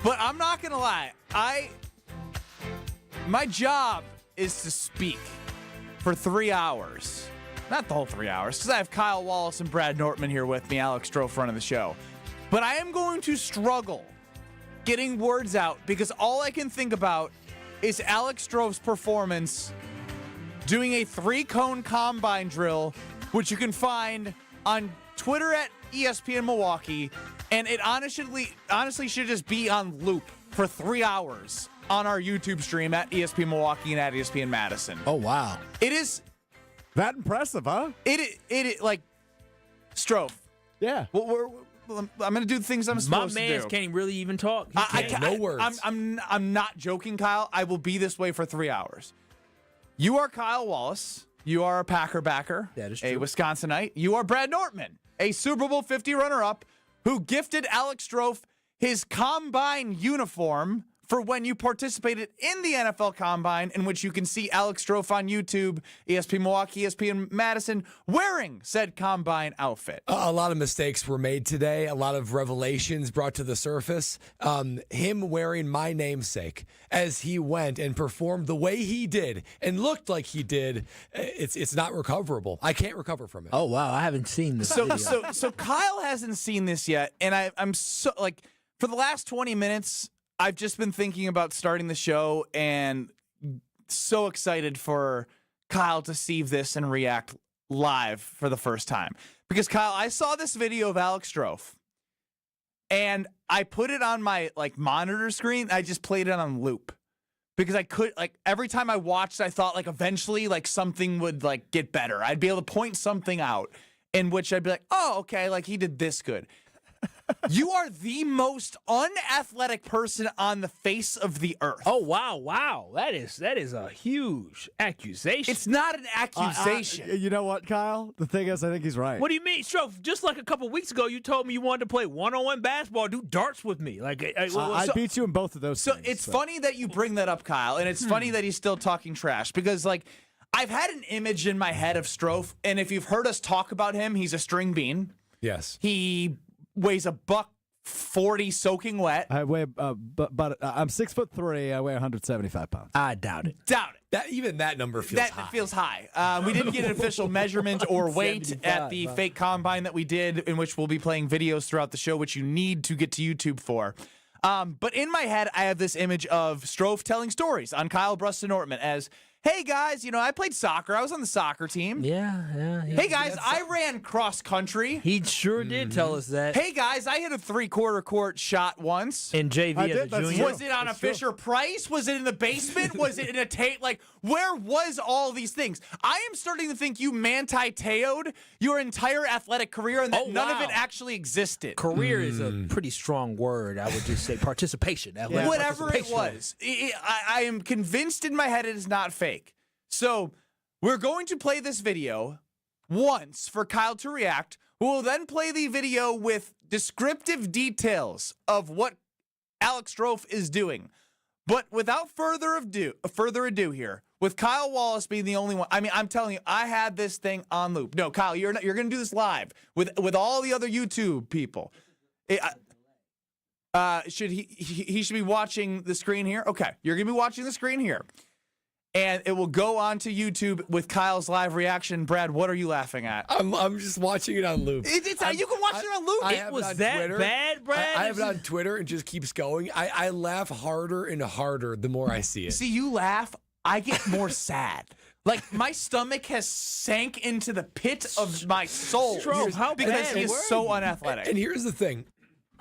But I'm not going to lie. My job is to speak for 3 hours. Not the whole 3 hours, because I have Kyle Wallace and Brad Nortman here with me, Alex Strouf running the show. But I am going to struggle getting words out because all I can think about is Alex Strouf's performance doing a 3-cone combine drill, which you can find on Twitter at ESPN Milwaukee, and it honestly should just be on loop for 3 hours on our YouTube stream at ESPN Milwaukee and at ESPN Madison. Oh, wow. It is that impressive, huh? It like Strouf. Yeah. I'm going to do the things I'm supposed to do. My man can't really even talk. No words. I'm not joking, Kyle. I will be this way for 3 hours. You are Kyle Wallace. You are a Packer backer. That is true. A Wisconsinite. You are Brad Nortman, a Super Bowl 50 runner-up who gifted Alex Strouf his combine uniform for when you participated in the NFL Combine, in which you can see Alex Strouf on YouTube, ESPN Milwaukee, ESPN Madison, wearing said Combine outfit. A lot of mistakes were made today. A lot of revelations brought to the surface. Him wearing my namesake as he went and performed the way he did and looked like he did, it's not recoverable. I can't recover from it. Oh, wow. I haven't seen this video. So Kyle hasn't seen this yet, and I'm so, like, for the last 20 minutes, I've just been thinking about starting the show and so excited for Kyle to see this and react live for the first time. Because, Kyle, I saw this video of Alex Strouf, and I put it on my monitor screen. I just played it on loop. Because I could, every time I watched, I thought, eventually, something would, get better. I'd be able to point something out in which I'd be like, oh, okay, he did this good. You are the most unathletic person on the face of the earth. Oh, wow. That is a huge accusation. It's not an accusation. You know what, Kyle? The thing is, I think he's right. What do you mean, Strouf? Just like a couple weeks ago, you told me you wanted to play one-on-one basketball, do darts with me. I beat you in both of those. So things, it's funny that you bring that up, Kyle, and it's funny that he's still talking trash because, I've had an image in my head of Strouf, and if you've heard us talk about him, he's a string bean. Yes. He weighs $140 soaking wet. I weigh, but I'm 6'3". I weigh 175 pounds. I doubt it. Even that number feels high. That feels high. We didn't get an official measurement or weight at the fake combine that we did, in which we'll be playing videos throughout the show, which you need to get to YouTube for. But in my head, I have this image of Strouf telling stories on Kyle Bruston-Nortman as, hey, guys, I played soccer. I was on the soccer team. Yeah. Hey, guys, I ran cross country. He sure did tell us that. Hey, guys, I hit a 3/4 court shot once. In JV as a junior. Was it on a Fisher Price? Was it in the basement? Was it in a tape? Where was all these things? I am starting to think you manti-teo'd your entire athletic career and that none of it actually existed. Career is a pretty strong word. I would just say participation. Whatever it was. I am convinced in my head it is not fake. So we're going to play this video once for Kyle to react. We'll then play the video with descriptive details of what Alex Strouf is doing. But without further ado here, with Kyle Wallace being the only one, I'm telling you, I had this thing on loop. No, Kyle, you're going to do this live with all the other YouTube people. Should he should be watching the screen here? Okay, you're going to be watching the screen here. And it will go on to YouTube with Kyle's live reaction. Brad, what are you laughing at? I'm just watching it on loop. You can watch it on loop. It was that Twitter. bad, Brad? I have it on Twitter and just keeps going. I laugh harder and harder the more I see it. See, you laugh, I get more sad. My stomach has sank into the pit of my soul Strouf, how because bad he is so unathletic. And here's the thing.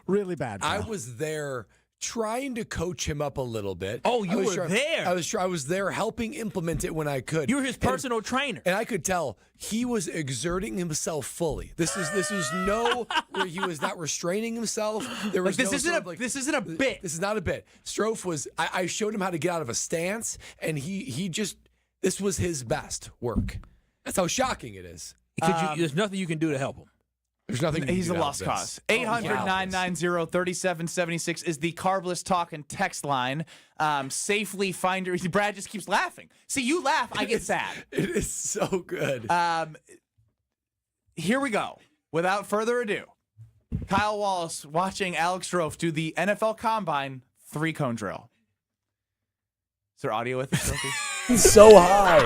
Really bad, Kyle. I was there trying to coach him up a little bit. Oh, you were there. I was there helping implement it when I could. You were his personal trainer. And I could tell he was exerting himself fully. This was no where he was not restraining himself. There was this isn't a bit. This is not a bit. Strouf was I showed him how to get out of a stance, and he just this was his best work. That's how shocking it is. There's nothing you can do to help him. There's nothing. He's a lost cause. 800-990-3776 is the Carbless Talk and text line. Safely find her. Brad just keeps laughing. See, you laugh, I get sad. It is so good. Here we go. Without further ado, Kyle Wallace watching Alex Strouf do the NFL Combine 3-cone drill. Is there audio with this? So high.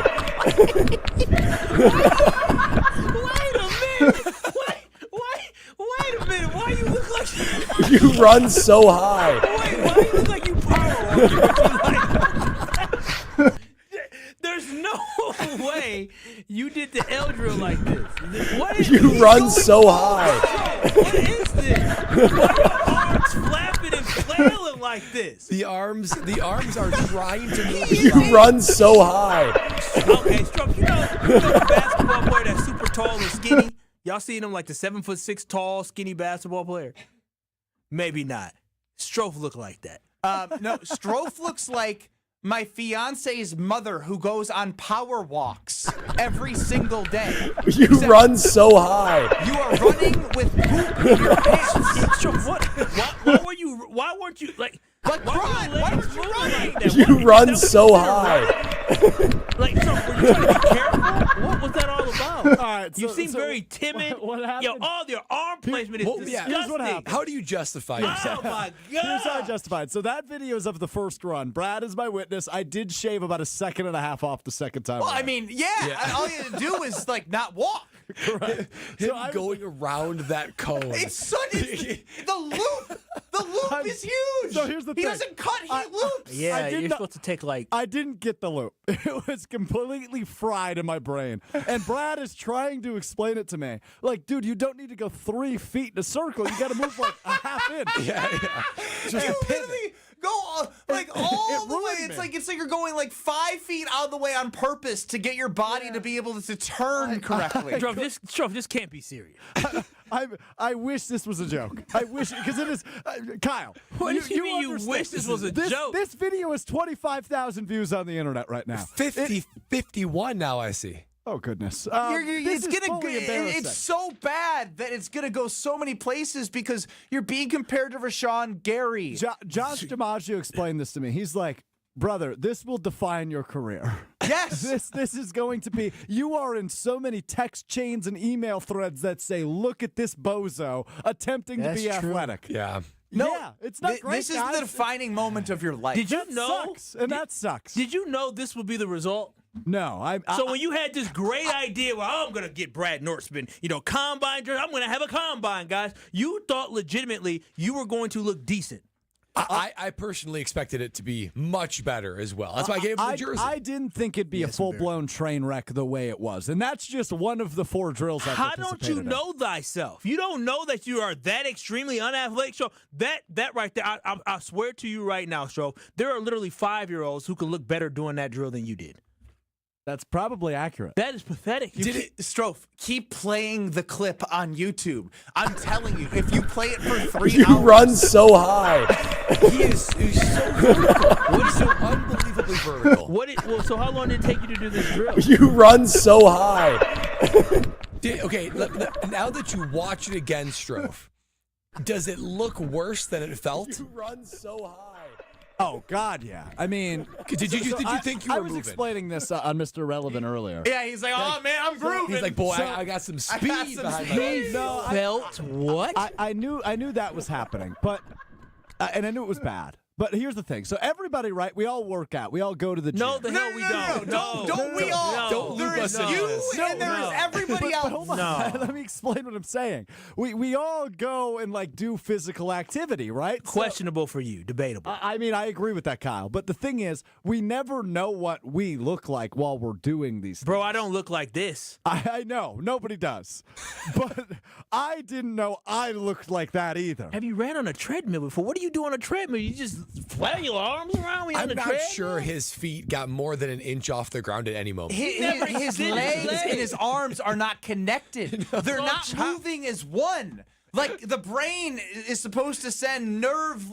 Wait a minute. Wait a minute. Why you look like You run so high. Wait, why you look like you power walking? There's no way you did the L drill like this. What is You run so high. What is this? Why are your arms flapping and flailing like this? The arms are trying to move. You run so high. Okay, Strouf, you know the basketball player that's super tall and skinny? Y'all seen him like the 7'6" tall, skinny basketball player? Maybe not. Strouf look like that. No, Strouf looks like my fiance's mother who goes on power walks every single day. You run so high. You are running with poop in your pants. Strouf, why weren't you like Like, why run! Why weren't you running? like that? You What- run that was so considered high. running? Like, Strouf, were you trying to be careful? What was that all about? All right, You so- seem so very timid. what happened? Yo, all your arm placement is Well, yeah, disgusting. here's what happened. How do you justify yourself? Oh my Here's how I god! justified. So that video is of the first run. Brad is my witness. I did shave about a second and a half off the second time. Well, I around. mean, all you had to do is like not walk. Correct. Him So I was- going around that cone. It's the loop. The loop is huge. So here's the he thing. doesn't cut. He loops. Yeah, I did you're not- supposed to take like. I didn't get the loop. It was completely fried in my brain. And Brad is trying to explain it to me. Like, dude, you don't need to go 3 feet in a circle. You got to move like a half inch. yeah. Just You a pivot. literally go like all the way. ruined It's me. like you're going like 5 feet out of the way on purpose to get your body to be able to turn correctly. Strouf, this can't be serious. I wish this was a joke. I wish, because it is. Kyle. What do you mean you understand wish this was a joke? This video has 25,000 views on the internet right now. 51 now, I see. Oh, goodness. It's This is gonna fully embarrassing. it's so bad that it's gonna go so many places because you're being compared to Rashawn Gary. Josh DiMaggio explained this to me. He's like, brother, this will define your career. Yes. This is going to be. You are in so many text chains and email threads that say, "Look at this bozo attempting to be That's true. athletic." Yeah. Yeah, it's not great. This is guys. the defining moment of your life. Did you That know? sucks, and that sucks. Did you know this would be the result? No, So when you had this great idea, well, I'm gonna get Brad Nortzman, combine jersey. I'm gonna have a combine, guys. You thought legitimately you were going to look decent. I personally expected it to be much better as well. That's why I gave him the jersey. I didn't think it'd be a full-blown train wreck the way it was, and that's just one of the 4 drills I How participated don't you in. know thyself? You don't know that you are that extremely unathletic. So that right there, I swear to you right now, Strouf, there are literally 5-year-olds who could look better doing that drill than you did. That's probably accurate. That is pathetic. Strouf, keep playing the clip on YouTube. I'm telling you, if you play it for 3 hours, You run so high. he's so vertical. What is so unbelievably vertical? So how long did it take you to do this drill? You run so high. Okay, now that you watch it again, Strouf, does it look worse than it felt? You run so high. Oh God, yeah. I mean, Did you think you were I was moving? explaining this on Mr. Relevant earlier. Yeah, he's like, oh man, I'm grooving. He's like, boy, So- I got some I speed got some behind my speed. No, Felt what? I knew that was happening, but and I knew it was bad. But here's the thing. So everybody, right? We all work out. We all go to the gym. No, the hell we don't. Don't we all? Don't There loop is us into you this. and there is everybody But else. hold on. No. Let me explain what I'm saying. We all go and do physical activity, right? So- Questionable for you. Debatable. I mean, I agree with that, Kyle. But the thing is, we never know what we look like while we're doing these things. Bro, I don't look like this. I know. Nobody does. But I didn't know I looked like that either. Have you ran on a treadmill before? What do you do on a treadmill? You just flail your arms around when you're on I'm the not treadmill? sure his feet got more than an inch off the ground at any moment. His never legs extended his and legs. his arms are not connected. They're No, not moving as one. Like the brain is supposed to send nerve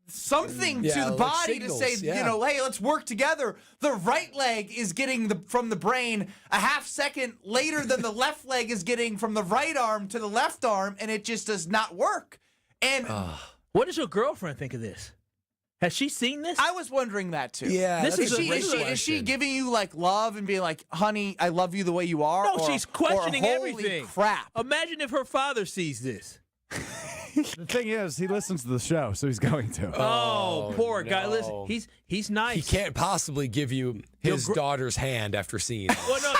something Yeah, to the like body signals, to say, yeah. hey, let's work together. The right leg is getting from the brain a half second later than the left leg is getting from the right arm to the left arm, and it just does not work. And What does your girlfriend think of this? Has she seen this? I was wondering that too. Yeah, This that's is a a- great Is she question. giving you love and being like, honey, I love you the way you are? No, or, she's questioning or, holy everything. crap. Imagine if her father sees this. The thing is, he listens to the show, so he's going to. Oh, poor guy. no. Listen, he's nice. He can't possibly give you his daughter's hand after seeing it. Well, no.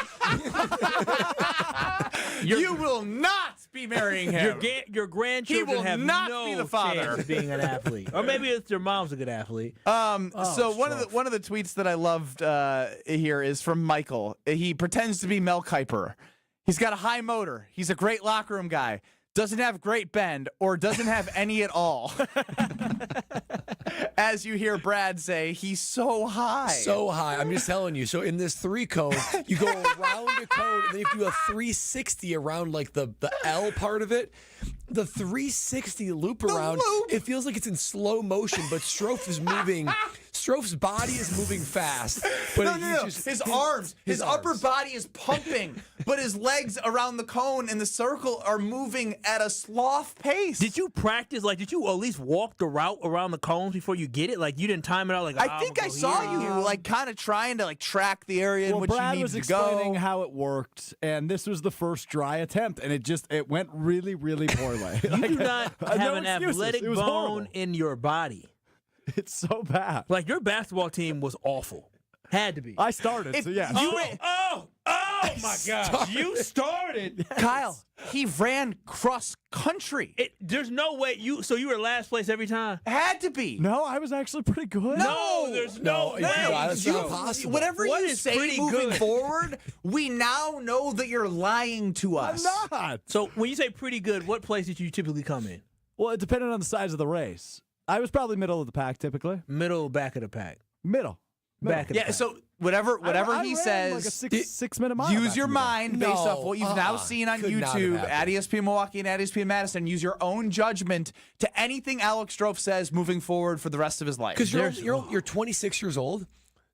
You will not be marrying him. Your grandchildren He will have not no be the father. chance of being an athlete, or maybe it's their mom's a good athlete. So one of the tweets that I loved here is from Michael. He pretends to be Mel Kiper. He's got a high motor. He's a great locker room guy. Doesn't have great bend or doesn't have any at all. As you hear Brad say, he's so high. So high. I'm just telling you. So in this 3-cone, you go around a cone, and then you have to do a 360 around like the L part of it. The 360 loop around, it feels like it's in slow motion, but Strouf is moving. Strouf's body is moving fast. But No. His upper body is pumping, but his legs around the cone in the circle are moving at a sloth pace. Did you practice? Like, did you at least walk the route around the cones before you get it? Like, you didn't time it out. Like, I think I saw you like kind of trying to like track the area in Well, which Brad you was need to go. explaining how it worked, and this was the first dry attempt, and it went really, really poorly. You do not have no an excuses. athletic It was bone horrible. in your body. It's so bad. Like, your basketball team was awful. Had to be. I started, so yeah. Oh my God. You started. Kyle, he ran cross country. There's no way you were last place every time. Had to be. No, I was actually pretty good. No, there's no way. that's not possible. Whatever What you is say pretty moving good? forward, we now know that you're lying to I'm us. not. So when you say pretty good, what place did you typically come in? Well, it depended on the size of the race. I was probably middle of the pack typically. Middle, back of the pack. Middle. Back of the Yeah, pack. so whatever I he ran says, like a 6-minute mile. use back your in the day. mind based No, off what you've now seen on could not have YouTube at happened. ESPN Milwaukee and at ESPN Madison. Use your own judgment to anything Alex Strouf says moving forward for the rest of his life. Because you're 26 years old.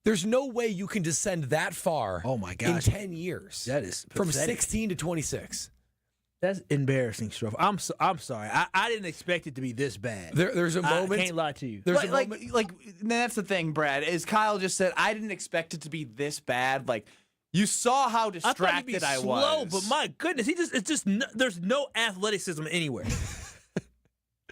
There's no way you can descend that far. Oh, my In gosh. 10 years. That is from pathetic. 16 to 26. That's embarrassing, Strouf. I'm sorry. I didn't expect it to be this bad. There's a moment. I can't lie to you. There's a like, moment. like that's the thing, Brad. Is Kyle just said I didn't expect it to be this bad. Like you saw how I thought he'd distracted be I slow, was. but my goodness, there's no athleticism anywhere.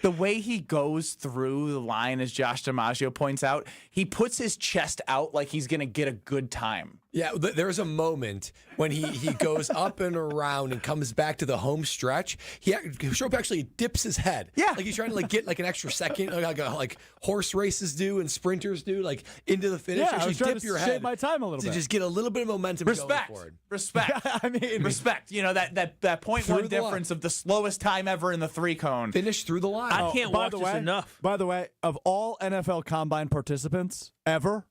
The way he goes through the line, as Josh DiMaggio points out, he puts his chest out like he's going to get a good time. Yeah, there's a moment when he goes up and around and comes back to the home stretch. Strouf actually dips his head. Yeah. Like he's trying to get like an extra second, like horse races do and sprinters do, like into the finish. Yeah, I Actually was trying dip to your shape head my time a little to bit. just get a little bit of momentum going Respect. forward. Respect. I mean, Respect. You know, that 0.1 Through the difference of the slowest time ever in the 3-cone. Finish through the line. I can't watch this enough. By the way, of all NFL Combine participants ever,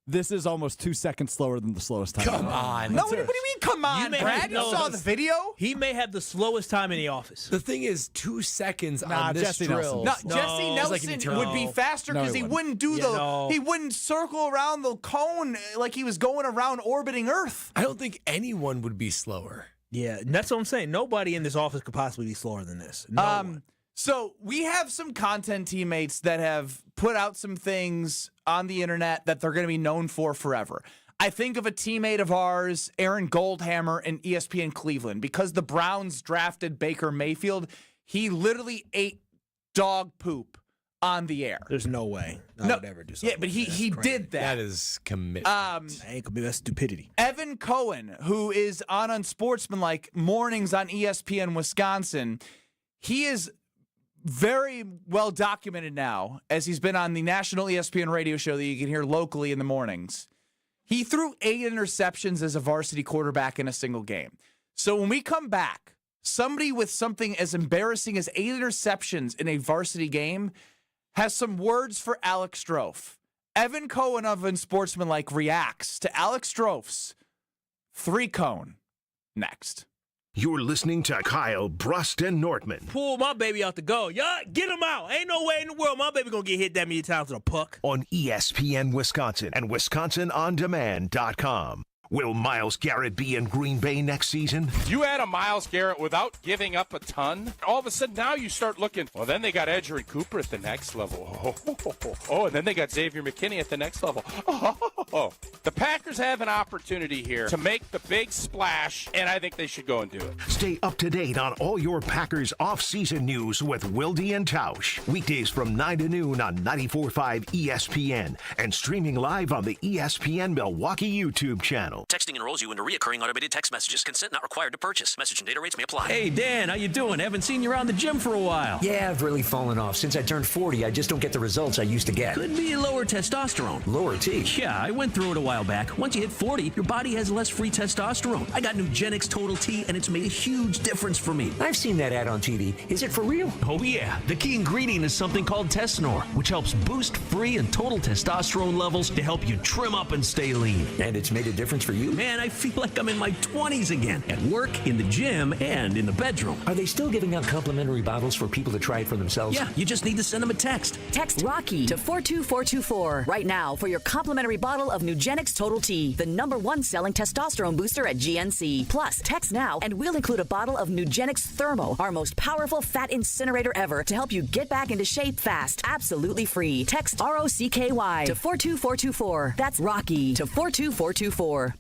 this is almost 2 seconds slower than the slowest time. Come on. No, what do you mean? Come on, may Brad. have You known saw this. the video? He may have the slowest time in the office. The thing is, 2 seconds Nah, on this Jesse drill. Nelson. No, No, Jesse it's like an Nelson eternity. would be faster No, because he he wouldn't. wouldn't do no. he wouldn't circle around the cone like he was going around orbiting Earth. I don't think anyone would be slower. Yeah, that's what I'm saying. Nobody in this office could possibly be slower than this. No one. So we have some content teammates that have put out some things on the internet that they're going to be known for forever. I think of a teammate of ours, Aaron Goldhammer in ESPN Cleveland, because the Browns drafted Baker Mayfield. He literally ate dog poop on the air. There's no way I would ever do something. Yeah, but like that. he That's crazy. did that. That is commitment. I ain't gonna be that stupidity. Evan Cohen, who is on Unsportsmanlike mornings on ESPN Wisconsin, he is very well documented now as he's been on the national ESPN radio show that you can hear locally in the mornings. He threw 8 interceptions as a varsity quarterback in a single game. So when we come back, somebody with something as embarrassing as 8 interceptions in a varsity game has some words for Alex Strouf. Evan Cohen of Unsportsmanlike reacts to Alex Strouf's 3-cone next. You're listening to Kyle, Brust, and Nortman Pull my baby out the goal. Y'all get him out. Ain't no way in the world my baby gonna get hit that many times with a puck. on ESPN Wisconsin and WisconsinOnDemand.com. Will Myles Garrett be in Green Bay next season? You add a Myles Garrett without giving up a ton, all of a sudden now you start looking, well, then they got Edger and Cooper at the next level. Oh, and then they got Xavier McKinney at the next level. Oh. The Packers have an opportunity here to make the big splash, and I think they should go and do it. Stay up to date on all your Packers off-season news with Wilde and Tausch. Weekdays from 9 to noon on 94.5 ESPN and streaming live on the ESPN Milwaukee YouTube channel. Texting enrolls you into recurring automated text messages. Consent not required to purchase. Message and data rates may apply. Hey, Dan, how you doing? Haven't seen you around the gym for a while. Yeah, I've really fallen off. Since I turned 40, I just don't get the results I used to get. Could be lower testosterone. Lower T. Yeah, I went through it a while back. Once you hit 40, your body has less free testosterone. I got Nugenix Total T, and it's made a huge difference for me. I've seen that ad on TV. Is it for real? Oh, yeah. The key ingredient is something called Tesnor, which helps boost free and total testosterone levels to help you trim up and stay lean. And it's made a difference for you? Man, I feel like I'm in my 20s again. At work, in the gym, and in the bedroom. Are they still giving out complimentary bottles for people to try it for themselves? Yeah, you just need to send them a text. Text Rocky to 42424 right now for your complimentary bottle of Nugenix Total T, the #1 selling testosterone booster at GNC. Plus, text now and we'll include a bottle of Nugenix Thermo, our most powerful fat incinerator ever, to help you get back into shape fast. Absolutely free. Text ROCKY to 42424. That's Rocky to 42424.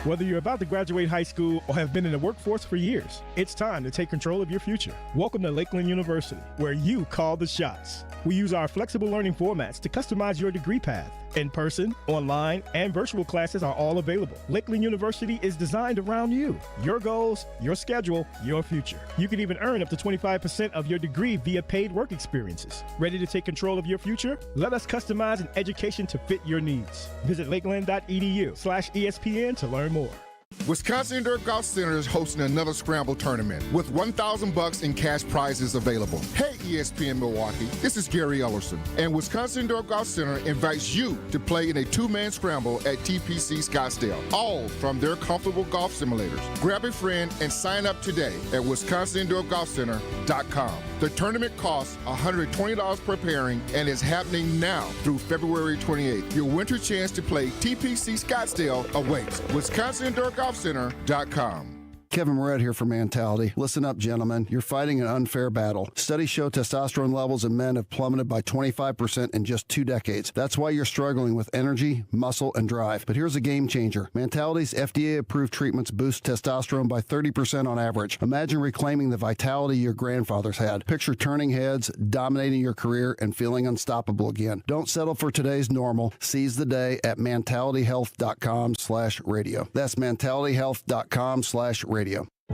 Whether you're about to graduate high school or have been in the workforce for years, it's time to take control of your future. Welcome to Lakeland University, where you call the shots. We use our flexible learning formats to customize your degree path. In-person, online, and virtual classes are all available. Lakeland University is designed around you, your goals, your schedule, your future. You can even earn up to 25% of your degree via paid work experiences. Ready to take control of your future? Let us customize an education to fit your needs. Visit lakeland.edu/ESPN to learn more. Wisconsin Indoor Golf Center is hosting another Scramble tournament with $1,000 in cash prizes available. Hey, ESPN Milwaukee, this is Gary Ellerson, and Wisconsin Indoor Golf Center invites you to play in a two-man scramble at TPC Scottsdale, all from their comfortable golf simulators. Grab a friend and sign up today at WisconsinIndoorGolfCenter.com. The tournament costs $120 per pairing and is happening now through February 28th. Your winter chance to play TPC Scottsdale awaits. WisconsinIndoorGolfCenter.com. Kevin Moret here for Mentality. Listen up, gentlemen. You're fighting an unfair battle. Studies show testosterone levels in men have plummeted by 25% in just 2 decades. That's why you're struggling with energy, muscle, and drive. But here's a game changer. Mentality's FDA-approved treatments boost testosterone by 30% on average. Imagine reclaiming the vitality your grandfathers had. Picture turning heads, dominating your career, and feeling unstoppable again. Don't settle for today's normal. Seize the day at mentalityhealth.com/radio. That's mentalityhealth.com/radio.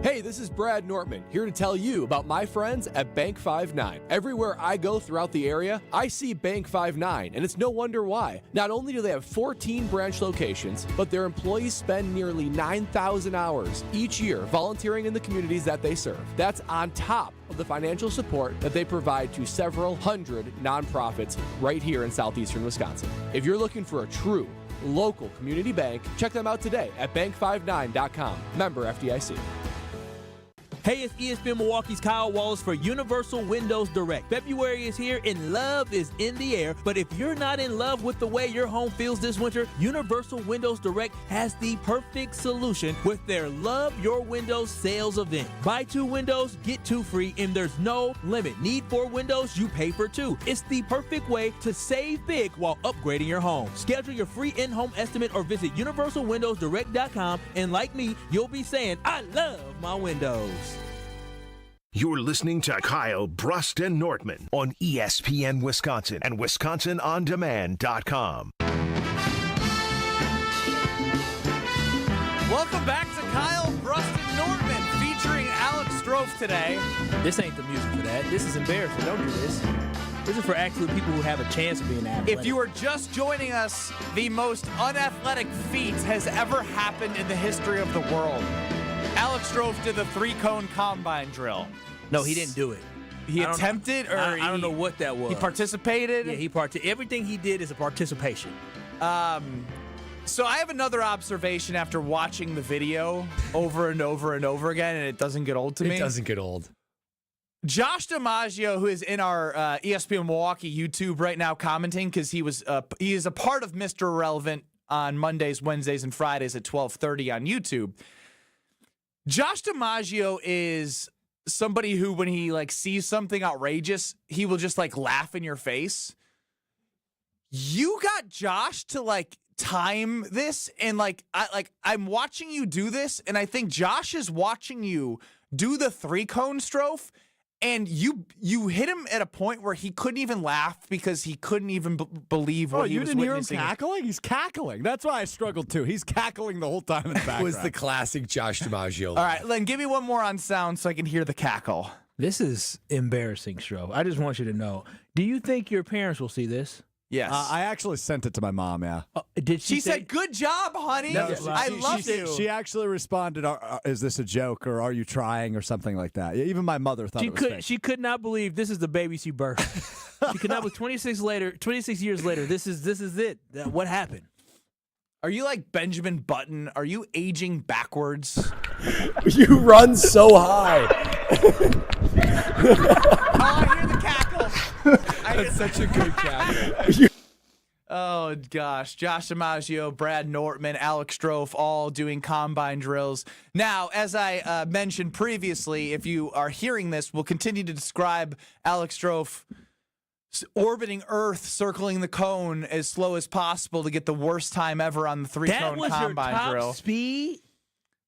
Hey, this is Brad Nortman, here to tell you about my friends at Bank 5-9. Everywhere I go throughout the area, I see Bank 5-9, and it's no wonder why. Not only do they have 14 branch locations, but their employees spend nearly 9,000 hours each year volunteering in the communities that they serve. That's on top of the financial support that they provide to several hundred nonprofits right here in southeastern Wisconsin. If you're looking for a true local community bank, check them out today at bank59.com. Member FDIC. Hey, it's ESPN Milwaukee's Kyle Wallace for Universal Windows Direct. February is here and love is in the air, but if you're not in love with the way your home feels this winter, Universal Windows Direct has the perfect solution with their Love Your Windows sales event. Buy 2 windows, get 2 free, and there's no limit. Need 4 windows, you pay for 2. It's the perfect way to save big while upgrading your home. Schedule your free in-home estimate or visit universalwindowsdirect.com, and like me, you'll be saying, I love my windows. You're listening to Kyle Brust and Nortman on ESPN Wisconsin and WisconsinOnDemand.com. Welcome back to Kyle Brust and Nortman featuring Alex Strouf today. This ain't the music for that. This is embarrassing. Don't do this. This is for actually people who have a chance of being athletic. If you are just joining us, the most unathletic feat has ever happened in the history of the world. Alex Strouf did the 3-cone combine drill. No, he didn't do it. He attempted, or I don't know what that was. He participated? Yeah, everything he did is a participation. So I have another observation after watching the video over and over and over again, and it doesn't get old to me. It doesn't get old. Josh DiMaggio, who is in our ESPN Milwaukee YouTube right now commenting, because he is a part of Mr. Irrelevant on Mondays, Wednesdays, and Fridays at 12:30 on YouTube. Josh DiMaggio is somebody who, when he like sees something outrageous, he will just like laugh in your face. You got Josh to like time this, and I'm watching you do this, and I think Josh is watching you do the 3-cone Strouf, and you hit him at a point where he couldn't even laugh because he couldn't even believe what he was witnessing. You didn't hear him cackling? He's cackling. That's why I struggled too. He's cackling the whole time in the background. It was the classic Josh DiMaggio. All right, Len, give me one more on sound so I can hear the cackle. This is embarrassing, Strouf. I just want you to know. Do you think your parents will see this? Yes. I actually sent it to my mom, yeah. Did she say, said, "Good job, honey. No, I love you." She actually responded, is this a joke or are you trying or something like that. Even my mother thought it was fake. She could not believe this is the baby she birthed. She could not believe 26 years later, this is it. What happened? Are you like Benjamin Button? Are you aging backwards? You run so high. Oh, I hear the cackle. That's such a good cackle. Oh, gosh. Josh DiMaggio, Brad Nortman, Alex Strouf, all doing combine drills. Now, as I mentioned previously, if you are hearing this, we'll continue to describe Alex Strouf orbiting Earth, circling the cone as slow as possible to get the worst time ever on the 3-cone combine drill. Speed?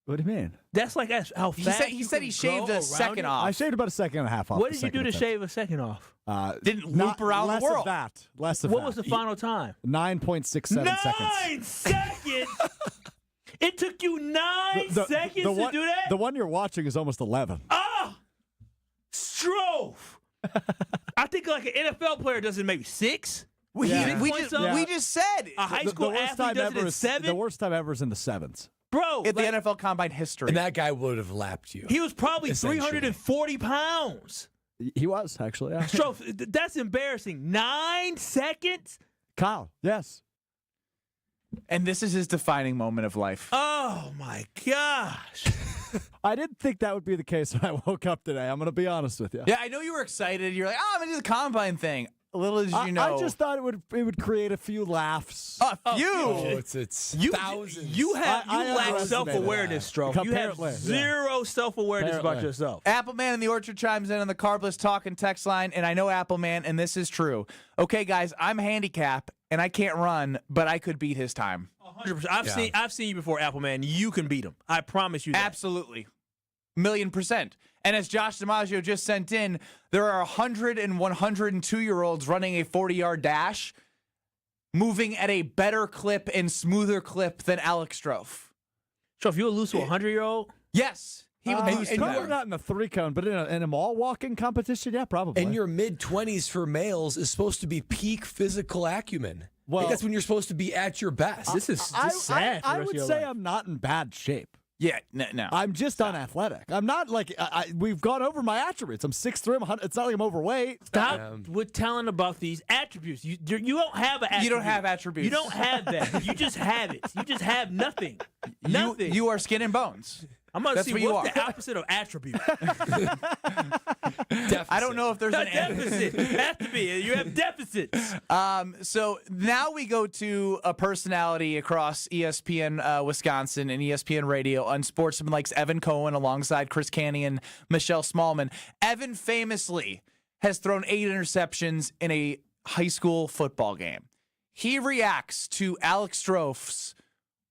What do you mean? That's like how fast he said he shaved a second off. I shaved about a second and a half off. What did you do to shave a second off? Didn't loop around the world. Less of what that. was the final time? 9.67 seconds. 9 seconds? It took you 9 seconds to do that? The one you're watching is almost 11. Oh! Strouf! I think like an NFL player does it maybe 6. We just said a high school athlete does it in 7. The worst time ever is in the 7s. Bro, in the NFL combine history. And that guy would have lapped you. He was probably 340 pounds. He was, actually. Yeah. Strouf, that's embarrassing. 9 seconds? Kyle, yes. And this is his defining moment of life. Oh, my gosh. I didn't think that would be the case when I woke up today. I'm going to be honest with you. Yeah, I know you were excited. You're like, I'm going to do the combine thing. Little as you know. I just thought it would create a few laughs. A few? Oh, it's thousands. You lack self-awareness, Strouf. You have zero self-awareness about yourself. Appleman in the Orchard chimes in on the Carbless Talk and text line, and I know Appleman, and this is true. Okay, guys, I'm handicapped, and I can't run, but I could beat his time. 100%. I've seen you before, Appleman. You can beat him. I promise you that. Absolutely. 1,000,000%. And as Josh DiMaggio just sent in, there are 100 and 102-year-olds running a 40-yard dash, moving at a better clip and smoother clip than Alex Strouf. Strouf, you would lose to a 100-year-old? Yes. He would lose to Probably not in the 3-cone, but in a mall walking competition, yeah, probably. And your mid-20s for males is supposed to be peak physical acumen. Well, that's when you're supposed to be at your best. This is sad. I would say I'm not in bad shape. Yeah, no. I'm just unathletic. I'm not like we've gone over my attributes. I'm 6'3". It's not like I'm overweight. Stop with telling about these attributes. You don't have an attribute. You don't have attributes. You don't have that. You just have it. You just have nothing. Nothing. You are skin and bones. I'm going to see what's the opposite of attribute. I don't know if there's an deficit. It has to be. You have deficits. So now we go to a personality across ESPN Wisconsin and ESPN Radio, unsportsmanlike's Evan Cohen alongside Chris Canny and Michelle Smallman. Evan famously has thrown 8 interceptions in a high school football game. He reacts to Alex Strouf's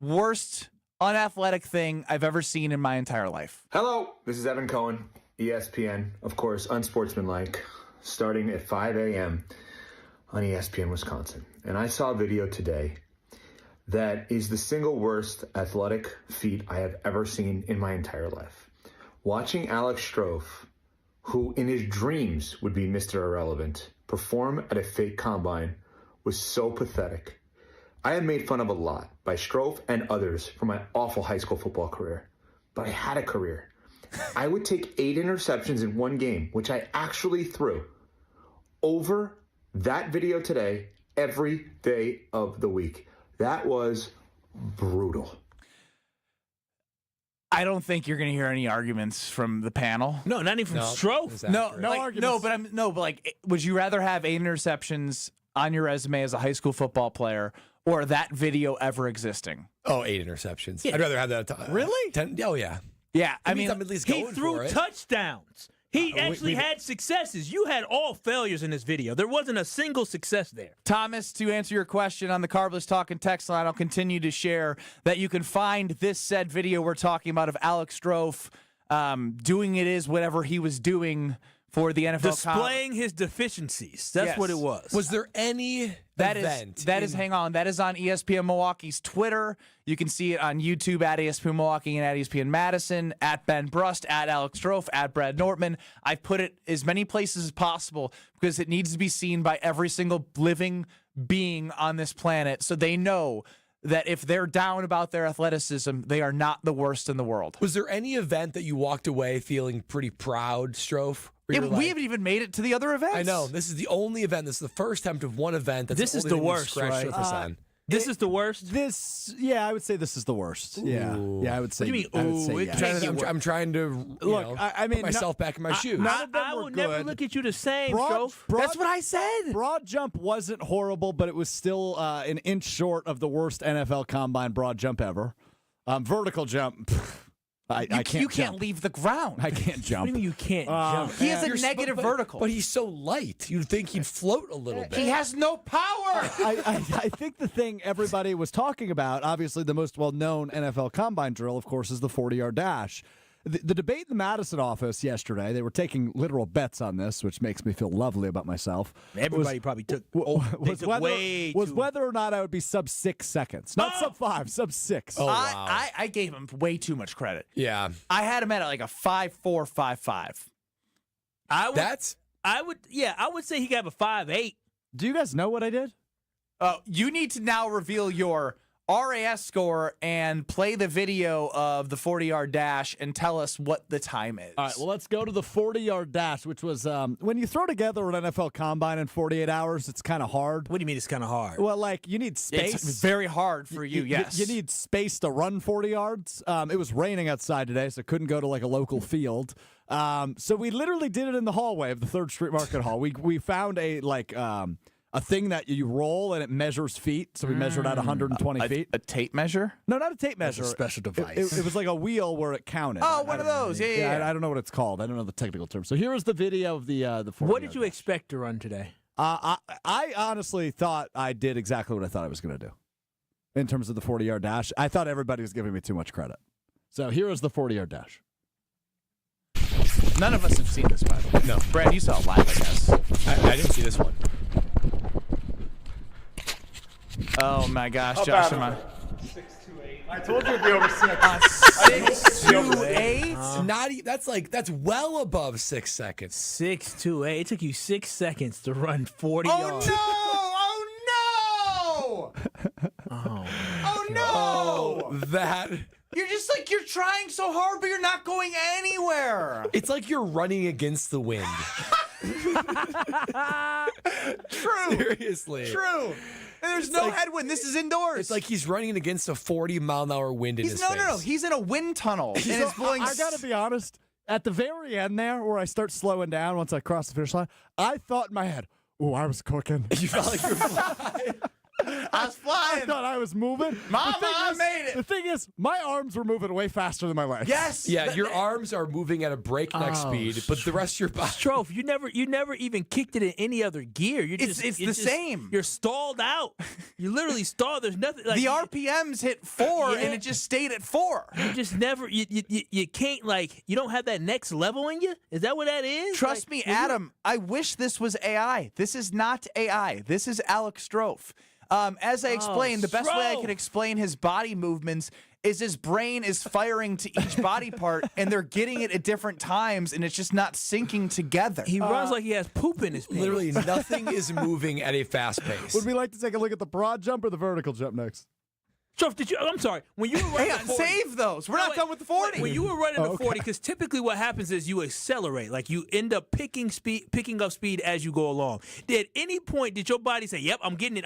worst unathletic thing I've ever seen in my entire life. Hello, this is Evan Cohen, ESPN, of course, unsportsmanlike, starting at 5 a.m. on ESPN Wisconsin. And I saw a video today that is the single worst athletic feat I have ever seen in my entire life. Watching Alex Strouf, who in his dreams would be Mr. Irrelevant, perform at a fake combine was so pathetic. I am made fun of a lot by Strouf and others for my awful high school football career, but I had a career. I would take 8 interceptions in one game, which I actually threw, over that video today every day of the week. That was brutal. I don't think you're going to hear any arguments from the panel. No, not even from Strouf. No arguments. But would you rather have 8 interceptions on your resume as a high school football player, or that video ever existing. Oh, 8 interceptions. Yeah. I'd rather have that. Really? 10. Oh, yeah. Yeah, I mean, I'm at least he going threw for it. touchdowns. He actually had successes. You had all failures in this video. There wasn't a single success there. Thomas, to answer your question on the Carbless Talking text line, I'll continue to share that you can find this said video we're talking about of Alex Strouf doing whatever he was doing for the NFL. Displaying his deficiencies. That's what it was. Was there any event? That is on ESPN Milwaukee's Twitter. You can see it on YouTube at ESPN Milwaukee and at ESPN Madison, at Ben Brust, at Alex Strouf, at Brad Nortman. I've put it as many places as possible because it needs to be seen by every single living being on this planet so they know that if they're down about their athleticism, they are not the worst in the world. Was there any event that you walked away feeling pretty proud, Strouf? We haven't even made it to the other events. I know. This is the only event. This is the first attempt of one event. This is the worst, right? This is the worst? I would say this is the worst. Yeah, I would say. What do you mean, ooh? I'm trying to put myself back in my shoes. I would never look at you the same, Strouf. That's what I said. Broad jump wasn't horrible, but it was still an inch short of the worst NFL combine broad jump ever. Vertical jump. I can't. You can't leave the ground. I can't jump. What do you mean you can't jump? He has a negative vertical. But he's so light. You'd think he'd float a little bit. He has no power. I think the thing everybody was talking about, obviously the most well-known NFL combine drill, of course, is the 40-yard dash. The debate in the Madison office yesterday, they were taking literal bets on this, which makes me feel lovely about myself. Everybody probably took whether or not I would be sub 6 seconds. Not sub 5, sub 6. Oh, wow. I gave him way too much credit. Yeah. I had him at like a 5.4, 5.5. I would say he got a 5.8. Do you guys know what I did? You need to now reveal your RAS score and play the video of the 40-yard dash and tell us what the time is. All right, well, let's go to the 40-yard dash, which was when you throw together an NFL combine in 48 hours, it's kind of hard. What do you mean it's kind of hard? Well, like, you need space. It's very hard for you, yes. You need space to run 40 yards. It was raining outside today, so couldn't go to, like, a local field. So we literally did it in the hallway of the 3rd Street Market Hall. We found a thing that you roll and it measures feet. So we measured out 120 feet. A tape measure? No, not a tape measure. It's a special device. It was like a wheel where it counted. Oh, one of those. Yeah. I don't know what it's called. I don't know the technical term. So here is the video of the 40. What did you expect to run today? I honestly thought I did exactly what I thought I was going to do in terms of the 40-yard dash. I thought everybody was giving me too much credit. So here is the 40-yard dash. None of us have seen this, by the way. No. Brad, you saw it live, I guess. I didn't see this one. Oh, my gosh, Josh. 6'2", 8. I told you it'd be over 6. 6'2", 8? That's well above 6 seconds. 6'2", 8. It took you 6 seconds to run 40 yards. Oh, no! Oh, no! That... You're just like, you're trying so hard, but you're not going anywhere. It's like you're running against the wind. True. Seriously. True. And there's no headwind. This is indoors. It's like he's running against a 40-mile-an-hour wind in his face. No. He's in a wind tunnel. And it's blowing. I got to be honest. At the very end there, where I start slowing down once I cross the finish line, I thought in my head, "Oh, I was cooking." You felt like you were flying. I was flying. I thought I was moving. Mama, I made it. The thing is, my arms were moving way faster than my legs. Yes. Yeah, your arms are moving at a breakneck speed, but the rest of your body. Strouf, you never even kicked it in any other gear. It's the same. You're stalled out. You literally stalled. There's nothing. Like, the RPMs hit 4 and it just stayed at 4. You just never. You can't you don't have that next level in you. Is that what that is? Trust me, Adam. I wish this was AI. This is not AI. This is Alex Strouf. As I explained, the best way I could explain his body movements is his brain is firing to each body part, and they're getting it at different times, and it's just not syncing together. He runs like he has poop in his pants. Literally nothing is moving at a fast pace. Would we like to take a look at the broad jump or the vertical jump next? Strouf, I'm sorry. When you were running Hang on, save those. We're not done with the 40. When you were running the 40, because typically what happens is you accelerate. Like you end up picking up speed as you go along. At any point did your body say, "Yep, I'm getting it,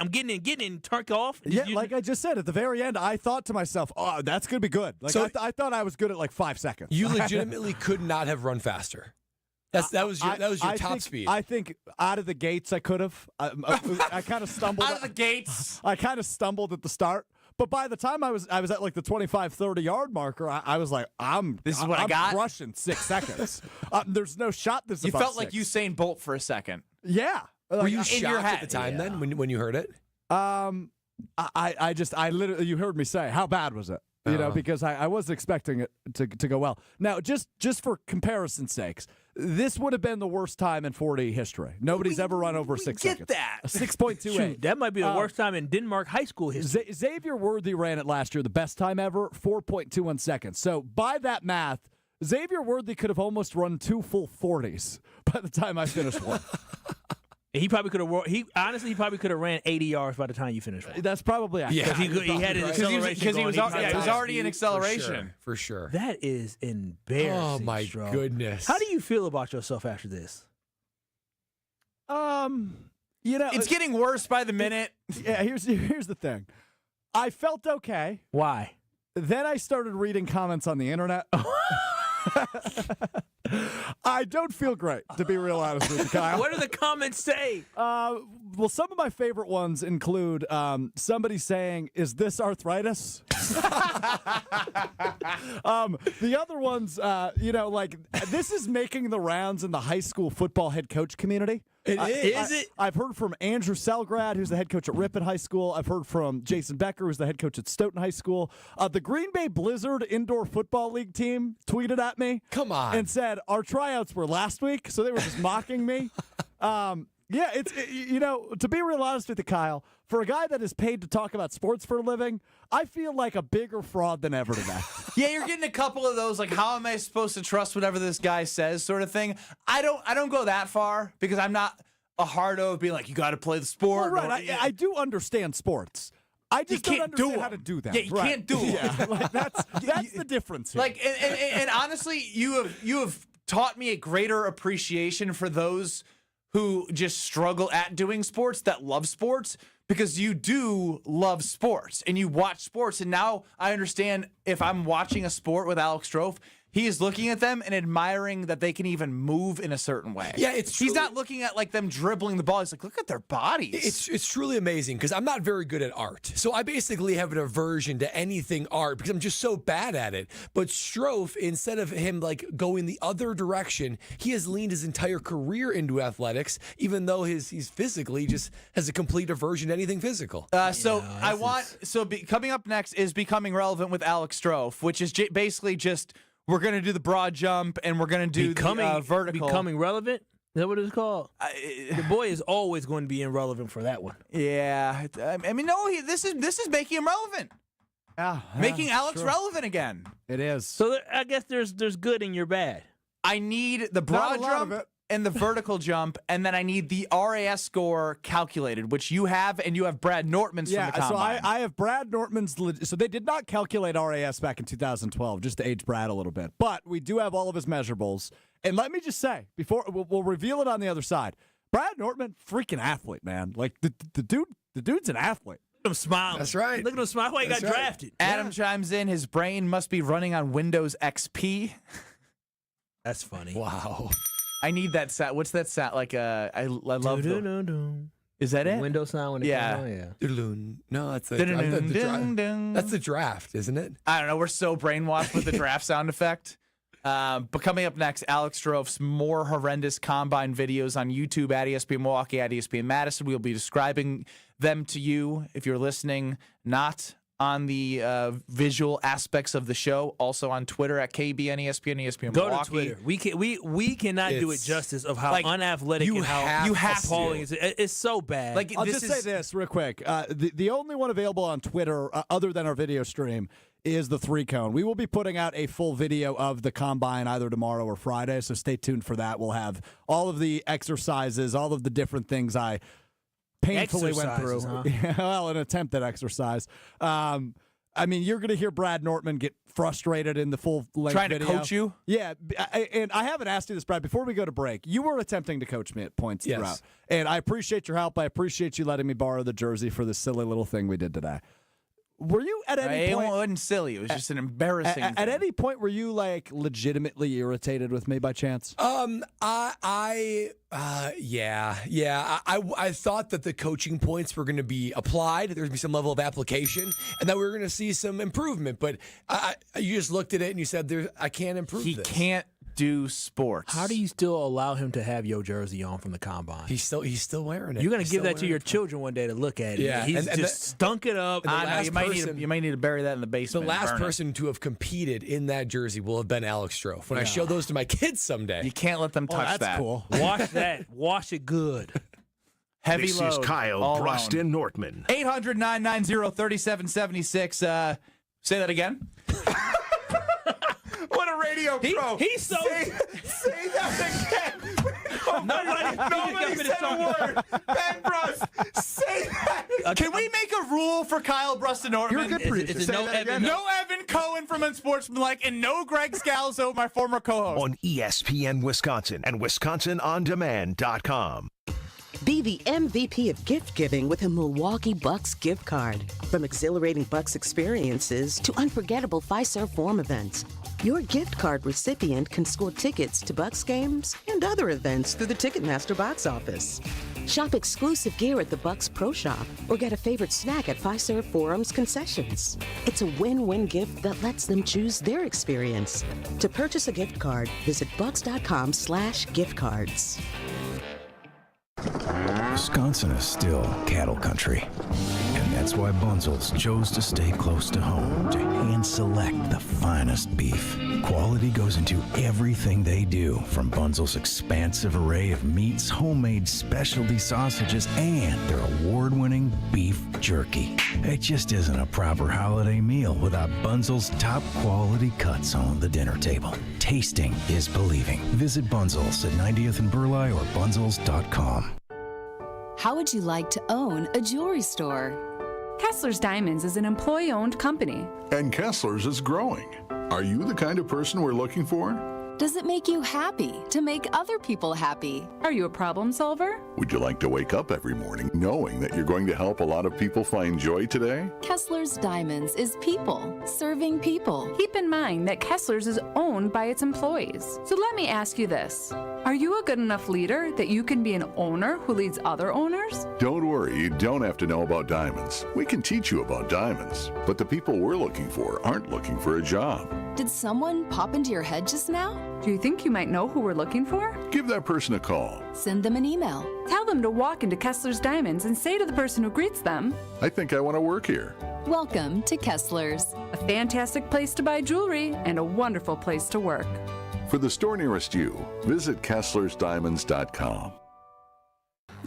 and turn off"? Like I just said, at the very end, I thought to myself, "Oh, that's gonna be good." Like So I thought I was good at like 5 seconds. You legitimately could not have run faster. That was your top speed. I think out of the gates I could have. I kind of stumbled. Out of the gates. I kind of stumbled at the start. But by the time I was at like the 25, 30-yard marker, I was like, I'm crushing 6 seconds. There's no shot this is You about felt like 6. Usain Bolt for a second. Yeah. Were you in your shocked head? at the time then when you heard it? I literally, you heard me say, how bad was it? You know, because I wasn't expecting it to go well. Now, just for comparison's sakes, this would have been the worst time in 40 history. Nobody's ever run over 6 seconds. Get that. 6.28. That might be the worst time in Denmark high school history. Xavier Worthy ran it last year, the best time ever, 4.21 seconds. So by that math, Xavier Worthy could have almost run 2 full 40s by the time I finished one. He probably could have. He probably could have ran 80 yards by the time you finished one. That's probably accurate. Yeah, he had his acceleration because he was already in For acceleration. sure. That is embarrassing. Oh my Strouf. goodness. How do you feel about yourself after this? It's getting worse by the minute. Yeah, here's the thing. I felt okay. Why? Then I started reading comments on the internet. I don't feel great, to be real honest with you, Kyle. What do the comments say? Well, some of my favorite ones include somebody saying, "Is this arthritis?" The other ones, like this is making the rounds in the high school football head coach community. Is it? I've heard from Andrew Selgrad, who's the head coach at Ripon High School. I've heard from Jason Becker, who's the head coach at Stoughton High School. The Green Bay Blizzard Indoor Football League team tweeted at me. Come on. And said, our tryouts were last week, so they were just mocking me. Yeah, to be real honest with you, Kyle, for a guy that is paid to talk about sports for a living, I feel like a bigger fraud than ever today. Yeah, you're getting a couple of those, like, how am I supposed to trust whatever this guy says sort of thing. I don't go that far because I'm not a hardo of being like, you got to play the sport. Well, right, I do understand sports. I just don't understand how to do that. Yeah, you can't do it. Yeah, like that's the difference here. Like, and honestly, you have taught me a greater appreciation for those who just struggle at doing sports that love sports, because you do love sports and you watch sports. And now I understand if I'm watching a sport with Alex Strouf, he is looking at them and admiring that they can even move in a certain way. Yeah, he's not looking at like them dribbling the ball. He's like, look at their bodies. It's truly amazing because I'm not very good at art. So I basically have an aversion to anything art because I'm just so bad at it. But Strouf, instead of him like going the other direction, he has leaned his entire career into athletics, even though he's physically just has a complete aversion to anything physical. Coming up next is Becoming Relevant with Alex Strouf, which is basically just, we're going to do the broad jump, and we're going to do the vertical. Becoming relevant? Is that what it's called? The boy is always going to be irrelevant for that one. Yeah. I mean, no, this is making him relevant. Making Alex relevant again. It is. So I guess there's good in your bad. I need the broad jump and the vertical jump, and then I need the RAS score calculated, which you have, and you have Brad Nortman's from the Combine. So I have Brad Nortman's. So they did not calculate RAS back in 2012, just to age Brad a little bit. But we do have all of his measurables. And let me just say, before we'll reveal it on the other side, Brad Nortman, freaking athlete, man. Like the dude's an athlete. Look at him smiling. That's right. Look at him smiling. Why he got drafted. Adam chimes in. His brain must be running on Windows XP. That's funny. Wow. I need that sound. What's that sound? Like I love the. Is that it? Windows sound when it comes on? No, that's that's the draft, isn't it? I don't know. We're so brainwashed with the draft sound effect. But coming up next, Alex Strouf's more horrendous Combine videos on YouTube at ESPN Milwaukee, at ESPN Madison. We'll be describing them to you if you're listening, not on the visual aspects of the show. Also on Twitter at KBN, ESPN, ESPN Go Milwaukee. to Twitter. We cannot do it justice of how unathletic and how appalling it is. It's so bad. Like, I'll just say this real quick. The only one available on Twitter, other than our video stream, is the 3-cone. We will be putting out a full video of the Combine either tomorrow or Friday, so stay tuned for that. We'll have all of the exercises, all of the different things I painfully went through. Huh? Well, an attempt at exercise. I mean, you're going to hear Brad Nortman get frustrated in the full-length Trying video. to coach you? Yeah, and I haven't asked you this, Brad. Before we go to break, you were attempting to coach me at points throughout. And I appreciate your help. I appreciate you letting me borrow the jersey for this silly little thing we did today. Were you at any point? It wasn't silly. It was just an embarrassing thing. At any point, were you like legitimately irritated with me by chance? Yeah. I thought that the coaching points were going to be applied. There would be some level of application, and that we were going to see some improvement. But you just looked at it and you said, "I can't improve this." He can't do sports. How do you still allow him to have your jersey on from the combine? He's still wearing it. You're going to give that to your children one day to look at. Yeah, He's just stunk it up. I know, you might need to bury that in the basement. The last person to have competed in that jersey will have been Alex Strouf. When I show those to my kids someday, you can't let them touch that's cool. Wash that. Wash it good. Heavy this load. is Kyle Bruston Nortman. 800-990-3776. Say that again. What a radio pro. He's so... Say that again. Nobody said a word. Ben Brust, say that. Can we make a rule for Kyle Bruston Nortman? You're a good producer. No Evan Cohen from Unsportsmanlike, and no Greg Scalzo, my former co-host. On ESPN Wisconsin and WisconsinOnDemand.com. Be the MVP of gift giving with a Milwaukee Bucks gift card. From exhilarating Bucks experiences to unforgettable Fiserv Forum events, your gift card recipient can score tickets to Bucks games and other events through the Ticketmaster box office. Shop exclusive gear at the Bucks Pro Shop or get a favorite snack at Fiserv Forum's concessions. It's a win-win gift that lets them choose their experience. To purchase a gift card, visit bucks.com/gift cards. Wisconsin is still cattle country, and that's why Bunzel's chose to stay close to home to hand select the finest beef. Quality goes into everything they do, from Bunzel's expansive array of meats, homemade specialty sausages, and their award-winning beef jerky. It just isn't a proper holiday meal without Bunzel's top quality cuts on the dinner table. Tasting is believing. Visit Bunzel's at 90th and Burleigh or bunzels.com. How would you like to own a jewelry store? Kessler's Diamonds is an employee-owned company. And Kessler's is growing. Are you the kind of person we're looking for? Does it make you happy to make other people happy? Are you a problem solver? Would you like to wake up every morning knowing that you're going to help a lot of people find joy today? Kessler's Diamonds is people serving people. Keep in mind that Kessler's is owned by its employees. So let me ask you this. Are you a good enough leader that you can be an owner who leads other owners? Don't worry, you don't have to know about diamonds. We can teach you about diamonds. But the people we're looking for aren't looking for a job. Did someone pop into your head just now? Do you think you might know who we're looking for? Give that person a call. Send them an email. Tell them to walk into Kessler's Diamonds and say to the person who greets them, I think I want to work here. Welcome to Kessler's. A fantastic place to buy jewelry and a wonderful place to work. For the store nearest you, visit KesslersDiamonds.com.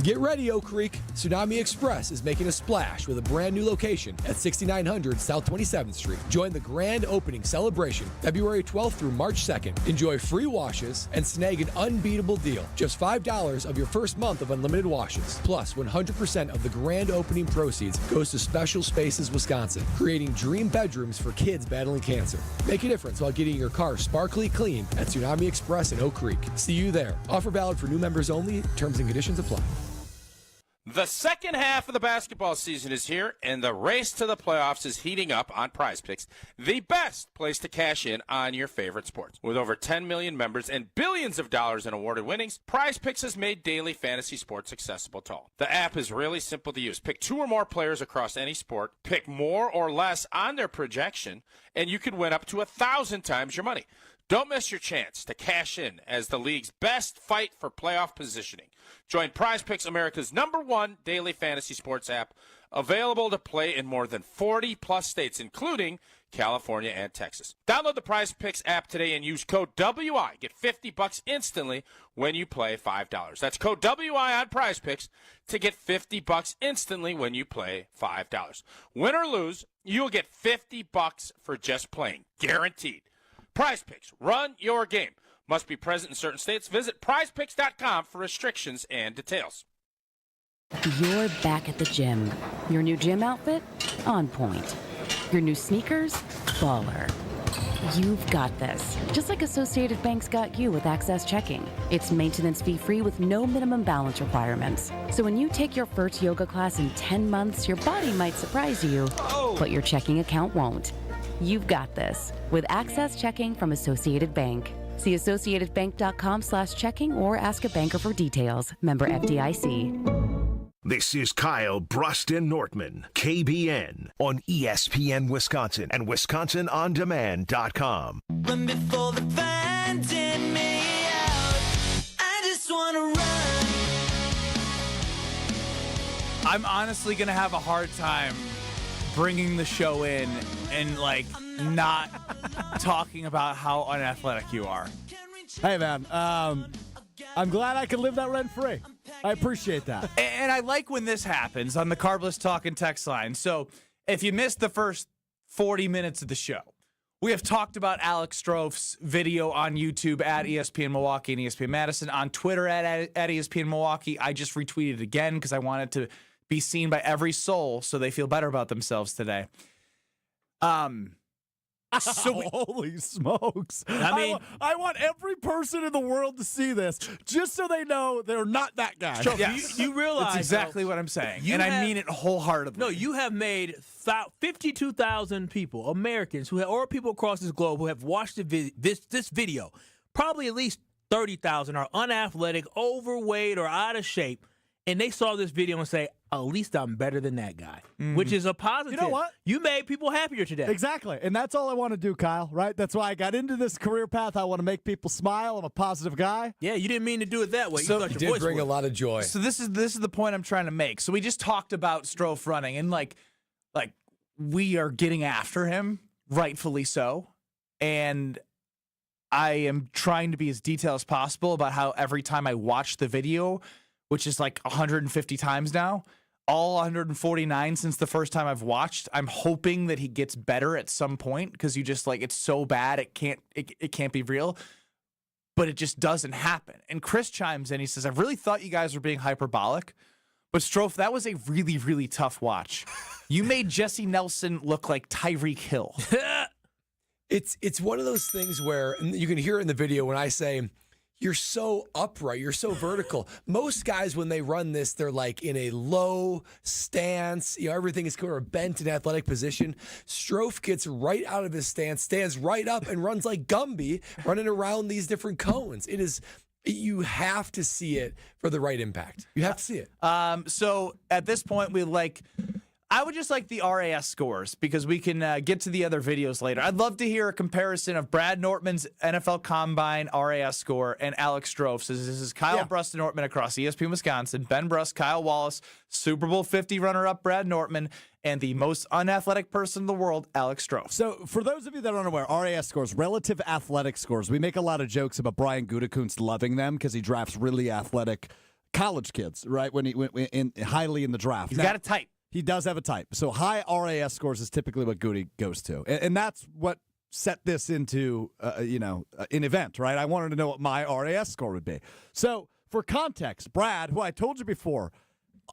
Get ready, Oak Creek. Tsunami Express is making a splash with a brand new location at 6900 South 27th Street. Join the grand opening celebration February 12th through March 2nd. Enjoy free washes and snag an unbeatable deal. Just $5 of your first month of unlimited washes. Plus, 100% of the grand opening proceeds goes to Special Spaces Wisconsin, creating dream bedrooms for kids battling cancer. Make a difference while getting your car sparkly clean at Tsunami Express in Oak Creek. See you there. Offer valid for new members only. Terms and conditions apply. The second half of the basketball season is here, and the race to the playoffs is heating up on Prize Picks, the best place to cash in on your favorite sports. With over 10 million members and billions of dollars in awarded winnings, Prize Picks has made daily fantasy sports accessible to all. The app is really simple to use. Pick 2 or more players across any sport, pick more or less on their projection, and you could win up to 1,000 times your money. Don't miss your chance to cash in as the league's best fight for playoff positioning. Join Prize Picks, America's #1 daily fantasy sports app, available to play in more than 40-plus states, including California and Texas. Download the Prize Picks app today and use code WI. Get $50 instantly when you play $5. That's code WI on Prize Picks to get $50 instantly when you play $5. Win or lose, you'll get $50 for just playing, guaranteed. Prize Picks, run your game. Must be present in certain states. Visit prizepicks.com for restrictions and details. You're back at the gym. Your new gym outfit? On point. Your new sneakers? Baller. You've got this. Just like Associated Bank's got you with Access Checking. It's maintenance fee-free with no minimum balance requirements. So when you take your first yoga class in 10 months, your body might surprise you, but your checking account won't. You've got this with Access Checking from Associated Bank. See associatedbank.com/checking or ask a banker for details. Member FDIC. This is Kyle Bruston Nortman, KBN, on ESPN Wisconsin and WisconsinOnDemand.com. When before the fans did me out, I just want to run. I'm honestly going to have a hard time bringing the show in and, like, not talking about how unathletic you are. Hey, man, I'm glad I can live that rent-free. I appreciate that. And I like when this happens on the Carbless Talk and Text line. So if you missed the first 40 minutes of the show, we have talked about Alex Strouf's video on YouTube at ESPN Milwaukee and ESPN Madison, on Twitter at ESPN Milwaukee. I just retweeted it again because I wanted to be seen by every soul so they feel better about themselves today. So holy smokes. I want every person in the world to see this just so they know they're not that guy. So yes. you realize that's exactly what I'm saying. And I mean it wholeheartedly. No, you have made 52,000 people, Americans, or people across this globe who have watched this video. Probably at least 30,000 are unathletic, overweight, or out of shape. And they saw this video and say, at least I'm better than that guy, which is a positive. You know what? You made people happier today. Exactly. And that's all I want to do, Kyle, right? That's why I got into this career path. I want to make people smile. I'm a positive guy. Yeah, you didn't mean to do it that way. So you did bring a lot of joy. So this is the point I'm trying to make. So we just talked about Strouf running, and like we are getting after him, rightfully so. And I am trying to be as detailed as possible about how every time I watch the video, which is like 150 times now, all 149 since the first time I've watched, I'm hoping that he gets better at some point, because you just, like, it's so bad it can't be real, but it just doesn't happen. And Chris chimes in, he says, I really thought you guys were being hyperbolic, but Strouf, that was a really, really tough watch. You made Jesse Nelson look like Tyreek Hill. It's one of those things where, and you can hear it in the video when I say, you're so upright, you're so vertical. Most guys, when they run this, they're like in a low stance. You know, everything is kind of bent in athletic position. Strouf gets right out of his stance, stands right up, and runs like Gumby, running around these different cones. You have to see it for the right impact. You have to see it. So at this point, I would just like the RAS scores, because we can get to the other videos later. I'd love to hear a comparison of Brad Nortman's NFL Combine RAS score and Alex Strouf's. This is Kyle Bruston Nortman across ESPN Wisconsin, Ben Bruss, Kyle Wallace, Super Bowl 50 runner-up Brad Nortman, and the most unathletic person in the world, Alex Strouf. So for those of you that are unaware, RAS scores, relative athletic scores, we make a lot of jokes about Brian Gutekunst loving them because he drafts really athletic college kids, right? When highly in the draft. He's got a type. He does have a type. So high RAS scores is typically what Goody goes to. And that's what set this into, an event, right? I wanted to know what my RAS score would be. So for context, Brad, who I told you before,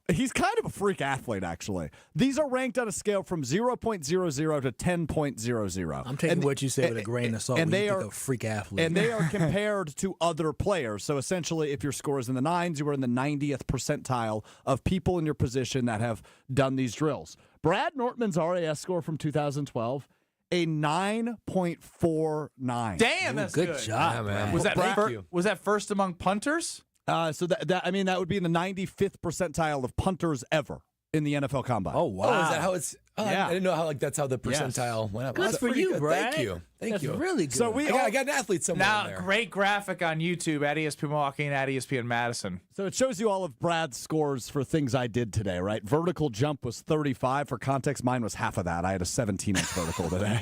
he's kind of a freak athlete, actually. These are ranked on a scale from 0.00 to 10.00. I'm taking what you say with a grain of salt. And they are a freak athlete. And they are compared to other players. So essentially, if your score is in the 9s, you are in the 90th percentile of people in your position that have done these drills. Brad Nortman's RAS score from 2012, a 9.49. Damn, that's good. Good job, man. Was that first among punters? So that would be in the 95th percentile of punters ever in the NFL Combine. Oh, wow. Oh, is that how it's... Yeah. I didn't know how that's how the percentile went up. Good for you, Brad. Thank you. That's really good. So I got an athlete somewhere in Now, there. great graphic on YouTube at ESPN Milwaukee and at ESPN Madison. So it shows you all of Brad's scores for things I did today, right? Vertical jump was 35. For context, mine was half of that. I had a 17-inch vertical today.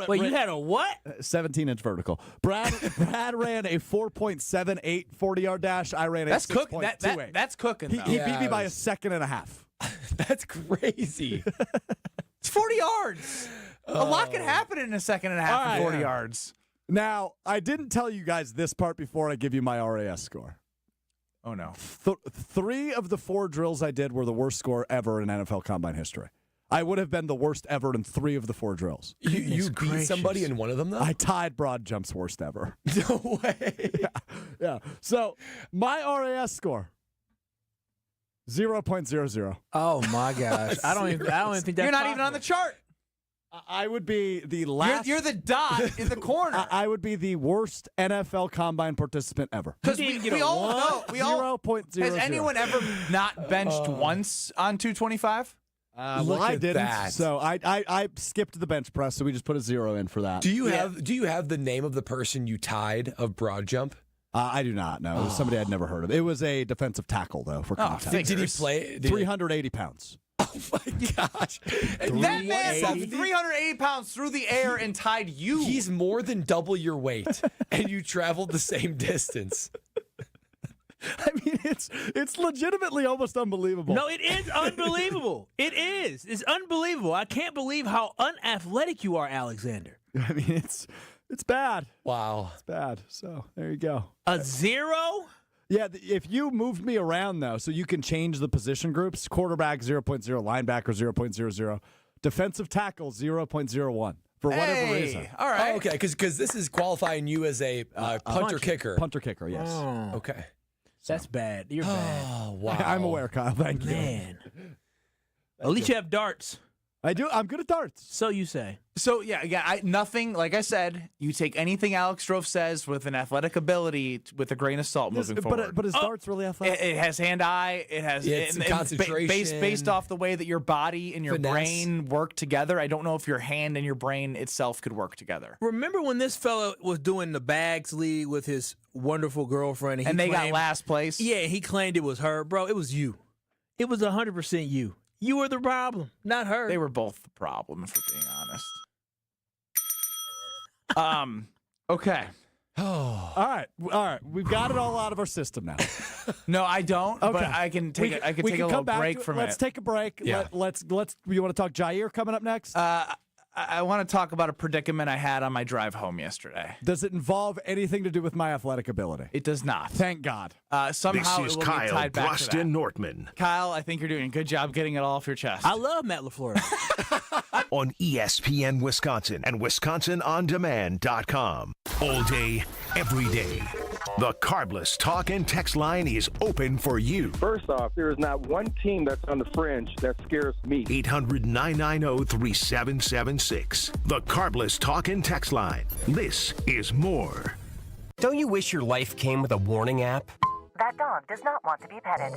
Wait, you had a what? 17-inch vertical. Brad ran a 4.78 40-yard dash. I ran a 6.28. That's cooking, though. He beat me by a second and a half. That's crazy. It's 40 yards. A lot can happen in a second and a half of 40 yards. Now, I didn't tell you guys this part before I give you my RAS score. Oh, no. 3 of the 4 drills I did were the worst score ever in NFL Combine history. I would have been the worst ever in 3 of the 4 drills. You beat somebody in one of them, though? I tied broad jump's worst ever. No way. Yeah. So my RAS score, 0.00. Oh my gosh! I don't even think that's. You're not even on the chart. I would be the last. You're the dot in the corner. I would be the worst NFL Combine participant ever. Because we all know. 0.00. Has anyone ever not benched once on 225? Well, I didn't. that. So I skipped the bench press, so we just put a 0 in for that. Do you have the name of the person you tied of broad jump? I do not know. It was somebody I'd never heard of. It was a defensive tackle, though, for context. Did he play? 380 pounds. Oh, my gosh. That man 380 pounds through the air and tied you. He's more than double your weight, and you traveled the same distance. I mean, it's legitimately almost unbelievable. No, it is unbelievable. It is. It's unbelievable. I can't believe how unathletic you are, Alexander. I mean, it's bad. Wow. It's bad. So there you go. A 0? Yeah, if you moved me around, though, so you can change the position groups, quarterback 0.0, linebacker 0.00, defensive tackle 0.01. For whatever reason. All right. Oh, okay, because this is qualifying you as a punter-kicker. Punter-kicker, yes. Oh, okay. That's bad. You're bad. Oh, wow. I'm aware, Kyle. Thank you. Man. At least you have darts. I do. I'm good at darts. So you say. So, nothing, like I said, you take anything Alex Strouf says with an athletic ability with a grain of salt moving forward. But is darts really athletic? It has hand-eye. It has concentration. based off the way that your body and your brain work together. I don't know if your hand and your brain itself could work together. Remember when this fella was doing the bags league with his wonderful girlfriend? And they got last place? Yeah, he claimed it was her. Bro, it was you. It was 100% you. You were the problem, not her. They were both the problem, if we're being honest. Okay. All right. We've got it all out of our system now. No, I don't. Okay. But I can take a little break from it. Let's take a break. Yeah. Let's. You want to talk Jaire coming up next? I want to talk about a predicament I had on my drive home yesterday. Does it involve anything to do with my athletic ability? It does not. Thank God. Somehow This is it will Kyle be tied back to that. Nortman Kyle, I think you're doing a good job getting it all off your chest. I love Matt LaFleur. on ESPN Wisconsin and WisconsinOnDemand.com. All day, every day. The Carbless talk and text line is open for you. First off, there is not one team that's on the fringe that scares me. 800-990-3776. The Carbless talk and text line. This is more. Don't you wish your life came with a warning app? That dog does not want to be petted.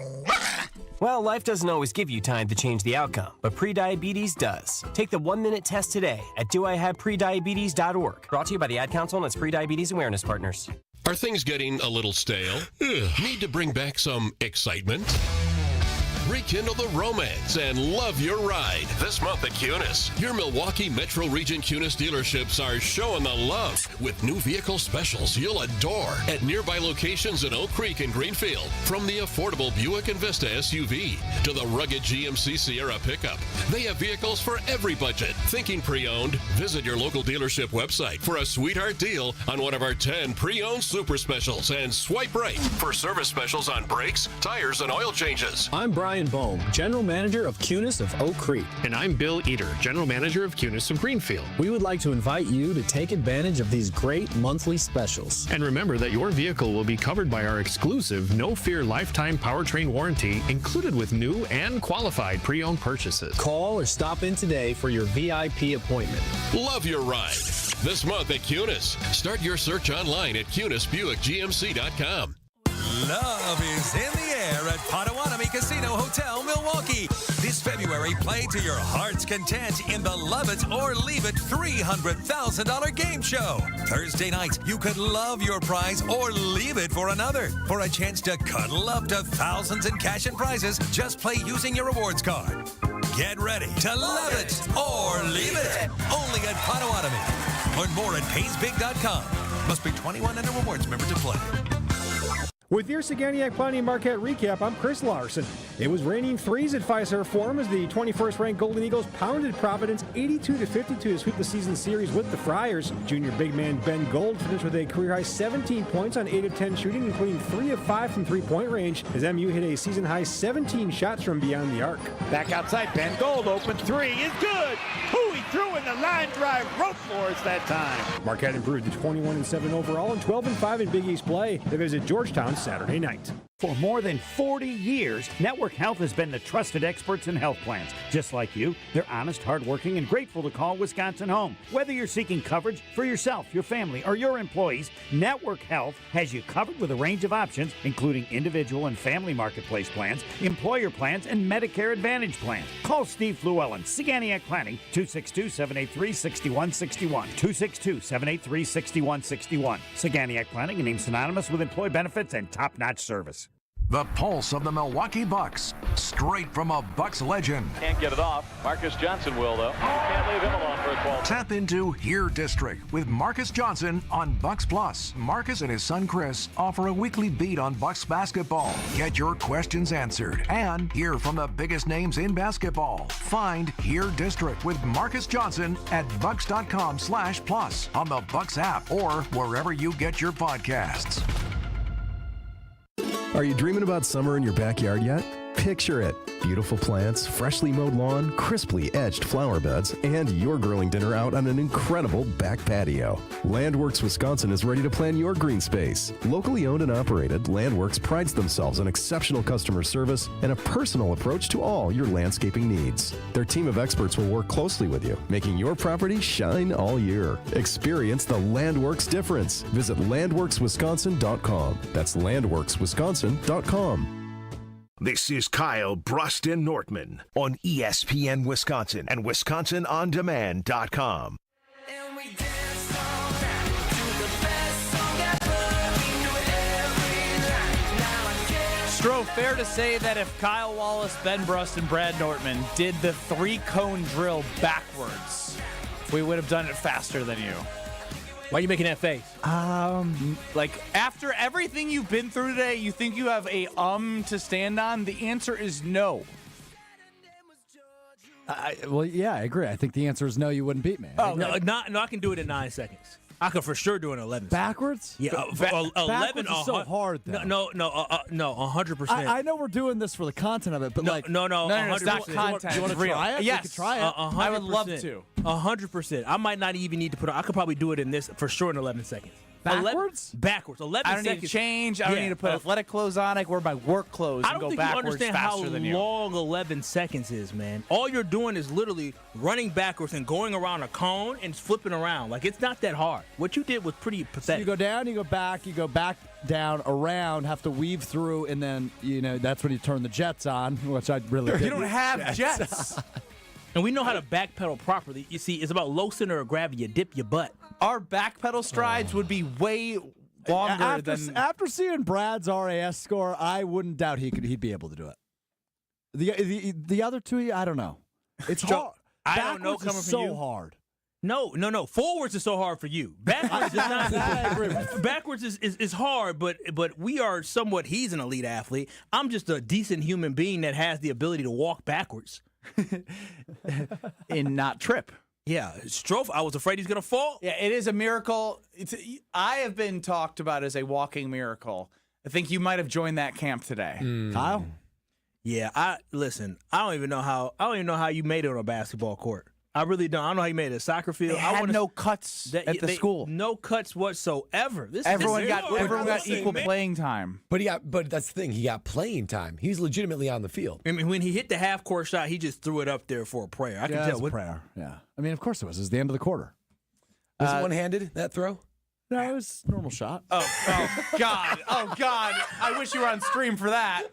Well, life doesn't always give you time to change the outcome, but prediabetes does. Take the 1-minute test today at doihaveprediabetes.org. Brought to you by the Ad Council and its Prediabetes Awareness Partners. Are things getting a little stale? Need to bring back some excitement? Rekindle the romance and love your ride this month at Cunis. Your Milwaukee Metro Region Cunis dealerships are showing the love with new vehicle specials you'll adore at nearby locations in Oak Creek and Greenfield. From the affordable Buick and Vista SUV to the rugged GMC Sierra pickup, they have vehicles for every budget. Thinking pre-owned? Visit your local dealership website for a sweetheart deal on one of our 10 pre-owned super specials and swipe right for service specials on brakes, tires, and oil changes. I'm Brian Bohm, General Manager of Cunis of Oak Creek. And I'm Bill Eater, General Manager of Cunis of Greenfield. We would like to invite you to take advantage of these great monthly specials. And remember that your vehicle will be covered by our exclusive No Fear Lifetime Powertrain Warranty, included with new and qualified pre-owned purchases. Call or stop in today for your VIP appointment. Love your ride this month at Cunis. Start your search online at CunisBuickGMC.com. Love is in the air at Potawatomi Casino Hotel, Milwaukee. This February, play to your heart's content in the Love It or Leave It $300,000 game show. Thursday night, you could love your prize or leave it for another. For a chance to cuddle up to thousands in cash and prizes, just play using your rewards card. Get ready to love it or leave it. Only at Potawatomi. Learn more at PaysBig.com. Must be 21 and a rewards member to play. With your Saganiac Planning Marquette recap, I'm Chris Larson. It was raining threes at Fiserv Forum as the 21st-ranked Golden Eagles pounded Providence 82-52 to sweep the season series with the Friars. Junior big man Ben Gold finished with a career-high 17 points on 8 of 10 shooting, including 3 of 5 from three-point range, as MU hit a season-high 17 shots from beyond the arc. Back outside, Ben Gold, open three is good. Ooh, he threw in the line drive, rope for us that time. Marquette improved to 21-7 overall and 12-5 in Big East play. They visit Georgetown Saturday night. For more than 40 years, Network Health has been the trusted experts in health plans. Just like you, they're honest, hardworking, and grateful to call Wisconsin home. Whether you're seeking coverage for yourself, your family, or your employees, Network Health has you covered with a range of options, including individual and family marketplace plans, employer plans, and Medicare Advantage plans. Call Steve Llewellyn, Saganiac Planning, 262-783-6161. 262-783-6161. Saganiac Planning, a name synonymous with employee benefits and top-notch service. The pulse of the Milwaukee Bucks, straight from a Bucks legend. Can't get it off. Marcus Johnson will, though. Can't leave him alone for a 12. Tap into Here District with Marcus Johnson on Bucks Plus. Marcus and his son Chris offer a weekly beat on Bucks basketball. Get your questions answered and hear from the biggest names in basketball. Find Here District with Marcus Johnson at bucks.com/plus on the Bucks app or wherever you get your podcasts. Are you dreaming about summer in your backyard yet? Picture it. Beautiful plants, freshly mowed lawn, crisply edged flower beds, and your grilling dinner out on an incredible back patio. Landworks Wisconsin is ready to plan your green space. Locally owned and operated, Landworks prides themselves on exceptional customer service and a personal approach to all your landscaping needs. Their team of experts will work closely with you, making your property shine all year. Experience the Landworks difference. Visit landworkswisconsin.com. That's landworkswisconsin.com. This is Kyle Bruston Nortman on ESPN Wisconsin and WisconsinOnDemand.com. Strouf, fair to say that if Kyle Wallace, Ben Brust, and Brad Nortman did the 3-cone drill backwards, we would have done it faster than you. Why are you making that face? Like, after everything you've been through today, you think you have a to stand on? The answer is no. Well, yeah, I agree. I think the answer is no, you wouldn't beat me. Oh, no, I can do it in 9 seconds. I could for sure do it in 11 backwards? Yeah, 11 backwards is so hard, though. No, 100%. I know we're doing this for the content of it, but no, 100%. It's not content. Do you want to try it? Yes. We could try it. 100%. I would love to. 100%. I might not even need to put it. I could probably do it in this for sure in 11 seconds. Backwards? 11 I don't seconds. need to change. I don't need to put athletic clothes on. I wear my work clothes and go backwards faster than you. I don't think you understand how long 11 seconds is, man. All you're doing is literally running backwards and going around a cone and flipping around. Like, it's not that hard. What you did was pretty pathetic. So you go down, you go back, down, around, have to weave through, and then, that's when you turn the jets on, which I really didn't. You don't have jets. And we know how to backpedal properly. You see, it's about low center of gravity. You dip your butt. Our backpedal strides would be way longer than... After seeing Brad's RAS score, I wouldn't doubt he'd be able to do it. The other two, I don't know. It's hard. I don't know coming from you. So hard. No. Forwards is so hard for you. Backwards is not. I agree with you. Backwards is hard, but we are somewhat. He's an elite athlete. I'm just a decent human being that has the ability to walk backwards and not trip. Yeah, Strouf, I was afraid he's going to fall. Yeah, it is a miracle. I have been talked about as a walking miracle. I think you might have joined that camp today. Kyle? Yeah, I don't even know how you made it on a basketball court. I really don't. I don't know how you made it a soccer field. They had no cuts at the school. No cuts whatsoever. Everyone got equal playing time. But that's the thing. He got playing time. He was legitimately on the field. I mean, when he hit the half-court shot, he just threw it up there for a prayer. I can tell. It was a prayer. Yeah. I mean, of course it was. It was the end of the quarter. Was it one-handed, that throw? No, it was a normal shot. Oh, God. Oh, God. I wish you were on stream for that.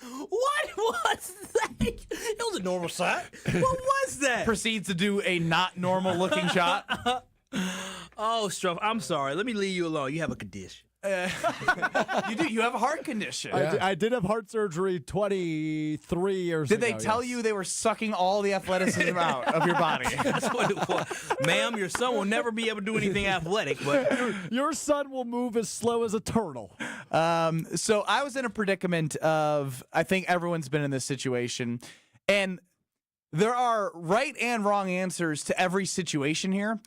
What was that? It was a normal shot. What was that? Proceeds to do a not normal looking shot. Oh, Strouf, I'm sorry. Let me leave you alone. You have a condition. You do. You have a heart condition. I did have heart surgery 23 years ago. Did they tell you they were sucking all the athleticism out of your body? That's what it was. Ma'am, your son will never be able to do anything athletic, but your son will move as slow as a turtle. So I was in a predicament of, I think everyone's been in this situation, and there are right and wrong answers to every situation here.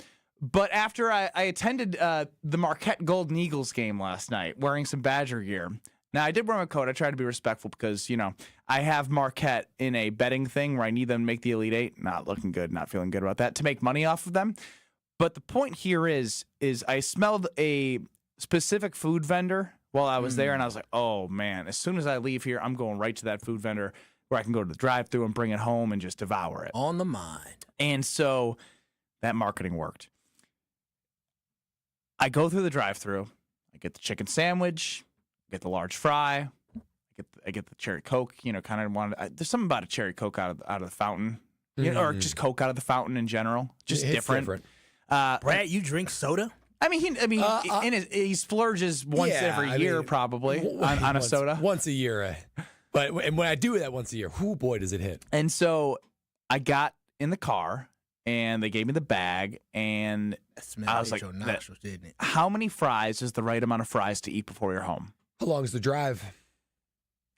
But after I attended the Marquette Golden Eagles game last night, wearing some Badger gear. Now, I did wear my coat. I tried to be respectful because, I have Marquette in a betting thing where I need them to make the Elite Eight. Not looking good, not feeling good about that, to make money off of them. But the point here is I smelled a specific food vendor while I was there, and I was like, oh, man, as soon as I leave here, I'm going right to that food vendor where I can go to the drive-thru and bring it home and just devour it. On the mind. And so that marketing worked. I go through the drive-thru. I get the chicken sandwich, get the large fry, I get the cherry Coke. Kind of wanted. There's something about a cherry Coke out of the fountain, or just Coke out of the fountain in general. Just different. Brad, you drink soda? He splurges once every year probably on a soda. Once a year. But when I do that once a year, boy, does it hit. And so I got in the car, and they gave me the bag, and I was like, nostrils, didn't it? how many fries is the right amount of fries to eat before you're home? How long is the drive?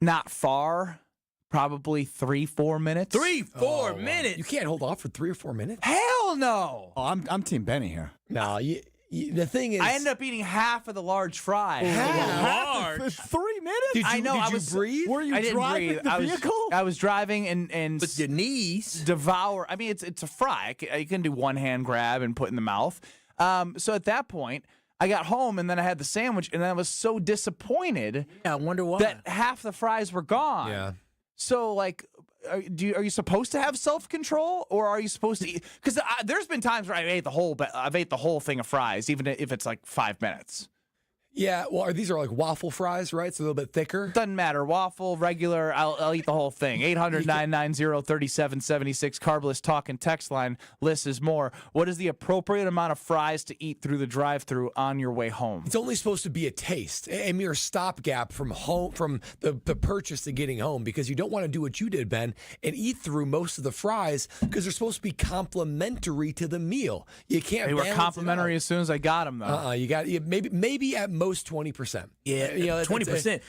Not far. Probably 3-4 minutes. 3-4 minutes? You can't hold off for 3 or 4 minutes? Hell no. Oh, I'm Team Benny here. No, the thing is, I ended up eating half of the large fry. Large? 3 minutes? I know. Did you breathe? Were you I didn't driving breathe. the vehicle? I was driving and With your knees. devour. I mean, it's a fry. You can do one hand grab and put in the mouth. So at that point, I got home and then I had the sandwich, and I was so disappointed. Yeah, I wonder why. That half the fries were gone. Yeah. So are you supposed to have self-control, or are you supposed to eat? Because there's been times where I've ate the whole thing of fries, even if it's like 5 minutes. Yeah, well, these are like waffle fries, right? So a little bit thicker. Doesn't matter. Waffle, regular, I'll eat the whole thing. 800-990-3776, Carbless Talk and Text line. List is more. What is the appropriate amount of fries to eat through the drive-thru on your way home? It's only supposed to be a taste, a mere stopgap from home, from the purchase to getting home, because you don't want to do what you did, Ben, and eat through most of the fries because they're supposed to be complimentary to the meal. You can't. They were complimentary as soon as I got them, though. You got maybe at most 20%. Yeah, 20%.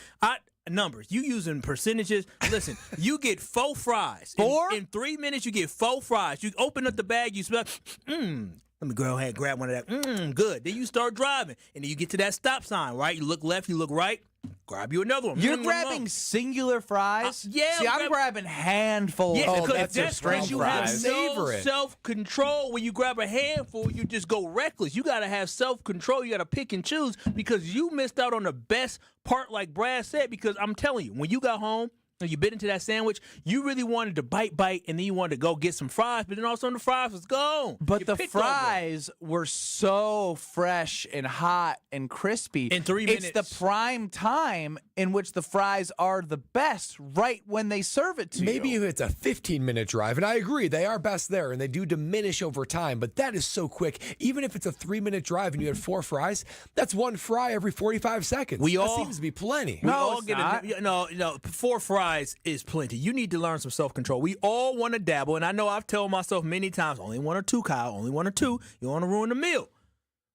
Numbers. You using percentages. Listen, you get 4 fries. In 3 minutes, you get 4 fries. You open up the bag, you smell, let me go ahead and grab one of that. Good. Then you start driving, and then you get to that stop sign, right? You look left, you look right. Grab you another one. You're grabbing singular fries? Yeah. See, I'm grabbing handfuls. Yeah, That's because you have no Favorite. self-control. When you grab a handful, you just go reckless. You got to have self-control. You got to pick and choose, because you missed out on the best part, like Brad said, because I'm telling you, when you got home, and you bit into that sandwich, you really wanted to bite, and then you wanted to go get some fries, but then all of a sudden the fries was gone. But the fries were so fresh and hot and crispy. In 3 minutes. It's the prime time in which the fries are the best, right when they serve it to you. Maybe if it's a 15-minute drive, and I agree, they are best there, and they do diminish over time, but that is so quick. Even if it's a 3-minute drive and you had 4 fries, that's 1 fry every 45 seconds. That seems to be plenty. No, it's not. 4 fries is plenty. You need to learn some self-control. We all want to dabble, and I know I've told myself many times, only 1 or 2, Kyle, only 1 or 2. You don't want to ruin the meal.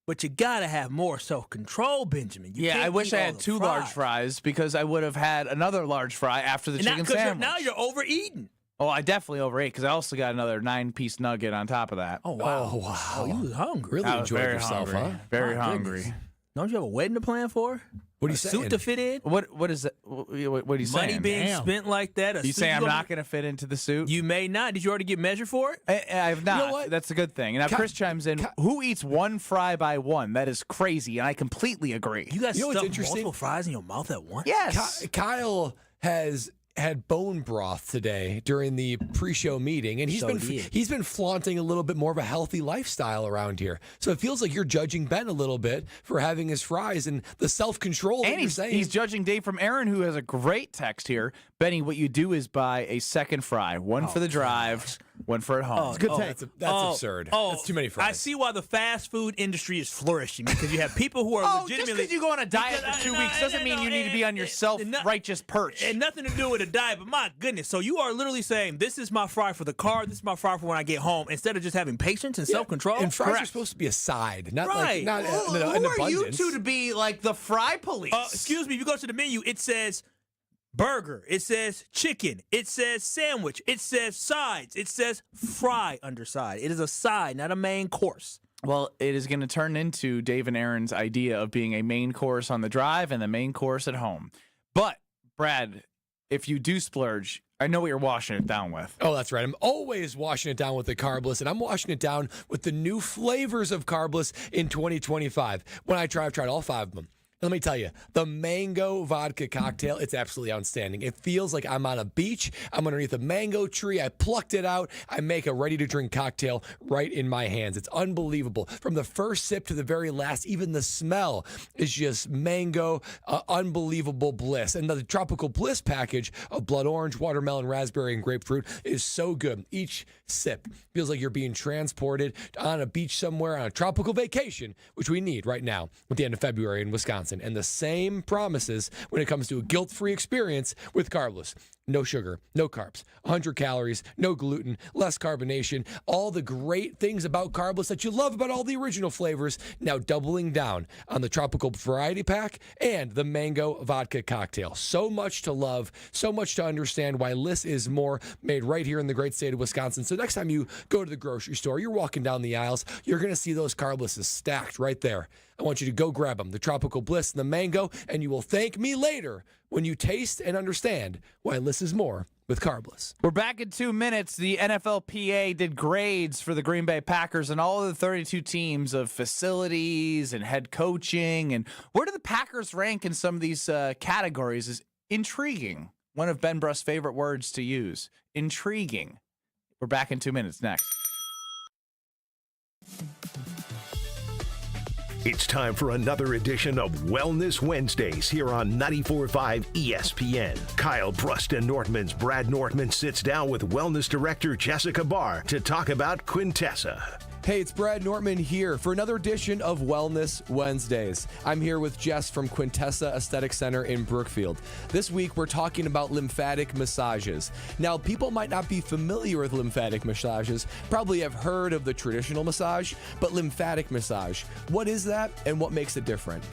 But you got to have more self-control, Benjamin. I wish I had 2 large fries, because I would have had another large fry after the chicken sandwich. Now you're overeating. Oh, I definitely overate, because I also got another 9-piece nugget on top of that. Oh, wow. Oh, wow. Oh, you was hungry. Really enjoyed yourself, hungry. Very hungry. Don't you have a wedding to plan for? What are you saying? Suit to fit in? What is that? What are you saying? Money being spent like that. You say I'm not going to fit into the suit? You may not. Did you already get measured for it? I have not. You know what? That's a good thing. And now Chris chimes in. Who eats 1 fry by 1? That is crazy, and I completely agree. You guys what's stuff interesting? multiple fries in your mouth at once? Yes. Kyle has had bone broth today during the pre-show meeting, and he's been flaunting a little bit more of a healthy lifestyle around here. So it feels like you're judging Ben a little bit for having his fries and the self-control. And he's judging Dave from Aaron, who has a great text here. Benny, what you do is buy a second fry, one for the drive, went for it home. It's a good take. That's absurd. That's too many fries. I see why the fast food industry is flourishing, because you have people who are legitimately. Just because you go on a diet for 2 weeks doesn't mean you need to be on your self-righteous perch. And nothing to do with a diet, but my goodness. So you are literally saying, this is my fry for the car, this is my fry for when I get home, instead of just having patience and self-control? And fries are supposed to be a side, not like not Who an are you abundance. two to be like the fry police? Excuse me, if you go to the menu, it says burger, it says chicken, it says sandwich, it says sides, it says fry underside. It is a side, not a main course. Well, it is going to turn into Dave and Aaron's idea of being a main course on the drive and the main course at home. But, Brad, if you do splurge, I know what you're washing it down with. Oh, that's right. I'm always washing it down with the Carbless, and I'm washing it down with the new flavors of Carbless in 2025. When I've tried all 5 of them. Let me tell you, the mango vodka cocktail, it's absolutely outstanding. It feels like I'm on a beach. I'm underneath a mango tree. I plucked it out. I make a ready-to-drink cocktail right in my hands. It's unbelievable. From the first sip to the very last, even the smell is just mango, unbelievable bliss. And the tropical bliss package of blood orange, watermelon, raspberry, and grapefruit is so good. Each sip feels like you're being transported on a beach somewhere on a tropical vacation, which we need right now at the end of February in Wisconsin. And the same promises when it comes to a guilt-free experience with Carbless. No sugar, no carbs, 100 calories, no gluten, less carbonation, all the great things about Carbless that you love about all the original flavors, now doubling down on the tropical variety pack and the mango vodka cocktail. So much to love, so much to understand why less is more, made right here in the great state of Wisconsin. So next time you go to the grocery store, you're walking down the aisles, you're going to see those Carblesses stacked right there. I want you to go grab them, the Tropical Bliss and the Mango, and you will thank me later when you taste and understand why less is more with Carbless. We're back in 2 minutes. The NFLPA did grades for the Green Bay Packers and all of the 32 teams of facilities and head coaching. And where do the Packers rank in some of these categories is intriguing. One of Ben Bruss's favorite words to use, intriguing. We're back in 2 minutes next. It's time for another edition of Wellness Wednesdays here on 94.5 ESPN. Kyle Bruston Nortman's Brad Nortman sits down with Wellness Director Jessica Barr to talk about Quintessa. Hey, it's Brad Nortman here for another edition of Wellness Wednesdays. I'm here with Jess from Quintessa Aesthetic Center in Brookfield. This week, we're talking about lymphatic massages. Now, people might not be familiar with lymphatic massages, probably have heard of the traditional massage, but lymphatic massage, what is that and what makes it different?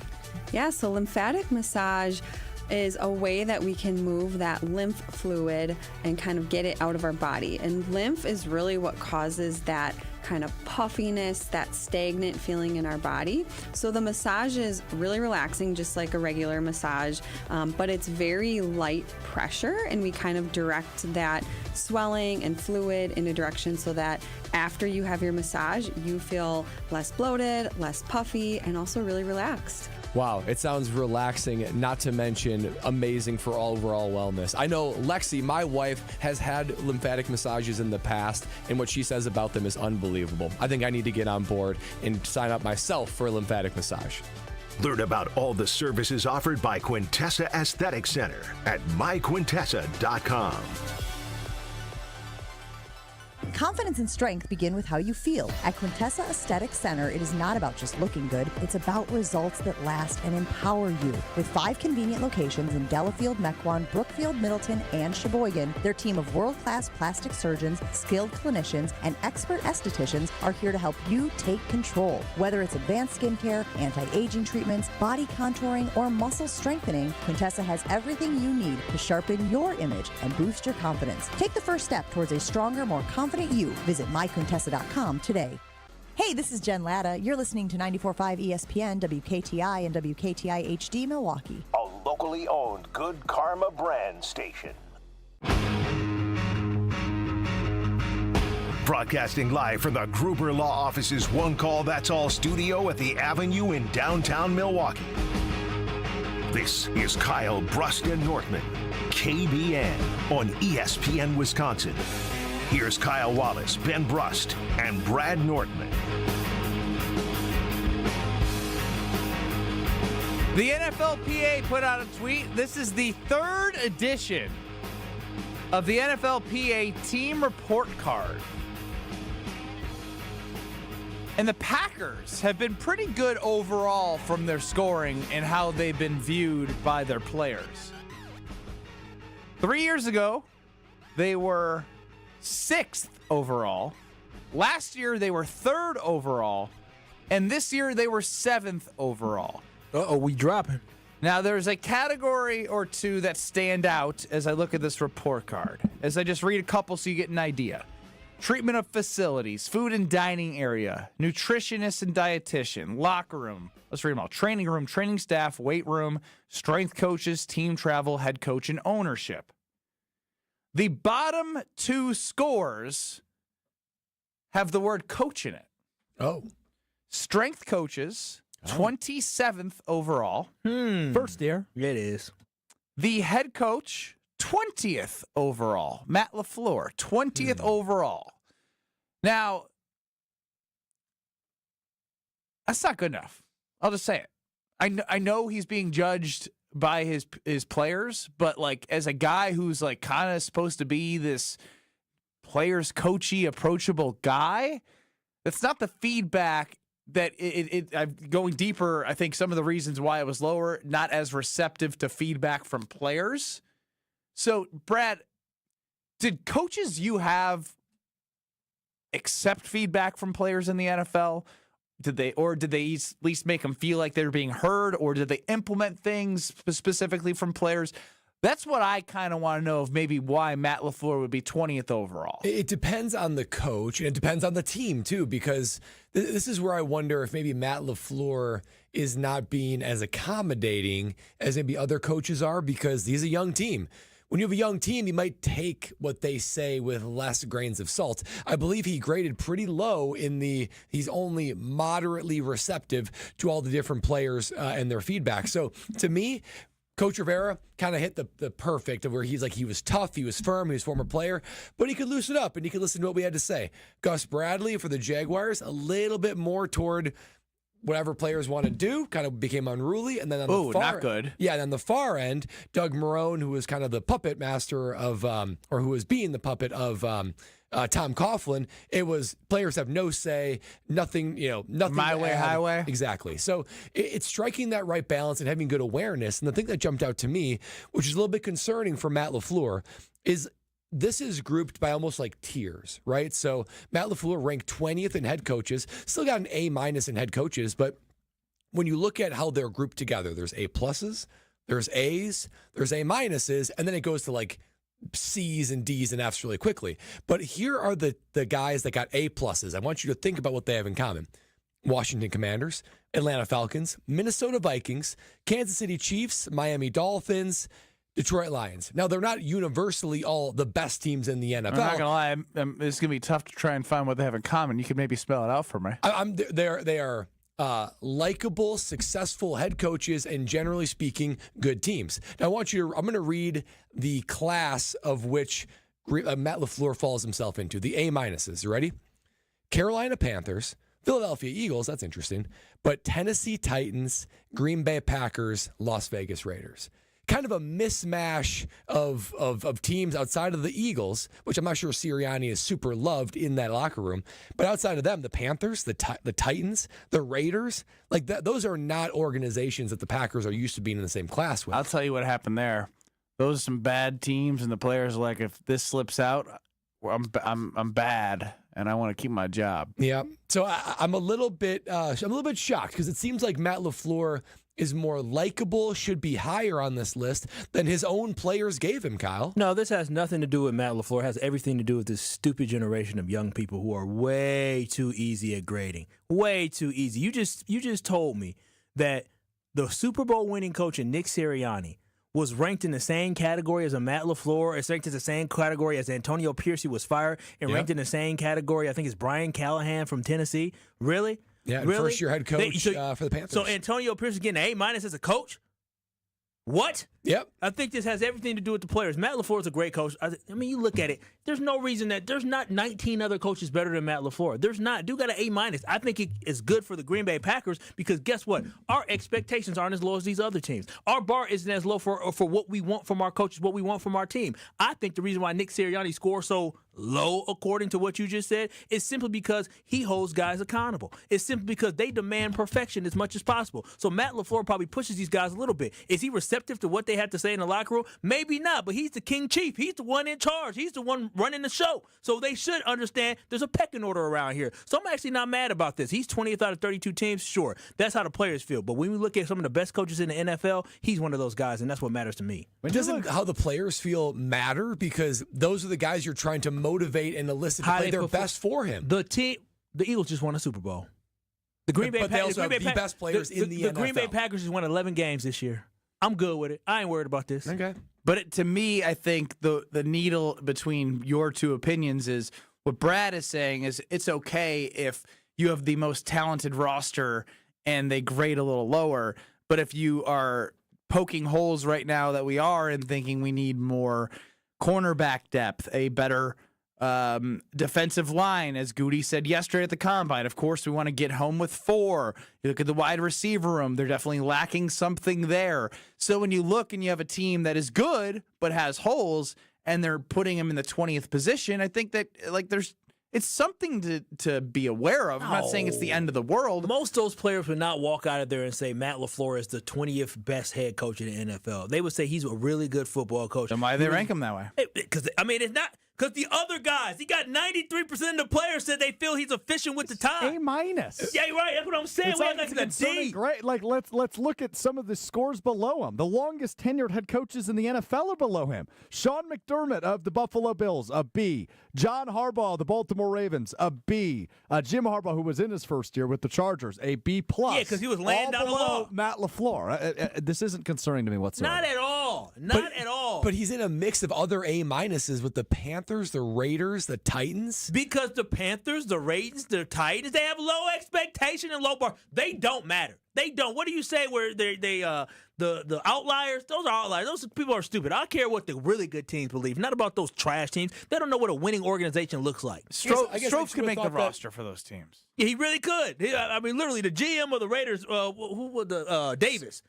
Yeah, so lymphatic massage is a way that we can move that lymph fluid and kind of get it out of our body. And lymph is really what causes that kind of puffiness, that stagnant feeling in our body. So the massage is really relaxing, just like a regular massage, but it's very light pressure, and we kind of direct that swelling and fluid in a direction so that after you have your massage, you feel less bloated, less puffy, and also really relaxed. Wow, it sounds relaxing, not to mention amazing for overall wellness. I know Lexi, my wife, has had lymphatic massages in the past, and what she says about them is unbelievable. I think I need to get on board and sign up myself for a lymphatic massage. Learn about all the services offered by Quintessa Aesthetic Center at myquintessa.com. Confidence and strength begin with how you feel. At Quintessa Aesthetic Center, it is not about just looking good. It's about results that last and empower you. With 5 convenient locations in Delafield, Mequon, Brookfield, Middleton, and Sheboygan, their team of world-class plastic surgeons, skilled clinicians, and expert estheticians are here to help you take control. Whether it's advanced skincare, anti-aging treatments, body contouring, or muscle strengthening, Quintessa has everything you need to sharpen your image and boost your confidence. Take the first step towards a stronger, more confident you. Visit myquintessa.com today. Hey, this is Jen Latta. You're listening to 94.5 ESPN, WKTI, and WKTI HD Milwaukee. A locally owned Good Karma brand station. Broadcasting live from the Gruber Law Office's One Call That's All studio at the Avenue in downtown Milwaukee. This is Kyle Bruston Nortman, KBN on ESPN Wisconsin. Here's Kyle Wallace, Ben Brust, and Brad Nortman. The NFLPA put out a tweet. This is the 3rd edition of the NFLPA team report card. And the Packers have been pretty good overall from their scoring and how they've been viewed by their players. 3 years ago, they were 6th overall. Last year, they were 3rd overall. And this year, they were 7th overall. Uh-oh, we dropping. Now, there's a category or two that stand out as I look at this report card. As I just read a couple so you get an idea. Treatment of facilities, food and dining area, nutritionist and dietitian, locker room. Let's read them all. Training room, training staff, weight room, strength coaches, team travel, head coach, and ownership. The bottom 2 scores have the word coach in it. Oh. Strength coaches, 27th overall. First year. Yeah, it is. The head coach, 20th overall. Matt LaFleur, 20th overall. Now, that's not good enough. I'll just say it. I know he's being judged by his players, but like as a guy who's like kind of supposed to be this players coachy, approachable guy, that's not the feedback that going deeper. I think some of the reasons why it was lower, not as receptive to feedback from players. So, Brad, did coaches you have accept feedback from players in the NFL? Did they at least make them feel like they're being heard, or did they implement things specifically from players? That's what I kind of want to know of maybe why Matt LaFleur would be 20th overall. It depends on the coach, and it depends on the team, too, because this is where I wonder if maybe Matt LaFleur is not being as accommodating as maybe other coaches are, because he's a young team. When you have a young team, you might take what they say with less grains of salt. I believe he graded pretty low he's only moderately receptive to all the different players and their feedback. So to me, Coach Rivera kind of hit the perfect of where he was tough, he was firm, he was a former player, but he could loosen up and he could listen to what we had to say. Gus Bradley for the Jaguars, a little bit more toward whatever players want to do, kind of became unruly. And then on the far, not good. Yeah, and on the far end, Doug Marrone, who was kind of the puppet master of, or who was being the puppet of Tom Coughlin, it was players have no say, nothing, nothing. My way, highway. Exactly. So it's striking that right balance and having good awareness. And the thing that jumped out to me, which is a little bit concerning for Matt LaFleur, is this is grouped by almost like tiers, right? So Matt LaFleur ranked 20th in head coaches, still got an A- in head coaches, but when you look at how they're grouped together, there's A+, there's A's, there's A-, and then it goes to like C's and D's and F's really quickly. But here are the guys that got A+. I want you to think about what they have in common. Washington Commanders, Atlanta Falcons, Minnesota Vikings, Kansas City Chiefs, Miami Dolphins, Detroit Lions. Now, they're not universally all the best teams in the NFL. I'm not going to lie. It's going to be tough to try and find what they have in common. You could maybe spell it out for me. They are likable, successful head coaches, and generally speaking, good teams. Now, I'm going to read the class of which Matt LaFleur falls himself into, the A-. You ready? Carolina Panthers, Philadelphia Eagles, that's interesting, but Tennessee Titans, Green Bay Packers, Las Vegas Raiders. Kind of a mismatch of teams outside of the Eagles, which I'm not sure Sirianni is super loved in that locker room. But outside of them, the Panthers, the Titans, the Raiders, like that, those are not organizations that the Packers are used to being in the same class with. I'll tell you what happened there. Those are some bad teams, and the players are like, if this slips out, I'm bad, and I want to keep my job. Yeah. So I'm a little bit shocked because it seems like Matt LaFleur is more likable, should be higher on this list than his own players gave him, Kyle. No, this has nothing to do with Matt LaFleur. It has everything to do with this stupid generation of young people who are way too easy at grading. Way too easy. You just told me that the Super Bowl winning coach Nick Sirianni was ranked in the same category as a Matt LaFleur, is ranked in the same category as Antonio Pierce, who was fired, and ranked in the same category, I think it's Brian Callahan from Tennessee. Really? Yeah, really? First-year head coach for the Panthers. So Antonio Pierce is getting an A- as a coach? What? Yep. I think this has everything to do with the players. Matt LaFleur is a great coach. I mean, you look at it. There's no reason that there's not 19 other coaches better than Matt LaFleur. There's not. Dude got an A-. I think it is good for the Green Bay Packers because guess what? Our expectations aren't as low as these other teams. Our bar isn't as low for what we want from our coaches, what we want from our team. I think the reason why Nick Sirianni scores so low, according to what you just said, is simply because he holds guys accountable. It's simply because they demand perfection as much as possible. So Matt LaFleur probably pushes these guys a little bit. Is he receptive to what they have to say in the locker room? Maybe not, but he's the king chief. He's the one in charge. He's the one running the show. So they should understand there's a pecking order around here. So I'm actually not mad about this. He's 20th out of 32 teams. Sure, that's how the players feel. But when we look at some of the best coaches in the NFL, he's one of those guys, and that's what matters to me. Doesn't how the players feel matter? Because those are the guys you're trying to motivate and elicit to play their best for him. The Eagles just won a Super Bowl. The Green Bay they also have the best players in the NFL. The Green Bay Packers just won 11 games this year. I'm good with it. I ain't worried about this. Okay. But to me, I think the needle between your two opinions is what Brad is saying is it's okay if you have the most talented roster and they grade a little lower. But if you are poking holes right now that we are and thinking we need more cornerback depth, a better defensive line, as Goody said yesterday at the Combine. Of course, we want to get home with 4. You look at the wide receiver room, they're definitely lacking something there. So when you look and you have a team that is good but has holes and they're putting them in the 20th position, I think that it's something to be aware of. I'm not saying it's the end of the world. Most of those players would not walk out of there and say Matt LaFleur is the 20th best head coach in the NFL. They would say he's a really good football coach. Then why do they rank him that way? Because it's not. Because the other guys, he got 93% of the players said they feel he's efficient with the time. A-. Yeah, you're right. That's what I'm saying. It's We like got it's like a D. great. Like let's look at some of the scores below him. The longest tenured head coaches in the NFL are below him. Sean McDermott of the Buffalo Bills, a B. John Harbaugh of the Baltimore Ravens, a B. Jim Harbaugh, who was in his first year with the Chargers, a B+. Yeah, because he was laying down the law. Matt LaFleur. This isn't concerning to me whatsoever. Not at all. Not at all. But he's in a mix of other A-minuses with the Panthers, the Raiders, the Titans. Because the Panthers, the Raiders, the Titans, they have low expectation and low bar. They don't matter. They don't. What do you say where the outliers? Those are outliers. Those people are stupid. I don't care what the really good teams believe. Not about those trash teams. They don't know what a winning organization looks like. Strouf could make the roster for those teams. Yeah, he really could. I mean, literally, the GM of the Raiders, who was the Davis?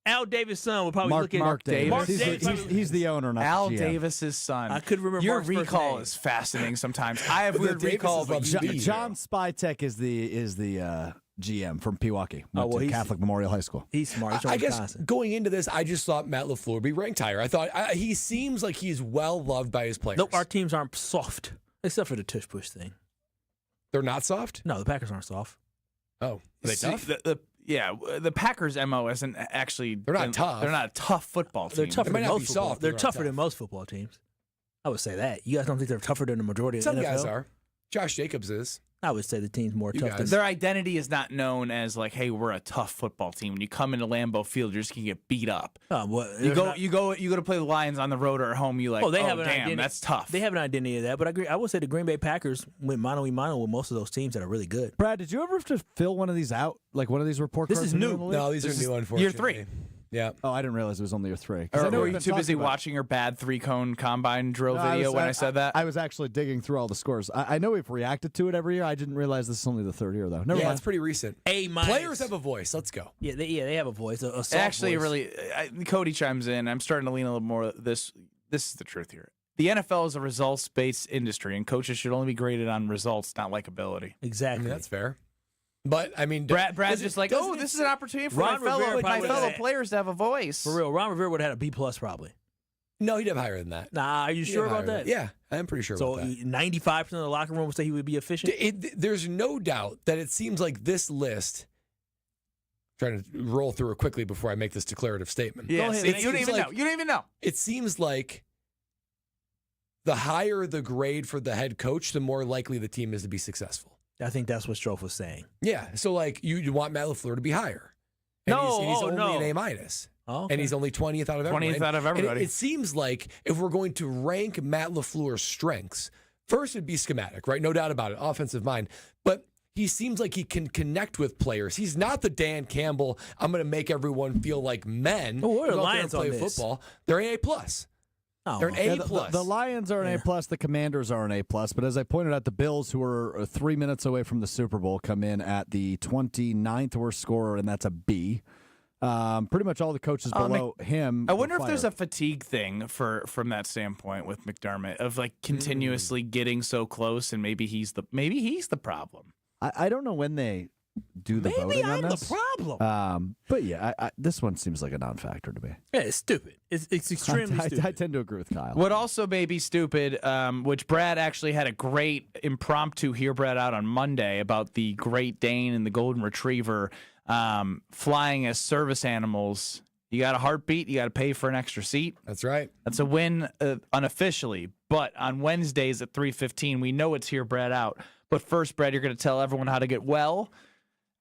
Al Davis' son would probably look at Mark Davis. Mark Davis. He's the owner, not Al the GM. Davis' son. I couldn't remember Your Mark's first recall name. is fascinating sometimes. I have weird recall, but John Spytek is the GM from Pewaukee. Went to Catholic Memorial High School. He's smart. I guess going into this, I just thought Matt LaFleur would be ranked higher. I thought he seems like he's well loved by his players. No, our teams aren't soft, except for the tush push thing. They're not soft? No, the Packers aren't soft. Oh, are they tough? The Packers' MO isn't actually. They're not tough. They're not a tough football team. They're tougher They might than not most be football. soft, They're but they're tougher not than most football teams. I would say that. You guys don't think they're tougher than the majority of the Some NFL? guys are. Josh Jacobs is. I would say the team's more tough than Their identity is not known as like, hey, we're a tough football team. When you come into Lambeau Field, you're just gonna get beat up. You go to play the Lions on the road or at home. You like, they have an damn, identity. that's tough. They have an identity of that, but I agree. I would say the Green Bay Packers went mano-a-mano with most of those teams that are really good. Brad, did you ever have to fill one of these out? Like one of these report cards? This is new. No, these are new, unfortunately. Year 3. Yeah. Oh, I didn't realize it was only year 3. Or were you too busy watching your bad 3-cone combine drill video when I said that? I was actually digging through all the scores. I know we've reacted to it every year. I didn't realize this is only the 3rd year, though. Never mind. It's pretty recent. A-. Players have a voice. Let's go. Yeah, they have a voice. A soft Actually, voice. really, Cody chimes in. I'm starting to lean a little more. This is the truth here. The NFL is a results-based industry, and coaches should only be graded on results, not likability. Exactly. That's fair. But, I mean, Brad's just like, this is an opportunity for my fellow players to have a voice. For real, Ron Rivera would have had a B+ probably. No, he'd have higher than that. Nah, are you sure about that? Yeah, I'm pretty sure about that. So 95% of the locker room would say he would be efficient? There's no doubt that it seems like this list, trying to roll through it quickly before I make this declarative statement. Yeah, you don't even know. You don't even know. It seems like the higher the grade for the head coach, the more likely the team is to be successful. I think that's what Strouf was saying. Yeah, so like you want Matt LaFleur to be higher. And he's only an A-. Oh, okay. And he's only 20th out of everybody. 20th out of everybody. It seems like if we're going to rank Matt LaFleur's strengths, first it'd be schematic, right? No doubt about it. Offensive mind. But he seems like he can connect with players. He's not the Dan Campbell, I'm going to make everyone feel like men. Well, what are the Go out there Lions and play on this? football. They're an A+. They're an A+. The Lions are an A+, the Commanders are an A+, but as I pointed out, the Bills, who are 3 minutes away from the Super Bowl, come in at the 29th worst scorer, and that's a B. Pretty much all the coaches below him. I wonder if there's a fatigue thing from that standpoint with McDermott of like continuously getting so close, and maybe he's the problem. I don't know when they do the voting on this. Maybe I'm the problem. But yeah, this one seems like a non-factor to me. Yeah, it's stupid. It's extremely stupid. I tend to agree with Kyle. What also may be stupid, which Brad actually had a great impromptu hear Brad out on Monday about the Great Dane and the Golden Retriever flying as service animals. You got a heartbeat, you got to pay for an extra seat. That's right. That's a win unofficially. But on Wednesdays at 3:15, we know it's Hear Brad Out. But first, Brad, you're going to tell everyone how to get well,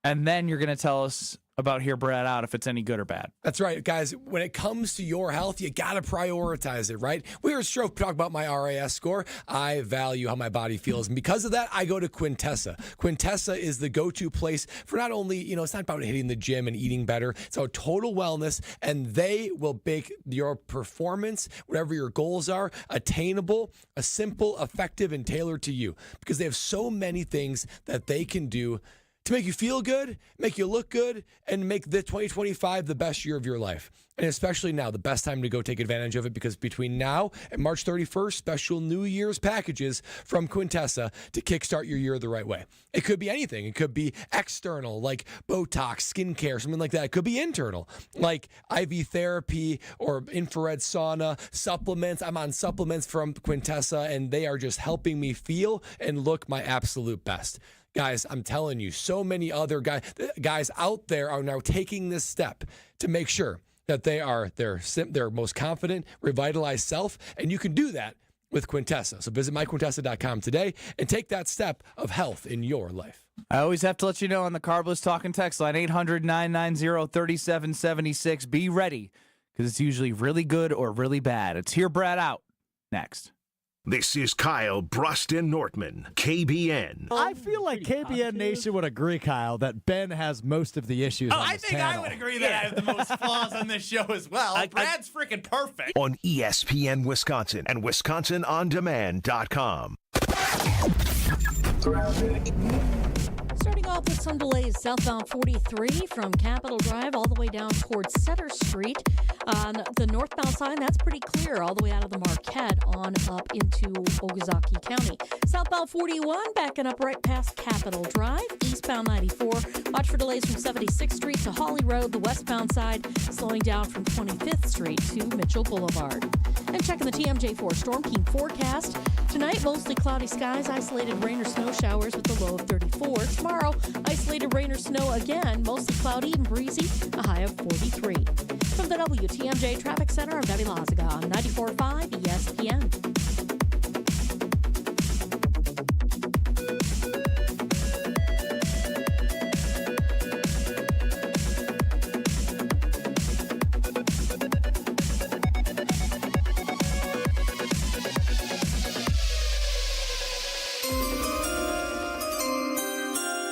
and then you're going to tell us about Hear Brad Out if it's any good or bad. That's right, guys. When it comes to your health, you got to prioritize it, right? We heard Strouf talk about my RAS score. I value how my body feels. And because of that, I go to Quintessa. Quintessa is the go-to place for not only, it's not about hitting the gym and eating better. It's about total wellness, and they will make your performance, whatever your goals are, attainable, simple, effective, and tailored to you. Because they have so many things that they can do to make you feel good, make you look good, and make the 2025 the best year of your life. And especially now, the best time to go take advantage of it, because between now and March 31st, special New Year's packages from Quintessa to kickstart your year the right way. It could be anything. It could be external, like Botox, skincare, something like that. It could be internal, like IV therapy or infrared sauna, supplements. I'm on supplements from Quintessa, and they are just helping me feel and look my absolute best. Guys, I'm telling you, so many other guys out there are now taking this step to make sure that they are their most confident, revitalized self, and you can do that with Quintessa. So visit myquintessa.com today and take that step of health in your life. I always have to let you know on the Carbless Talking text line, 800-990-3776. Be ready, because it's usually really good or really bad. It's Hear Brad Out next. This is Kyle Bruston Nortman, KBN. I feel like KBN Nation would agree, Kyle, that Ben has most of the issues on I this think panel. I would agree that I have the most flaws on this show as well. Brad's freaking perfect. On ESPN Wisconsin and WisconsinOnDemand.com. Starting off with some delays southbound 43 from Capitol Drive all the way down towards Center Street. On the northbound side, that's pretty clear all the way out of the Marquette on up into Okazaki County. Southbound 41 backing up right past Capitol Drive. Eastbound 94, watch for delays from 76th Street to Hawley Road. The westbound side slowing down from 25th Street to Mitchell Boulevard. And checking the TMJ4 Storm King forecast. Tonight, mostly cloudy skies, isolated rain or snow showers with a low of 34. Tomorrow, isolated rain or snow again, mostly cloudy and breezy, a high of 43. From the WTMJ Traffic Center, I'm Debbie Lazaga on 94.5 ESPN.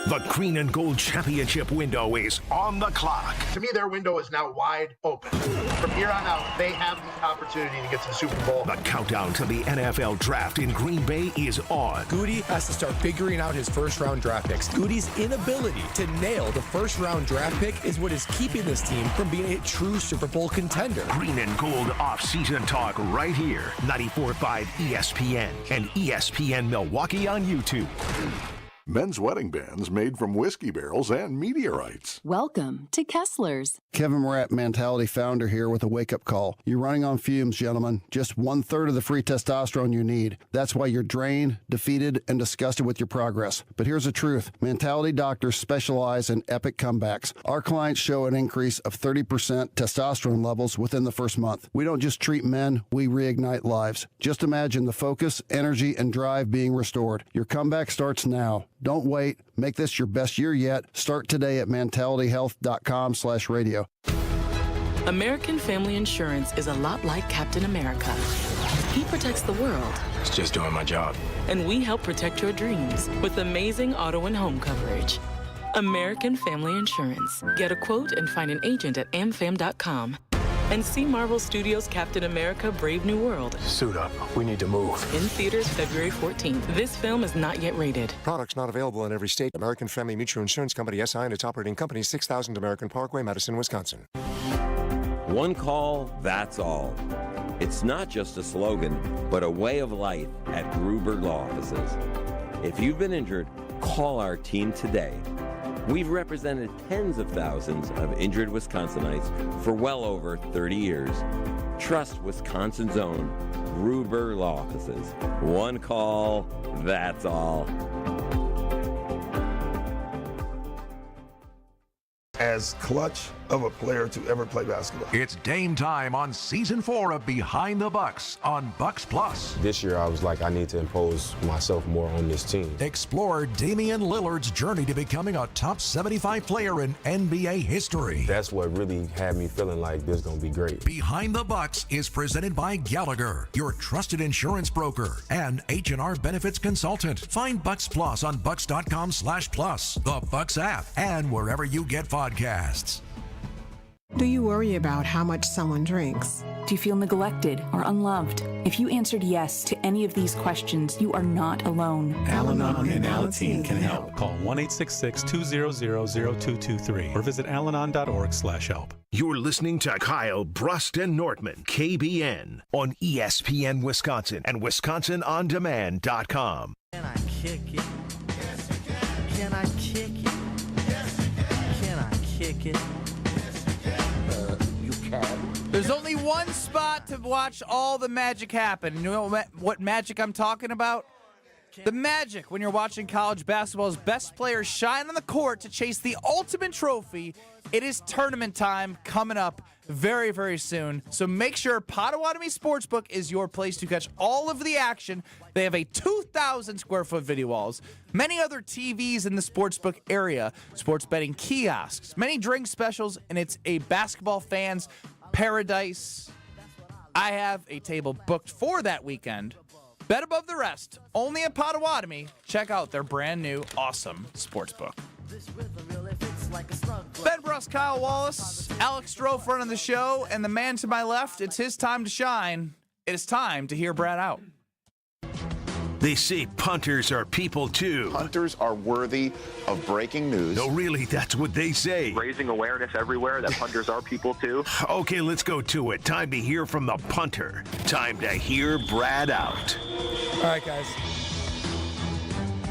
The Green and Gold Championship window is on the clock. To me, their window is now wide open. From here on out, they have the opportunity to get to the Super Bowl. The countdown to the NFL draft in Green Bay is on. Goody has to start figuring out his first-round draft picks. Goody's inability to nail the first-round draft pick is what is keeping this team from being a true Super Bowl contender. Green and Gold off-season talk right here. 94.5 ESPN and ESPN Milwaukee on YouTube. Men's wedding bands made from whiskey barrels and meteorites. Welcome to Kessler's. Kevin Morat, Mentality founder here with a wake-up call. You're running on fumes, gentlemen. Just 1/3 of the free testosterone you need. That's why you're drained, defeated, and disgusted with your progress. But here's the truth. Mentality doctors specialize in epic comebacks. Our clients show an increase of 30% testosterone levels within the first month. We don't just treat men, we reignite lives. Just imagine the focus, energy, and drive being restored. Your comeback starts now. Don't wait. Make this your best year yet. Start today at mentalityhealth.com/radio. American Family Insurance is a lot like Captain America. He protects the world. It's just doing my job. And we help protect your dreams with amazing auto and home coverage. American Family Insurance. Get a quote and find an agent at amfam.com. And see Marvel Studios' Captain America Brave New World. Suit up. We need to move. In theaters February 14th. This film is not yet rated. Products not available in every state. American Family Mutual Insurance Company, SI, and its operating company, 6000 American Parkway, Madison, Wisconsin. One call, that's all. It's not just a slogan, but a way of life at Gruber Law Offices. If you've been injured, call our team today. We've represented tens of thousands of injured Wisconsinites for well over 30 years. Trust Wisconsin's own Gruber Law Offices. One call, that's all. As clutch of a player to ever play basketball. It's Dame time on Season 4 of Behind the Bucks on Bucks Plus. This year I was like, I need to impose myself more on this team. Explore Damian Lillard's journey to becoming a top 75 player in NBA history. That's what really had me feeling like this is going to be great. Behind the Bucks is presented by Gallagher, your trusted insurance broker and H&R benefits consultant. Find Bucks Plus on bucks.com/plus, the Bucks app, and wherever you get podcasts. Do you worry about how much someone drinks? Do you feel neglected or unloved? If you answered yes to any of these questions, you are not alone. Al-Anon and Alateen can help. Call 1-866-200-0223 or visit alanon.org/help. You're listening to Kyle Brust and Nortman, KBN, on ESPN Wisconsin and WisconsinOnDemand.com. Can I kick it? Yes, you can. Can I kick it? Yes, you can. Can I kick it? There's only one spot to watch all the magic happen. You know what magic I'm talking about? The magic when you're watching college basketball's best players shine on the court to chase the ultimate trophy. It is tournament time coming up very, very soon. So make sure Potawatomi Sportsbook is your place to catch all of the action. They have a 2,000 square foot video walls, many other TVs in the sportsbook area, sports betting kiosks, many drink specials, and it's a basketball fan's paradise. I have a table booked for that weekend. Bet above the rest, only at Potawatomi. Check out their brand new awesome sportsbook. Ben Bruss, Kyle Wallace, Alex Strouf running the show, and the man to my left, it's his time to shine. It is time to hear Brad out. They say punters are people too. Punters are worthy of breaking news. No, really, that's what they say. Raising awareness everywhere that punters are people too. Okay, let's go to it. Time to hear from the punter. Time to hear Brad out. All right, guys.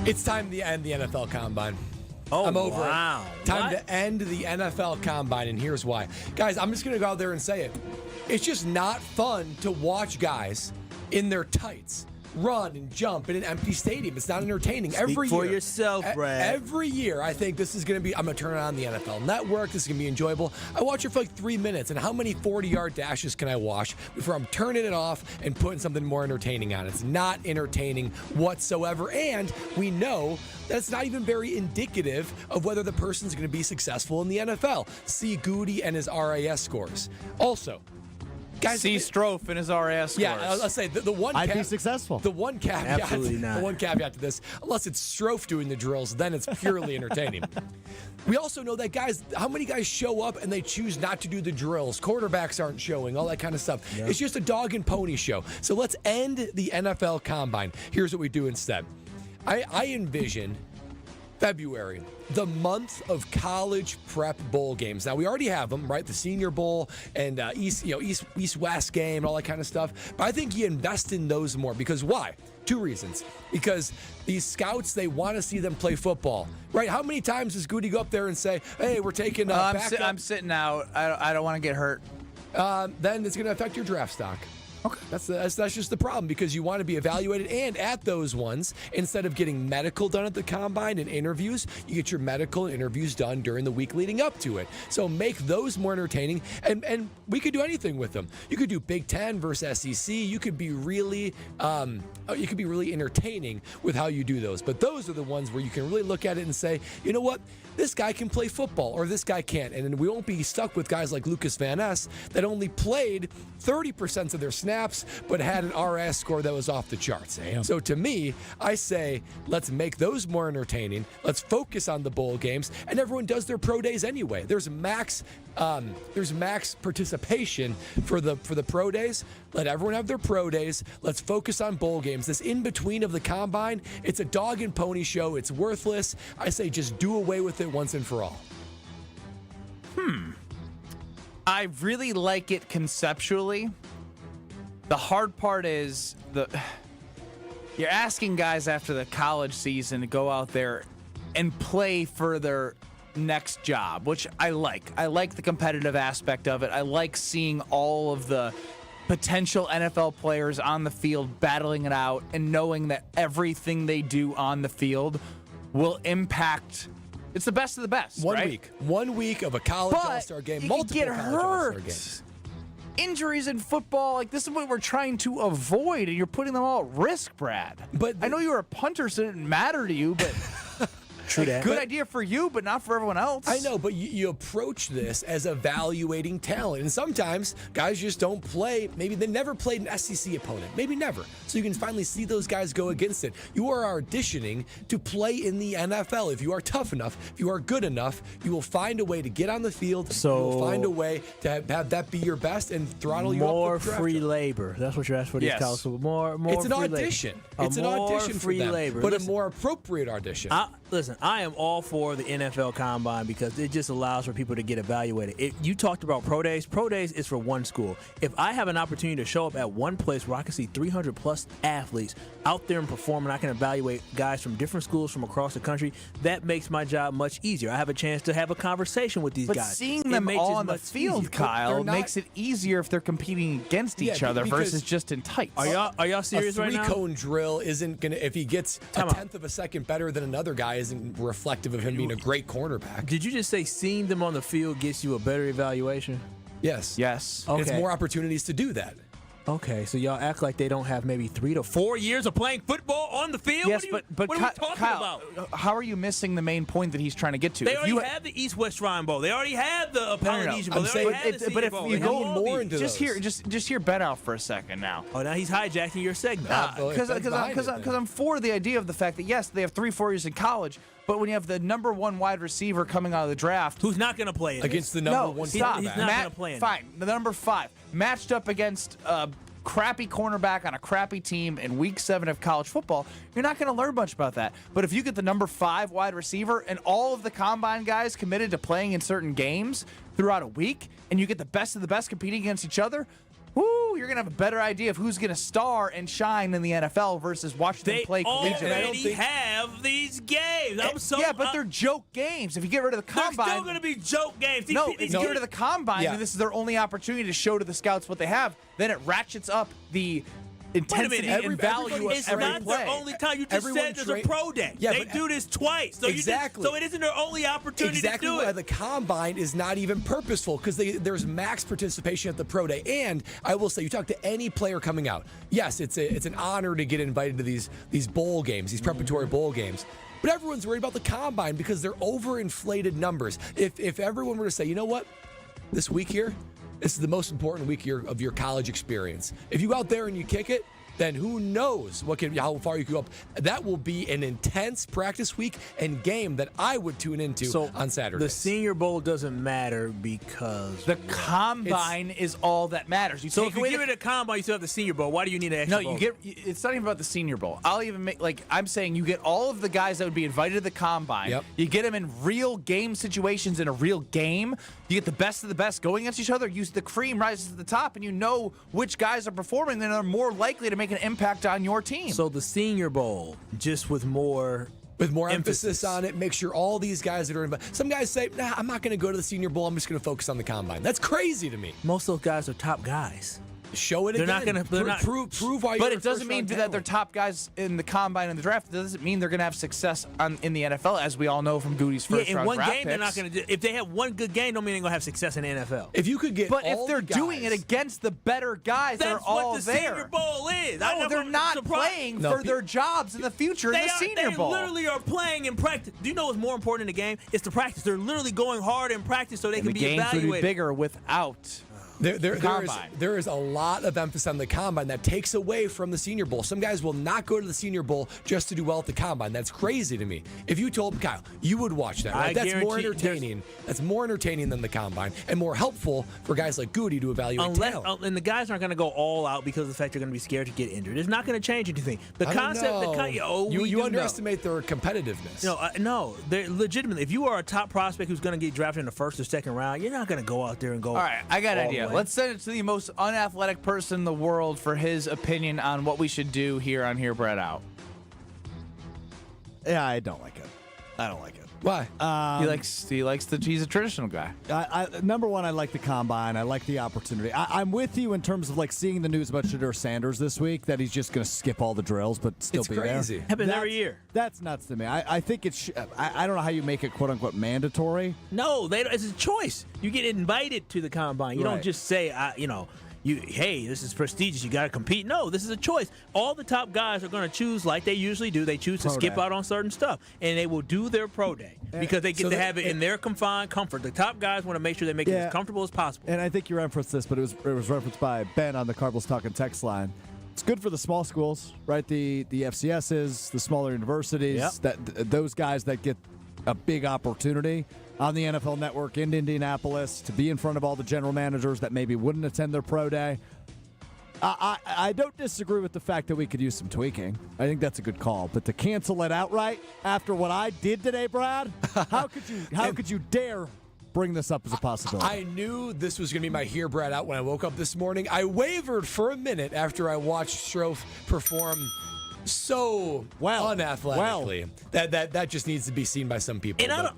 It's time to end the NFL Combine. Oh, I'm over wow. it. Time to end the NFL Combine, and here's why. Guys, I'm just going to go out there and say it. It's just not fun to watch guys in their tights run and jump in an empty stadium. It's not entertaining. Speak every for year, yourself, Brad. Every year, I think this is going to be, I'm going to turn it on the NFL Network. This is going to be enjoyable. I watch it for like 3 minutes, and how many 40-yard dashes can I watch before I'm turning it off and putting something more entertaining on? It's not entertaining whatsoever, and we know that it's not even very indicative of whether the person's going to be successful in the NFL. See Goody and his RAS scores. Also, guys, see Strouf in his RAS scores. Yeah, I'll say the one. I'd be successful. The one caveat. Absolutely not. The one caveat to this, unless it's Strouf doing the drills, then it's purely entertaining. We also know that guys, how many guys show up and they choose not to do the drills? Quarterbacks aren't showing, all that kind of stuff. Yep. It's just a dog and pony show. So let's end the NFL Combine. Here's what we do instead. I envision February, the month of college prep bowl games. Now we already have them, right? The Senior Bowl and East-West game, all that kind of stuff. But I think you invest in those more because why? 2 reasons. Because these scouts, they want to see them play football, right? How many times does Goody go up there and say, "Hey, we're taking backup"? I'm sitting out. I don't want to get hurt. Then it's going to affect your draft stock. Okay. That's just the problem because you want to be evaluated, and at those ones, instead of getting medical done at the Combine and interviews, you get your medical and interviews done during the week leading up to it. So make those more entertaining, and we could do anything with them. You could do Big Ten versus SEC. You could be really entertaining with how you do those. But those are the ones where you can really look at it and say, you know what? This guy can play football, or this guy can't. And we won't be stuck with guys like Lucas Van Ness that only played 30% of their snaps snaps, but had an RS score that was off the charts. Damn. So to me, I say, let's make those more entertaining. Let's focus on the bowl games, and everyone does their pro days anyway. There's max participation for the pro days. Let everyone have their pro days. Let's focus on bowl games. This in between of the combine, it's a dog and pony show. It's worthless. I say just do away with it once and for all. I really like it conceptually. The hard part is you're asking guys after the college season to go out there and play for their next job, which I like. I like the competitive aspect of it. I like seeing all of the potential NFL players on the field battling it out and knowing that everything they do on the field will impact. It's the best of the best. One week of a college all-star game, multiple get college hurt. all-star games. Injuries in football, like this is what we're trying to avoid, and you're putting them all at risk, Brad. But I know you were a punter, so it didn't matter to you, but True that. Good idea for you, but not for everyone else. I know, but you approach this as evaluating talent. And sometimes guys just don't play. Maybe they never played an SEC opponent. Maybe never. So you can finally see those guys go against it. You are auditioning to play in the NFL. If you are tough enough, if you are good enough, you will find a way to get on the field. So you will find a way to have that be your best and throttle you up. More free labor. That's what you're asking for these colleges. More it's an free audition. Labor. It's an audition free for them, labor. but a more appropriate audition. Listen, I am all for the NFL Combine because it just allows for people to get evaluated. You talked about pro days. Pro days is for one school. If I have an opportunity to show up at one place where I can see 300-plus athletes out there and perform, and I can evaluate guys from different schools from across the country, that makes my job much easier. I have a chance to have a conversation with these guys. But seeing them all on the field, Kyle, makes it easier if they're competing against each other versus just in tights. Are y'all serious right now? A three-cone drill isn't going to, if he gets a tenth of a second better than another guy, isn't reflective of him being a great cornerback. Did you just say seeing them on the field gets you a better evaluation? Yes. Yes. Okay. It's more opportunities to do that. Okay, so y'all act like they don't have maybe 3 to 4 years of playing football on the field? Yes, what are we talking Kyle, about? How are you missing the main point that he's trying to get to? They already have the East-West Shrine Bowl. They already have the Polynesian Bowl. But if you go more into just hear Ben out for a second now. Oh, now he's hijacking your segment. Because I'm for the idea of the fact that yes, they have 3-4 years in college. But when you have the number one wide receiver coming out of the draft, who's not going to play against the number one stop. He's not going to play. Fine, the number 5 matched up against crappy cornerback on a crappy team in week 7 of college football, you're not going to learn much about that. But if you get the number 5 wide receiver and all of the combine guys committed to playing in certain games throughout a week, and you get the best of the best competing against each other, you're going to have a better idea of who's going to star and shine in the NFL versus watching them play collegiate. They already have these games. But they're joke games. If you get rid of the combine, they're still going to be joke games. If you get rid of the combine, and this is their only opportunity to show to the scouts what they have, then it ratchets up the intensity and value of it's every not play. their only time. You just said there's a pro day. Yeah, they do this twice. So exactly. So it isn't their only opportunity to do it. Why the combine is not even purposeful, because there's max participation at the pro day. And I will say, you talk to any player coming out, yes, it's an honor to get invited to these bowl games, these preparatory bowl games. But everyone's worried about the combine because they're overinflated numbers. If everyone were to say, you know what, this week here, this is the most important week of your college experience. If you go out there and you kick it, then who knows how far you can go up. That will be an intense practice week and game that I would tune into on Saturday. The Senior Bowl doesn't matter because the combine is all that matters. So if you give it a combine, you still have the Senior Bowl. Why do you need an extra bowl? It's not even about the Senior Bowl. I'll even I'm saying you get all of the guys that would be invited to the combine. Yep. You get them in real game situations in a real game. You get the best of the best going against each other. The cream rises to the top, and you know which guys are performing and are more likely to make an impact on your team. So the Senior Bowl, just with more emphasis on it, make sure all these guys that are invited. Some guys say, nah, I'm not going to go to the Senior Bowl. I'm just going to focus on the combine. That's crazy to me. Most of those guys are top guys. Show it they're again. Not gonna prove why. But it doesn't mean that they're top guys in the combine and the draft. It doesn't mean they're going to have success in the NFL, as we all know from Goody's first round in one draft game, picks. they're not going to. If they have one good game, don't mean they're going to have success in the NFL. If you could get, if they're doing it against the better guys, that's they're all what the there. Senior Bowl is. No, they're not playing for their jobs in the future in the Senior Bowl. They literally are playing in practice. Do you know what's more important in the game? It's the practice. They're literally going hard in practice so they can be evaluated. The games would be bigger without. There is a lot of emphasis on the combine that takes away from the Senior Bowl. Some guys will not go to the Senior Bowl just to do well at the combine. That's crazy to me. If you told Kyle, you would watch that. Right? That's more entertaining. That's more entertaining than the combine and more helpful for guys like Goody to evaluate talent. And the guys aren't going to go all out because of the fact they're going to be scared to get injured. It's not going to change anything. The concept, you underestimate their competitiveness. No, they're legitimately. If you are a top prospect who's going to get drafted in the first or second round, you're not going to go out there and go. All right, I got an idea. Let's send it to the most unathletic person in the world for his opinion on what we should do here on Hear Brett Out. Yeah, I don't like it. I don't like it. Why? He's a traditional guy. Number one, I like the combine. I like the opportunity. I'm with you in terms of like seeing the news about Shadur Sanders this week that he's just going to skip all the drills but still be crazy. there. Happens every year. That's nuts to me. I think I don't know how you make it quote unquote mandatory. No, it's a choice. You get invited to the combine. You don't just say, hey, this is prestigious. You got to compete. No, this is a choice. All the top guys are going to choose like they usually do. They choose to skip out on certain stuff, and they will do their pro day because they get to have it in their confined comfort. The top guys want to make sure they make it as comfortable as possible. And I think you referenced this, but it was referenced by Ben on the Cardinals Talking text line. It's good for the small schools, right? The FCSs, the smaller universities, those guys that get a big opportunity on the NFL Network in Indianapolis to be in front of all the general managers that maybe wouldn't attend their pro day. I don't disagree with the fact that we could use some tweaking. I think that's a good call. But to cancel it outright after what I did today, Brad, how could you dare bring this up as a possibility? I knew this was going to be my Hear Brad Out when I woke up this morning. I wavered for a minute after I watched Strouf perform so unathletically that just needs to be seen by some people. And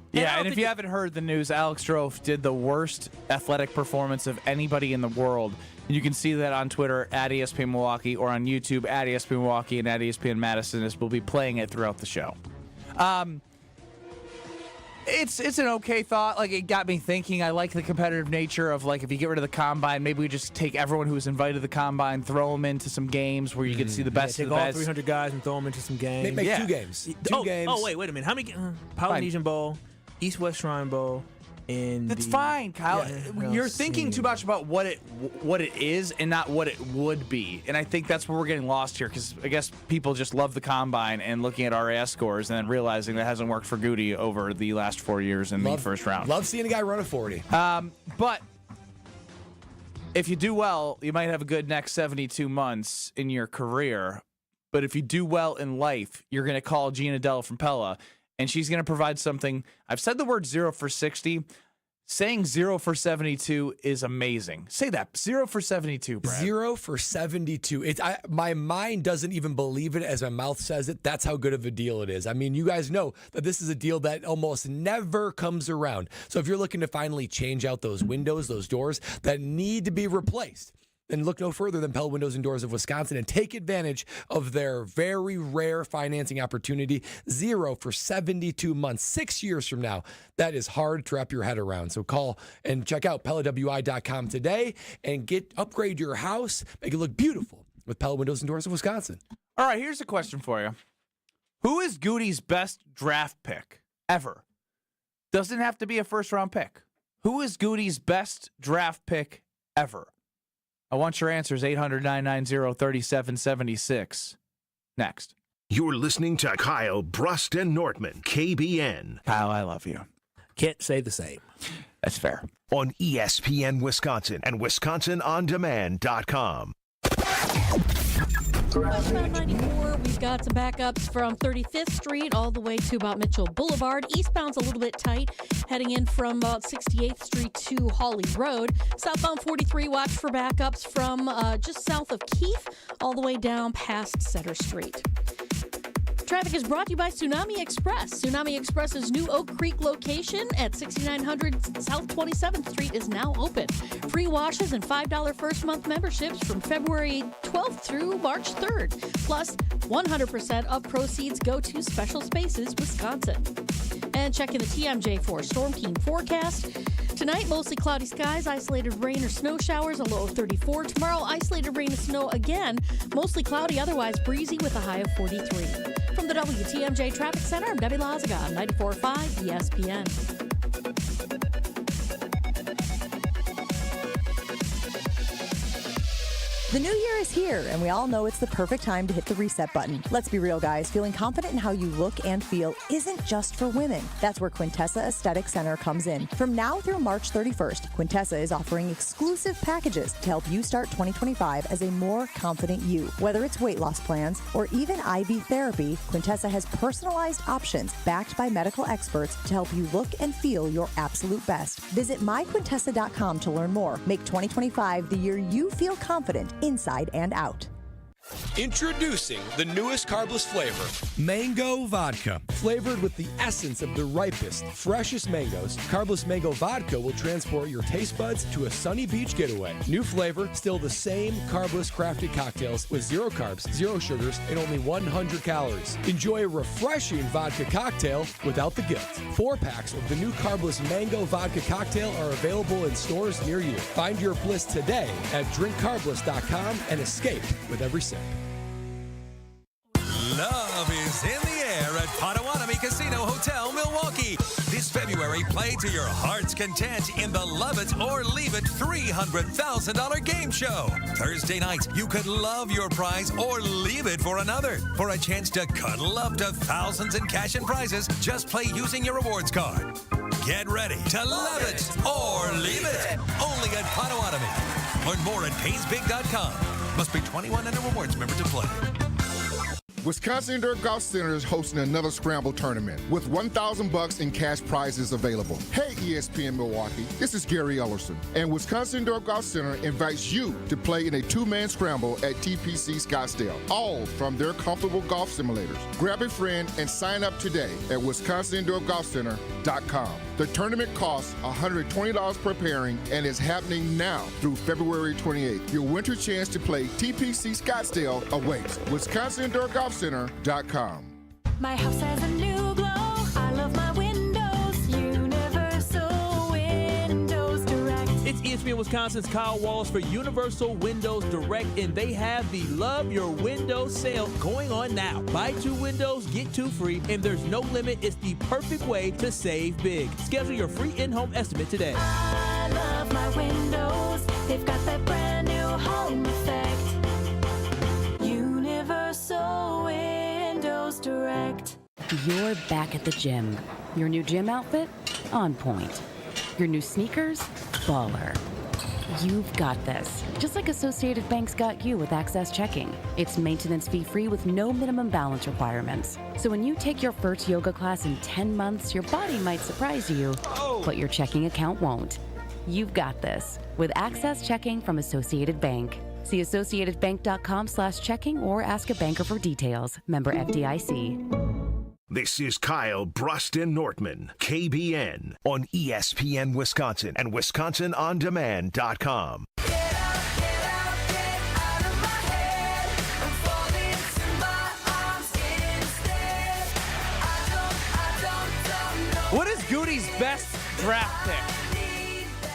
if you haven't heard the news, Alex Strouf did the worst athletic performance of anybody in the world. You can see that on Twitter at ESPN Milwaukee or on YouTube at ESPN Milwaukee and at ESPN Madison, as we'll be playing it throughout the show. It's an okay thought. Like, it got me thinking. I like the competitive nature of, like, if you get rid of the combine, maybe we just take everyone who was invited to the combine, throw them into some games where you get to see the best of the best. Take all 300 guys and throw them into some games. Make 2 games. Games. Oh, wait a minute. How many? Polynesian Bowl, East-West Shrine Bowl. That's fine, Kyle. You're thinking too much about what it is and not what it would be. And I think that's where we're getting lost here, because I guess people just love the combine and looking at RAS scores and then realizing that hasn't worked for Goody over the last 4 years in the first round. Love seeing a guy run a 40. But if you do well, you might have a good next 72 months in your career. But if you do well in life, you're going to call Gina Della from Pella, and she's going to provide something. I've said the word 0 for 60. Saying 0 for 72 is amazing. Say that. 0 for 72, Brad. 0 for 72. My mind doesn't even believe it as my mouth says it. That's how good of a deal it is. I mean, you guys know that this is a deal that almost never comes around. So if you're looking to finally change out those windows, those doors that need to be replaced, then look no further than Pella Windows and Doors of Wisconsin and take advantage of their very rare financing opportunity. 0 for 72 months, 6 years from now. That is hard to wrap your head around. So call and check out PellaWI.com today and upgrade your house, make it look beautiful with Pella Windows and Doors of Wisconsin. All right, here's a question for you. Who is Goody's best draft pick ever? Doesn't have to be a first-round pick. Who is Goody's best draft pick ever? I want your answers, 800-990-3776. Next. You're listening to Kyle Brust and Nortman, KBN. Kyle, I love you. Can't say the same. That's fair. On ESPN Wisconsin and WisconsinOnDemand.com. Westbound 94, we've got some backups from 35th Street all the way to about Mitchell Boulevard. Eastbound's a little bit tight, heading in from about 68th Street to Hawley Road. Southbound 43, watch for backups from just south of Keefe all the way down past Center Street. Traffic is brought to you by Tsunami Express. Tsunami Express's new Oak Creek location at 6900 South 27th Street is now open. Free washes and $5 first month memberships from February 12th through March 3rd. Plus, 100% of proceeds go to Special Spaces, Wisconsin. And checking the TMJ for Storm Team forecast. Tonight, mostly cloudy skies, isolated rain or snow showers, a low of 34. Tomorrow, isolated rain and snow again, mostly cloudy, otherwise breezy with a high of 43. From the WTMJ Traffic Center, I'm Debbie Lazaga, 94.5 ESPN. The new year is here, and we all know it's the perfect time to hit the reset button. Let's be real, guys. Feeling confident in how you look and feel isn't just for women. That's where Quintessa Aesthetic Center comes in. From now through March 31st, Quintessa is offering exclusive packages to help you start 2025 as a more confident you. Whether it's weight loss plans or even IV therapy, Quintessa has personalized options backed by medical experts to help you look and feel your absolute best. Visit myquintessa.com to learn more. Make 2025 the year you feel confident inside and out. Introducing the newest carbless flavor, Mango Vodka. Flavored with the essence of the ripest, freshest mangoes, carbless mango vodka will transport your taste buds to a sunny beach getaway. New flavor, still the same carbless crafted cocktails with 0 carbs, 0 sugars, and only 100 calories. Enjoy a refreshing vodka cocktail without the guilt. 4 packs of the new carbless mango vodka cocktail are available in stores near you. Find your bliss today at drinkcarbless.com and escape with every sip. Love is in the air at Potawatomi Casino Hotel, Milwaukee. This February, play to your heart's content in the Love It or Leave It $300,000 game show. Thursday night, you could love your prize or leave it for another. For a chance to cuddle up to thousands in cash and prizes, just play using your rewards card. Get ready to love it or leave it. Only at Potawatomi. Learn more at paysbig.com. Must be 21 and a rewards member to play. Wisconsin Indoor Golf Center is hosting another Scramble tournament with $1,000 in cash prizes available. Hey, ESPN Milwaukee, this is Gary Ellerson, and Wisconsin Indoor Golf Center invites you to play in a 2-man scramble at TPC Scottsdale, all from their comfortable golf simulators. Grab a friend and sign up today at WisconsinIndoorGolfCenter.com. The tournament costs $120 per pairing and is happening now through February 28th. Your winter chance to play TPC Scottsdale awaits. WisconsinIndoorGolfCenter.com. My house has a new glow. I love my windows. Universal Windows Direct. It's ESPN Wisconsin's Kyle Wallace for Universal Windows Direct, and they have the Love Your Windows sale going on now. Buy 2 windows, get 2 free, and there's no limit. It's the perfect way to save big. Schedule your free in-home estimate today. I love my windows. They've got that brand new home effect. Universal Windows Direct. You're back at the gym. Your new gym outfit? On point. Your new sneakers? Baller. You've got this. Just like Associated Bank's got you with Access Checking. It's maintenance fee-free with no minimum balance requirements. So when you take your first yoga class in 10 months, your body might surprise you, but your checking account won't. You've got this with Access Checking from Associated Bank. See AssociatedBank.com/checking or ask a banker for details. Member FDIC. This is Kyle Bruston Nortman, KBN, on ESPN Wisconsin and WisconsinOnDemand.com. What is Goody's best draft pick?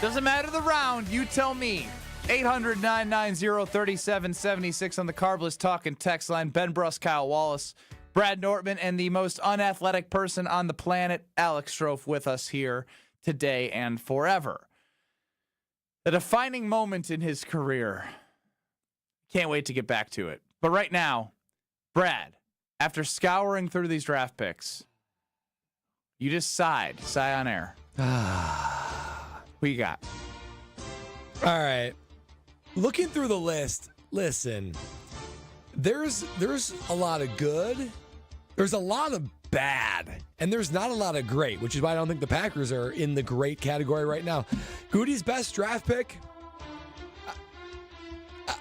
Doesn't matter the round, you tell me. 800-990-3776 on the Carbless Talk and Text line. Ben Bruss, Kyle Wallace, Brad Nortman, and the most unathletic person on the planet, Alex Strouf, with us here today and forever. A defining moment in his career. Can't wait to get back to it. But right now, Brad, after scouring through these draft picks, you just sigh on air. Who you got? All right. Looking through the list, listen, there's a lot of good, there's a lot of bad, and there's not a lot of great, which is why I don't think the Packers are in the great category right now. Goody's best draft pick,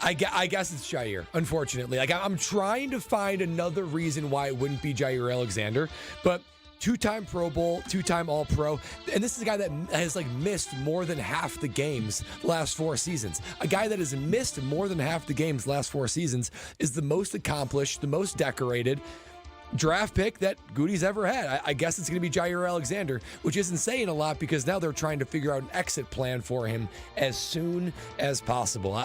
I guess it's Jaire, unfortunately. Like, I'm trying to find another reason why it wouldn't be Jaire Alexander, but 2-time Pro Bowl, 2-time All-Pro, and this is a guy that has missed more than half the games the last 4 seasons. A guy that has missed more than half the games the last 4 seasons is the most accomplished, the most decorated draft pick that Goody's ever had. I guess it's going to be Jaire Alexander, which isn't saying a lot because now they're trying to figure out an exit plan for him as soon as possible.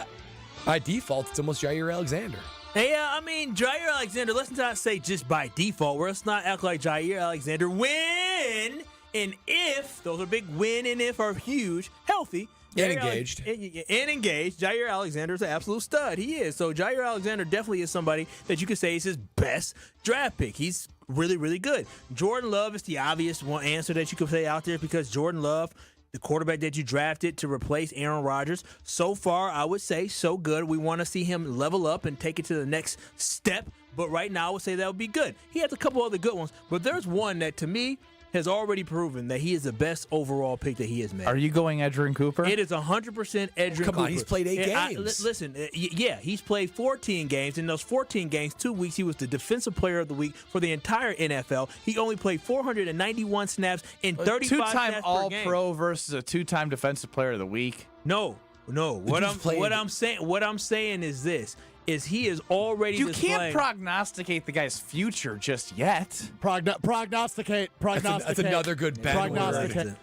By default, it's almost Jaire Alexander. Hey, Jaire Alexander, let's not say just by default. Let's not act like Jaire Alexander when and if, those are big when and if are huge, healthy, And engaged. And engaged. Jaire Alexander is an absolute stud. He is. So Jaire Alexander definitely is somebody that you could say is his best draft pick. He's really, really good. Jordan Love is the obvious one answer that you could say out there because Jordan Love, the quarterback that you drafted to replace Aaron Rodgers, so far, I would say, so good. We want to see him level up and take it to the next step. But right now, I would say that would be good. He has a couple other good ones. But there's one that, to me, has already proven that he is the best overall pick that he has made. Are you going Edgerrin Cooper? It is 100% Edgerrin Cooper. Come on, he's played 8 games. Listen, he's played 14 games. In those 14 games, 2 weeks, he was the Defensive Player of the Week for the entire NFL. He only played 491 snaps in 35 two-time snaps per game. All-Pro versus a 2-time Defensive Player of the Week. No. What I'm saying is this. Is he is already You displaying. can't prognosticate the guy's future just yet. Prognosticate. That's another good bet. Prognosticate.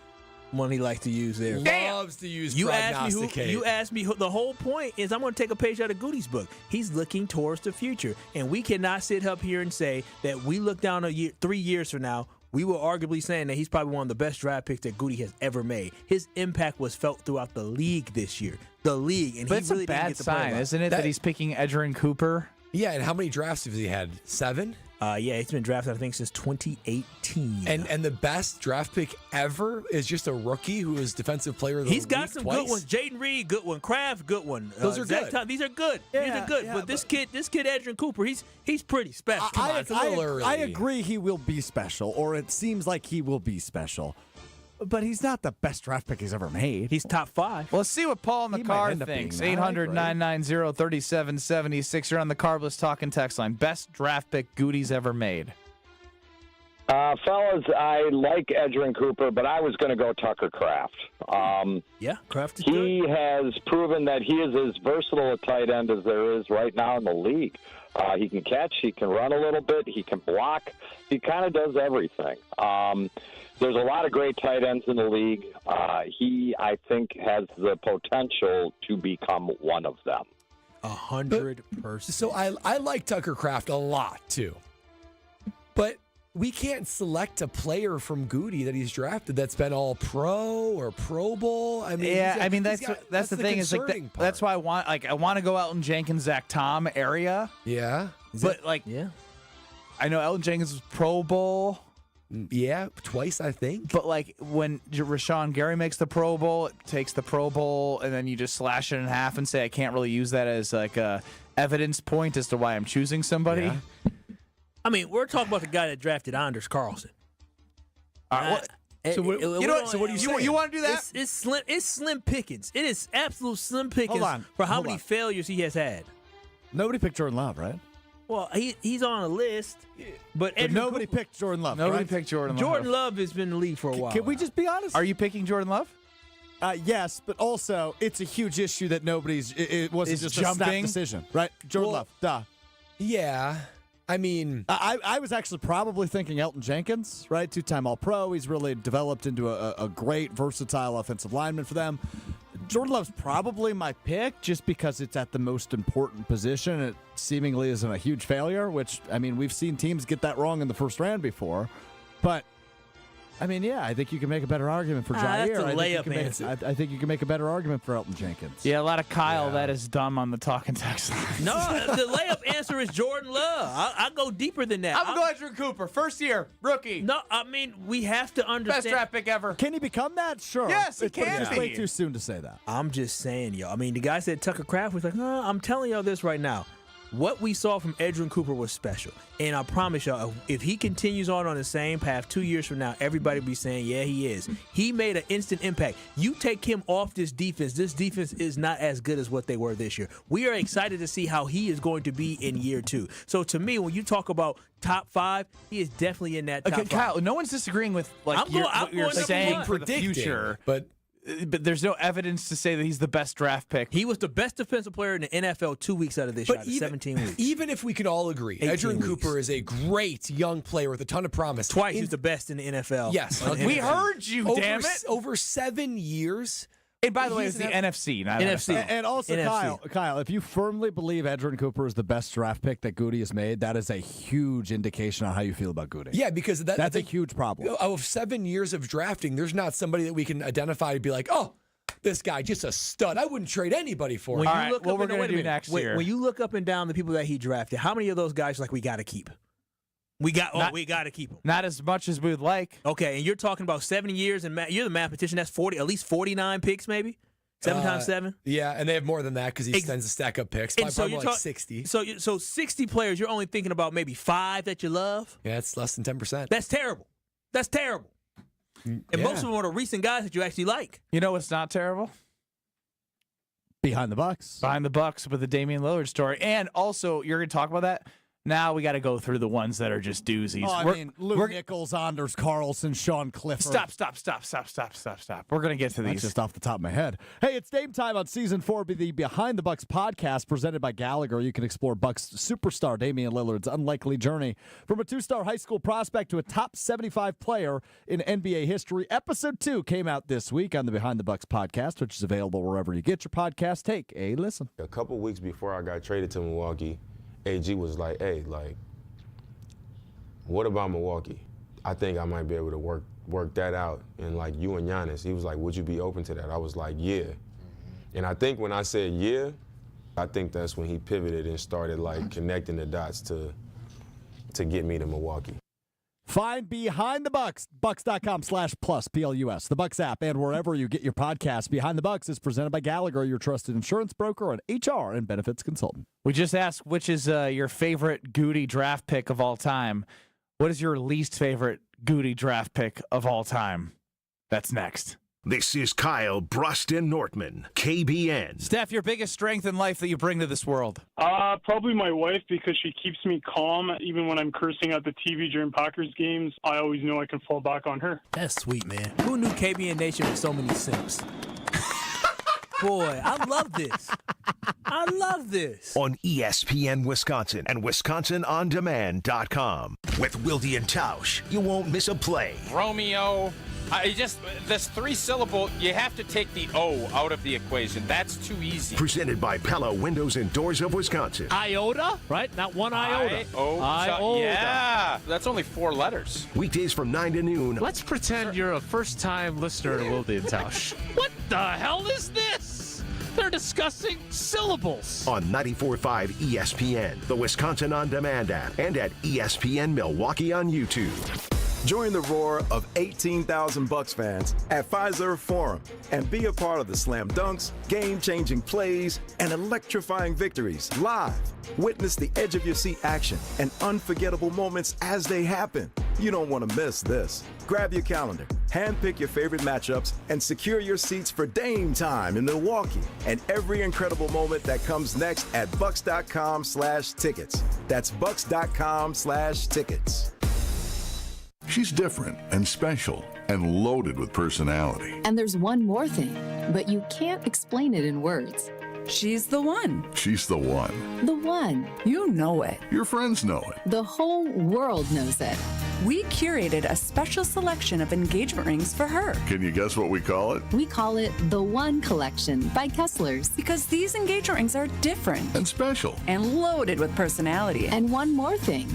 One he likes to use there. Loves to use prognosticate. You asked me who, the whole point is I'm going to take a page out of Goody's book. He's looking towards the future. And we cannot sit up here and say that we look down 3 years from now, we were arguably saying that he's probably one of the best draft picks that Goody has ever made. His impact was felt throughout the league this year. And but he it's really a bad didn't get to play sign, a lot. isn't it, that he's picking Edgerrin Cooper? Yeah, and how many drafts has he had? 7? Yeah, he's been drafted, I think, since 2018. And the best draft pick ever is just a rookie who is Defensive Player of the Week. He's got some good ones. Jaden Reed, good one. Kraft, good one. Those are good. These are good. These are good. Yeah, but this kid, Edgerrin Cooper, he's pretty special. It's a little early. I agree he will be special, or it seems like he will be special. But he's not the best draft pick he's ever made. He's top 5. Well, let's see what Paul in the He car might end up thinks. being 800-990-3776. You're on the Carbless Talking text line. Best draft pick Goody's ever made. Fellas, I like Edgerrin Cooper, but I was going to go Tucker Kraft. Kraft is He has proven that he is as versatile a tight end as there is right now in the league. He can catch, he can run a little bit, he can block. He kind of does everything. There's a lot of great tight ends in the league. He, I think, has the potential to become one of them. 100%. So I like Tucker Kraft a lot, too. But we can't select a player from Goody that he's drafted that's been all pro or Pro Bowl. I mean, that's the thing. Is like that's why I want to go Elton Jenkins, Zach Tom area. Yeah, I know Elton Jenkins was Pro Bowl. Yeah, twice I think. But like when Rashawn Gary makes the Pro Bowl, it takes the Pro Bowl, and then you just slash it in half and say I can't really use that as like a evidence point as to why I'm choosing somebody. Yeah. I mean, we're talking about the guy that drafted Anders Carlson. So what do you say? You want to do that? It's slim pickings. It is absolute slim pickings for how many failures he has had. Nobody picked Jordan Love, right? Well, he's on a list, but nobody picked Jordan Love. Nobody right? picked Jordan Love. Jordan Love has been in the league for a while. Can we just be honest? Are you picking Jordan Love? Yes, but also it's a huge issue that it wasn't just a snap decision, right? Jordan Love, duh. Yeah. I mean, I was actually probably thinking Elton Jenkins, right? 2-time All-Pro. He's really developed into a great, versatile offensive lineman for them. Jordan Love's probably my pick just because it's at the most important position. It seemingly isn't a huge failure, which, I mean, we've seen teams get that wrong in the first round before. But, I mean, yeah, I think you can make a better argument for Jaire. That's a layup answer. I think you can make a better argument for Elton Jenkins. Yeah, a lot of Kyle that is dumb on the talking text line. No, the layup answer is Jordan Love. I'll go deeper than that. I'm going to go Edgerrin Cooper. First year, rookie. No, I mean, we have to understand. Best draft pick ever. Can he become that? Sure. Yes, he But can it's be. way too soon to say that. I'm just saying, yo. I mean, the guy said Tucker Kraft was like, I'm telling y'all this right now. What we saw from Edgerrin Cooper was special. And I promise y'all, if he continues on the same path 2 years from now, everybody will be saying, yeah, he is. He made an instant impact. You take him off this defense is not as good as what they were this year. We are excited to see how he is going to be in year 2. So to me, when you talk about top 5, he is definitely in that top 5. Kyle, no one's disagreeing with what you're saying for the future. But there's no evidence to say that he's the best draft pick. He was the best defensive player in the NFL 2 weeks out of this year, 17 weeks. Even if we can all agree, Edgerrin Cooper is a great young player with a ton of promise. Twice he's the best in the NFL. Yes. We heard you, damn it. Over 7 years. And by the way, it's the NFC, not NFC. And also, NFC. Kyle, if you firmly believe Edgerrin Cooper is the best draft pick that Goody has made, that is a huge indication on how you feel about Goody. Yeah, because that's a huge problem. Of 7 years of drafting, there's not somebody that we can identify to be like, oh, This guy, just a stud. I wouldn't trade anybody for him. When All you right, look what up we're and gonna wait a do minute. next Wait, year. when you look up and down the people that he drafted, how many of those guys are like we got to keep? We got to keep them. Not as much as we'd like. Okay, and you're talking about 70 years, and you're the mathematician. That's 40, at least 49 picks, maybe 7 times 7. Yeah, and they have more than that because he tends to stack up picks. Probably more like 60. So 60 players, you're only thinking about maybe 5 that you love. Yeah, it's less than 10%. That's terrible. That's terrible. And most of them are the recent guys that you actually like. You know what's not terrible? Behind the Bucks. Behind the Bucks with the Damian Lillard story. And also, you're going to talk about that? Now we got to go through the ones that are just doozies. Oh, I mean, Lou Nichols, Anders Carlson, Sean Clifford. Stop. We're going to get to these. That's just off the top of my head. Hey, it's Dame time on Season 4 of the Behind the Bucks podcast presented by Gallagher. You can explore Bucks superstar Damian Lillard's unlikely journey from a 2-star high school prospect to a top 75 player in NBA history. Episode 2 came out this week on the Behind the Bucks podcast, which is available wherever you get your podcast. Take a listen. A couple weeks before I got traded to Milwaukee, AG was like, hey, what about Milwaukee? I think I might be able to work that out. And you and Giannis, he was like, would you be open to that? I was like, yeah. And I think when I said yeah, I think that's when he pivoted and started connecting the dots to get me to Milwaukee. Find Behind the Bucks, bucks.com/plus, PLUS, the Bucks app, and wherever you get your podcasts. Behind the Bucks is presented by Gallagher, your trusted insurance broker and HR and benefits consultant. We just asked which is your favorite Goody draft pick of all time. What is your least favorite Goody draft pick of all time? That's next. This is Kyle Broston-Nortman, KBN. Steph, your biggest strength in life that you bring to this world? Probably my wife, because she keeps me calm. Even when I'm cursing at the TV during Packers games, I always know I can fall back on her. That's sweet, man. Who knew KBN Nation with so many simps? Boy, I love this. On ESPN Wisconsin and WisconsinOnDemand.com. With Wilde and Tausch, you won't miss a play. Romeo. This 3-syllable, you have to take the O out of the equation. That's too easy. Presented by Pella Windows and Doors of Wisconsin. Iota, right? Not one iota. Iota. Yeah, that's only 4 letters. Weekdays from 9 to noon. Let's pretend you're a first-time listener to Wilde and Tausch. What the hell is this? They're discussing syllables. On 94.5 ESPN, the Wisconsin On Demand app, and at ESPN Milwaukee on YouTube. Join the roar of 18,000 Bucks fans at Fiserv Forum and be a part of the slam dunks, game-changing plays, and electrifying victories live. Witness the edge-of-your-seat action and unforgettable moments as they happen. You don't want to miss this. Grab your calendar, handpick your favorite matchups, and secure your seats for Dame time in Milwaukee and every incredible moment that comes next at bucks.com/tickets. That's bucks.com/tickets. She's different and special and loaded with personality. And there's one more thing, but you can't explain it in words. She's the one. She's the one. The one. You know it. Your friends know it. The whole world knows it. We curated a special selection of engagement rings for her. Can you guess what we call it? We call it the One Collection by Kessler's. Because these engagement rings are different. And special. And loaded with personality. And one more thing.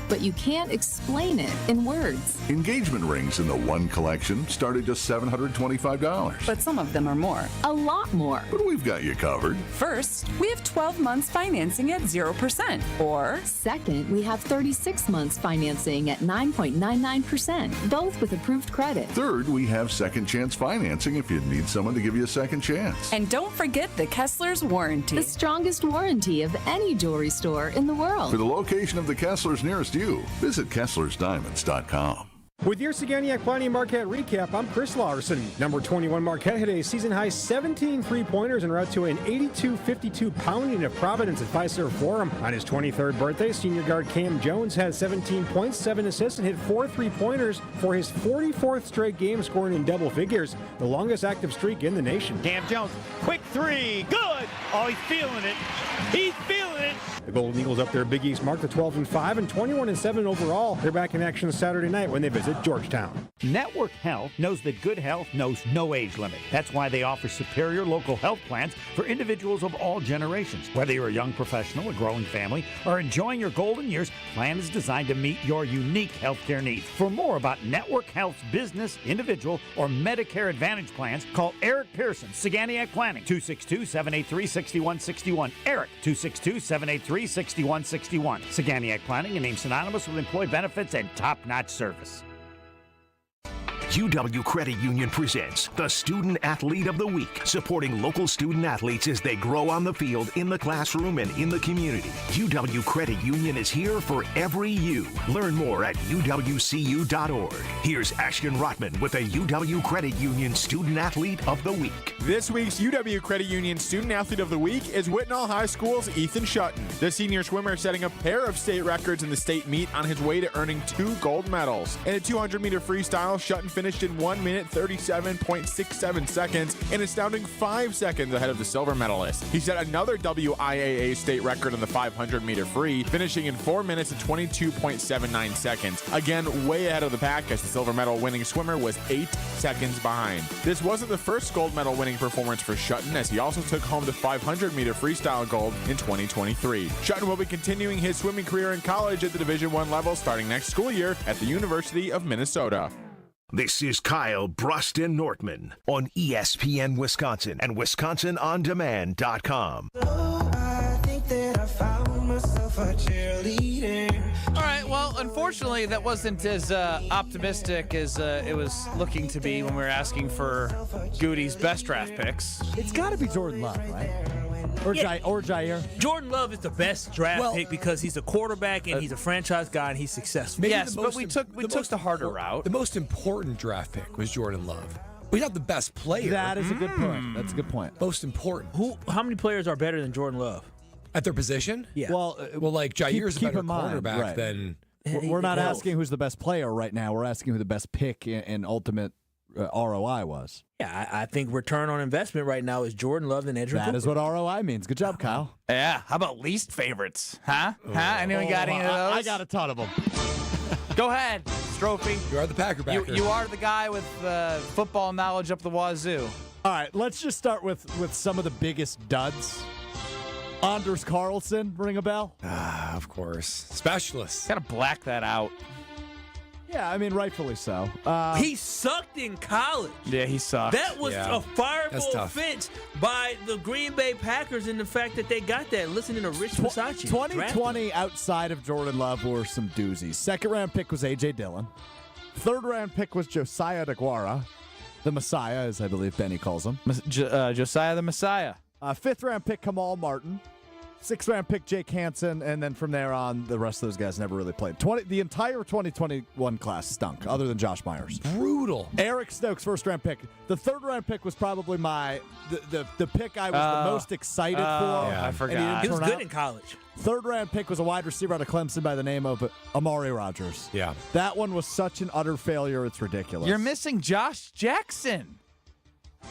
But you can't explain it in words. Engagement rings in the One Collection start at just $725. But some of them are more. A lot more. But we've got you covered. First, we have 12 months financing at 0%. Or second, we have 36 months financing at 9.99%, both with approved credit. Third, we have second chance financing if you need someone to give you a second chance. And don't forget the Kessler's warranty. The strongest warranty of any jewelry store in the world. For the location of the Kessler's nearest you, visit KesslersDiamonds.com. With your Saganiac Planning Marquette recap, I'm Chris Larson. Number 21 Marquette hit a season-high 17 three-pointers en route to an 82-52 pounding of Providence at Fiserv Forum. On his 23rd birthday, senior guard Cam Jones had 17 points, 7 assists, and hit 4 three-pointers for his 44th straight game, scoring in double figures, the longest active streak in the nation. Cam Jones, quick three, good! Oh, he's feeling it. He's feeling it. The Golden Eagles up their Big East mark to 12-5 and 21-7 overall. They're back in action Saturday night when they visit Georgetown. Network Health knows that good health knows no age limit. That's why they offer superior local health plans for individuals of all generations. Whether you're a young professional, a growing family, or enjoying your golden years, plan is designed to meet your unique healthcare needs. For more about Network Health's business, individual, or Medicare Advantage plans, call Eric Pearson, Saganiac Planning, 262-783-6161. Eric, 262-783-6161. Saganiac Planning, a name synonymous with employee benefits and top-notch service. UW Credit Union presents the Student Athlete of the Week, supporting local student athletes as they grow on the field, in the classroom, and in the community. UW Credit Union is here for every you. Learn more at uwcu.org. Here's Ashton Rotman with the UW Credit Union Student Athlete of the Week. This week's UW Credit Union Student Athlete of the Week is Whitnall High School's Ethan Shutton. The senior swimmer setting a pair of state records in the state meet on his way to earning 2 gold medals. In a 200-meter freestyle, Shutton finished in 1 minute 37.67 seconds, an astounding 5 seconds ahead of the silver medalist. He set another WIAA state record on the 500-meter free, finishing in 4 minutes and 22.79 seconds. Again, way ahead of the pack, as the silver medal winning swimmer was 8 seconds behind. This wasn't the first gold medal winning performance for Shutton, as he also took home the 500-meter freestyle gold in 2023. Shutton will be continuing his swimming career in college at the Division I level starting next school year at the University of Minnesota. This is Kyle Bruston Nortman on ESPN Wisconsin and WisconsinOnDemand.com. I think that I found myself a cheerleader. All right, well, unfortunately, that wasn't as optimistic as it was looking to be when we were asking for Goody's best draft picks. It's got to be Jordan Love, right? Or Jaire. Jordan Love is the best draft pick because he's a quarterback and he's a franchise guy and he's successful. Yes, but we took the harder route. The most important draft pick was Jordan Love. We're not the best player. That is a good point. That's a good point. Most important. How many players are better than Jordan Love? At their position? Yeah. Well, like Jaire's a better quarterback than... We're not asking who's the best player right now. We're asking who the best pick and ultimate ROI was. Yeah, I think return on investment right now is Jordan Love and Edgerrin That is what ROI means. Good job, Kyle. Yeah. How about least favorites? Huh? Anyone got any of those? I got a ton of them. Go ahead, Stroufy. You are the Packer backer. You are the guy with football knowledge up the wazoo. All right, let's just start with some of the biggest duds. Anders Carlson, ring a bell? Of course. Specialist. Gotta black that out. Yeah, I mean, rightfully so. He sucked in college. Yeah, he sucked. That was a fireable offense by the Green Bay Packers in the fact that they got that. Listening to Rich Versace. 2020 outside of Jordan Love were some doozies. Second-round pick was A.J. Dillon. Third-round pick was Josiah DeGuara, the Messiah, as I believe Benny calls him. Josiah the Messiah. Fifth-round pick Kamal Martin. Sixth-round pick Jake Hansen, and then from there on, the rest of those guys never really played. The entire 2021 class stunk, other than Josh Myers. Brutal. Eric Stokes, first-round pick. The third-round pick was probably the pick I was the most excited for. Yeah, I forgot. He was good in college. Third-round pick was a wide receiver out of Clemson by the name of Amari Rodgers. Yeah. That one was such an utter failure, it's ridiculous. You're missing Josh Jackson.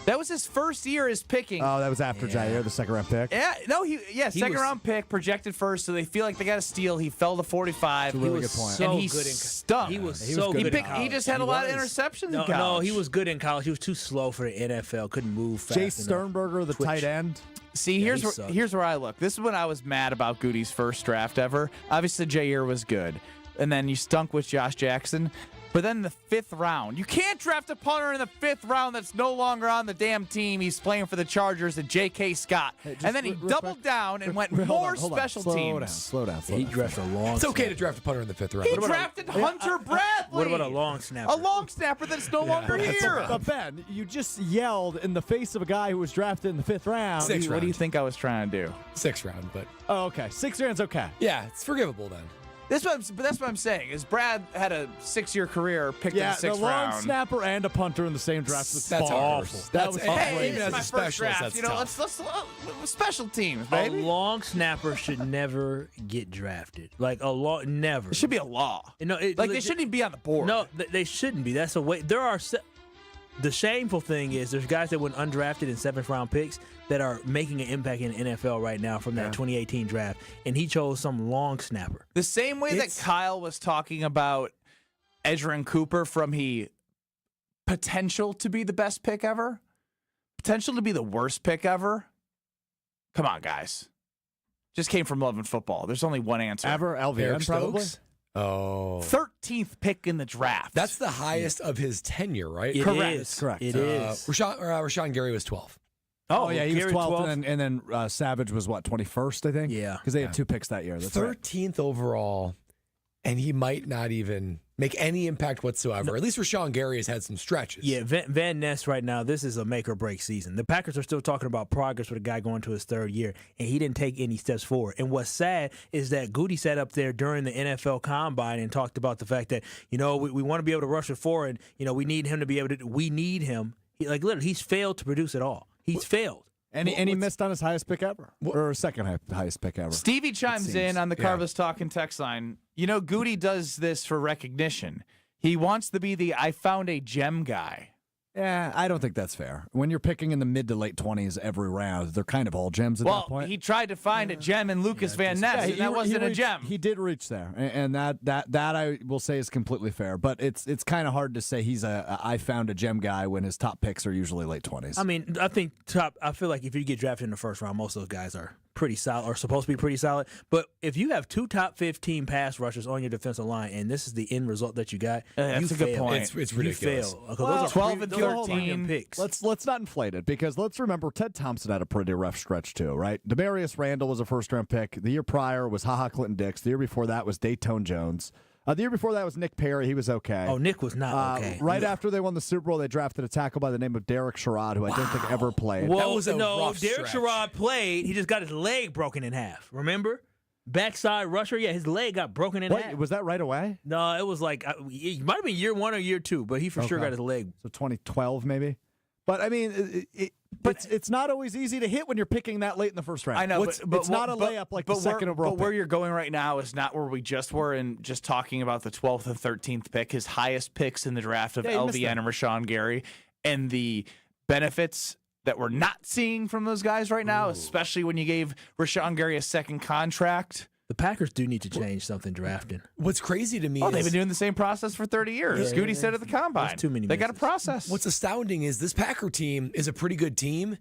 That was his first year as picking. Oh, that was after Jaire, the second-round pick? Yeah, no, second-round pick, projected first, so they feel like they got a steal. He fell to 45. That's a really good point. So and he good stunk. He was so good in college. He just had a lot of interceptions in college. No, he was good in college. He was too slow for the NFL. Couldn't move fast Chase Sternberger, the tight end. See, here's where I look. This is when I was mad about Goody's first draft ever. Obviously, Jaire was good. And then you stunk with Josh Jackson. But then the fifth round, you can't draft a punter in the fifth round that's no longer on the damn team. He's playing for the Chargers at J.K. Scott. And then he doubled down and went more special teams. Slow down. He drafted a long It's okay to draft a punter in the fifth round. He drafted Hunter Bradley. What about a long snapper? A long snapper that's no longer here. But Ben, you just yelled in the face of a guy who was drafted in the fifth round. What do you think I was trying to do? Sixth round, but... Oh, okay. 6 rounds, okay. Yeah, it's forgivable then. That's what I'm saying. Is Brad had a 6-year career picked in the sixth round. The long snapper and a punter in the same draft was That's awful. That was hey, even it's as my a first specialist, draft. that's You know, tough. let's special teams, A baby. long snapper should never get drafted. Like never. It should be a law. No, they shouldn't even be on the board. No, they shouldn't be. That's a way. There are. the shameful thing is there's guys that went undrafted in 7th-round picks that are making an impact in the NFL right now from that 2018 draft, and he chose some long snapper. The same way that Kyle was talking about Edgerrin Cooper from he potential to be the best pick ever, potential to be the worst pick ever. Come on, guys. Just came from Love and Football. There's only one answer. Ever, LVN probably? Oh. 13th pick in the draft. That's the highest of his tenure, right? It Correct. is. Correct. It is. Rashawn Gary was 12. Oh, yeah, he was Gary 12th, and then Savage was, 21st, I think? Yeah. Because they had 2 picks that year. That's 13th overall, and he might not even make any impact whatsoever. At least Rashawn Gary has had some stretches. Yeah, Van Ness right now, this is a make-or-break season. The Packers are still talking about progress with a guy going to his 3rd year, and he didn't take any steps forward. And what's sad is that Goody sat up there during the NFL Combine and talked about the fact that, we want to be able to rush it forward, and, we need him to be able to – we need him. Literally, he's failed to produce it all. He's failed. And he missed on his highest pick ever, or second highest pick ever. Stevie chimes in on the Carvis Talking text line. Goody does this for recognition. He wants to be the I found a gem guy. Yeah, I don't think that's fair. When you're picking in the mid to late 20s every round, they're kind of all gems at that point. He tried to find a gem in Lucas Van Ness, and that wasn't a gem. He did reach there, and that I will say is completely fair. But it's kind of hard to say he's a I found a gem guy when his top picks are usually late 20s. I mean, I feel like if you get drafted in the 1st round, most of those guys are pretty solid, or supposed to be pretty solid. But if you have 2 top 15 pass rushers on your defensive line, and this is the end result that you got, that's a good point. It's ridiculous. You fail. Those are 12 and 13 picks. Let's not inflate it, because let's remember Ted Thompson had a pretty rough stretch too, right? Demarius Randall was a 1st-round pick. The year prior was HaHa Clinton Dix. The year before that was Dayton Jones. The year before that was Nick Perry. He was okay. Oh, Nick was not okay. Right after they won the Super Bowl, they drafted a tackle by the name of Derek Sherrod, who I don't think ever played. Well, that was a rough Derek stretch. Sherrod played. He just got his leg broken in half. Remember? Backside rusher. Yeah, his leg got broken in half. Was that right away? No, it was like it might have been year 1 or year 2, but he for sure got his leg. So 2012 maybe. But I mean, it's not always easy to hit when you're picking that late in the 1st round. I know, it's not a layup like the 2nd overall. But where you're going right now is not where we just were, and just talking about the 12th and 13th pick, his highest picks in the draft of LVN and Rashawn Gary, and the benefits that we're not seeing from those guys right now, especially when you gave Rashawn Gary a 2nd contract. The Packers do need to change something drafting. What's crazy to me they've been doing the same process for 30 years. Goody said at the Combine. Too many they got a misses. process. What's astounding is this Packer team is a pretty good team,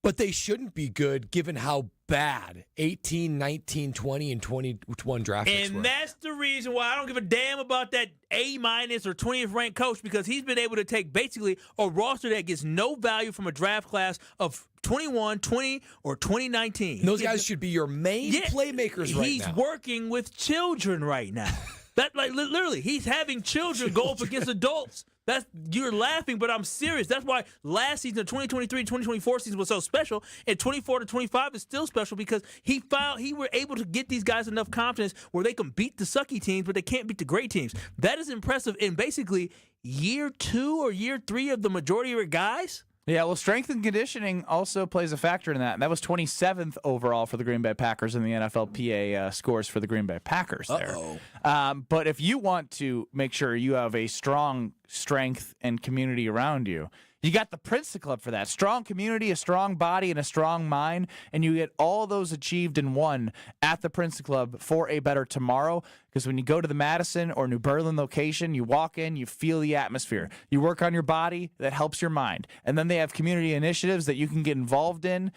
but they shouldn't be good given how bad 18, 19, 20, and 21 draft picks were. And that's the reason why I don't give a damn about that A- or 20th ranked coach, because he's been able to take basically a roster that gets no value from a draft class of 21, 20, or 2019. And those guys should be your main playmakers right now. He's working with children right now. That literally, he's having children go up against adults. You're laughing, but I'm serious. That's why last season, the 2023-2024 season was so special, and 24 to 25 is still special because he were able to get these guys enough confidence where they can beat the sucky teams, but they can't beat the great teams. That is impressive in basically year 2 or year 3 of the majority of your guys. Yeah, well, strength and conditioning also plays a factor in that. And that was 27th overall for the Green Bay Packers in the NFLPA scores for the Green Bay Packers there. But if you want to make sure you have a strong strength and community around you, you got the Princeton Club for that. Strong community, a strong body, and a strong mind. And you get all those achieved in one at the Princeton Club for a better tomorrow. Because when you go to the Madison or New Berlin location, you walk in, you feel the atmosphere. You work on your body, that helps your mind. And then they have community initiatives that you can get involved in,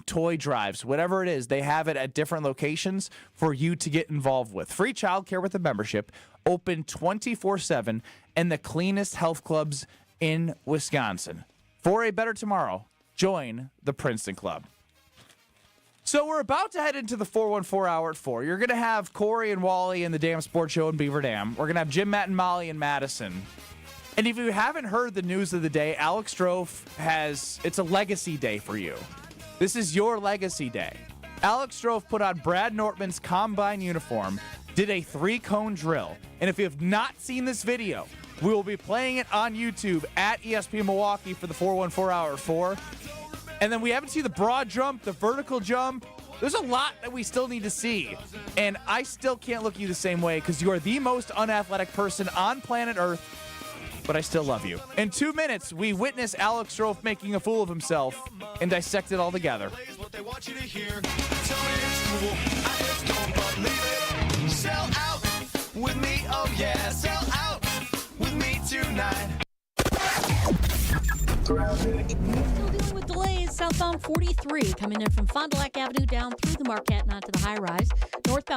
toy drives, whatever it is. They have it at different locations for you to get involved with. Free childcare with a membership, open 24/7, and the cleanest health clubs in Wisconsin. For a better tomorrow, join the Princeton Club. So we're about to head into the 414 hour at 4. You're going to have Corey and Wally in the Damn Sports Show in Beaver Dam. We're going to have Jim, Matt, and Molly in Madison. And if you haven't heard the news of the day, Alex Strouf it's a legacy day for you. This is your legacy day. Alex Strouf put on Brad Nortman's Combine uniform, did a 3-cone drill. And if you have not seen this video, we will be playing it on YouTube at ESPN Milwaukee for the 414 hour at 4. And then we haven't seen the broad jump, the vertical jump. There's a lot that we still need to see. And I still can't look at you the same way because you are the most unathletic person on planet Earth. but I still love you. In 2 minutes, we witness Alex Strouf making a fool of himself and dissect it all together. Sell out with me, oh yeah, sell out with me tonight. Still dealing with delays. Southbound 43 coming in from Fond du Lac Avenue down through the Marquette and onto the high rise. Northbound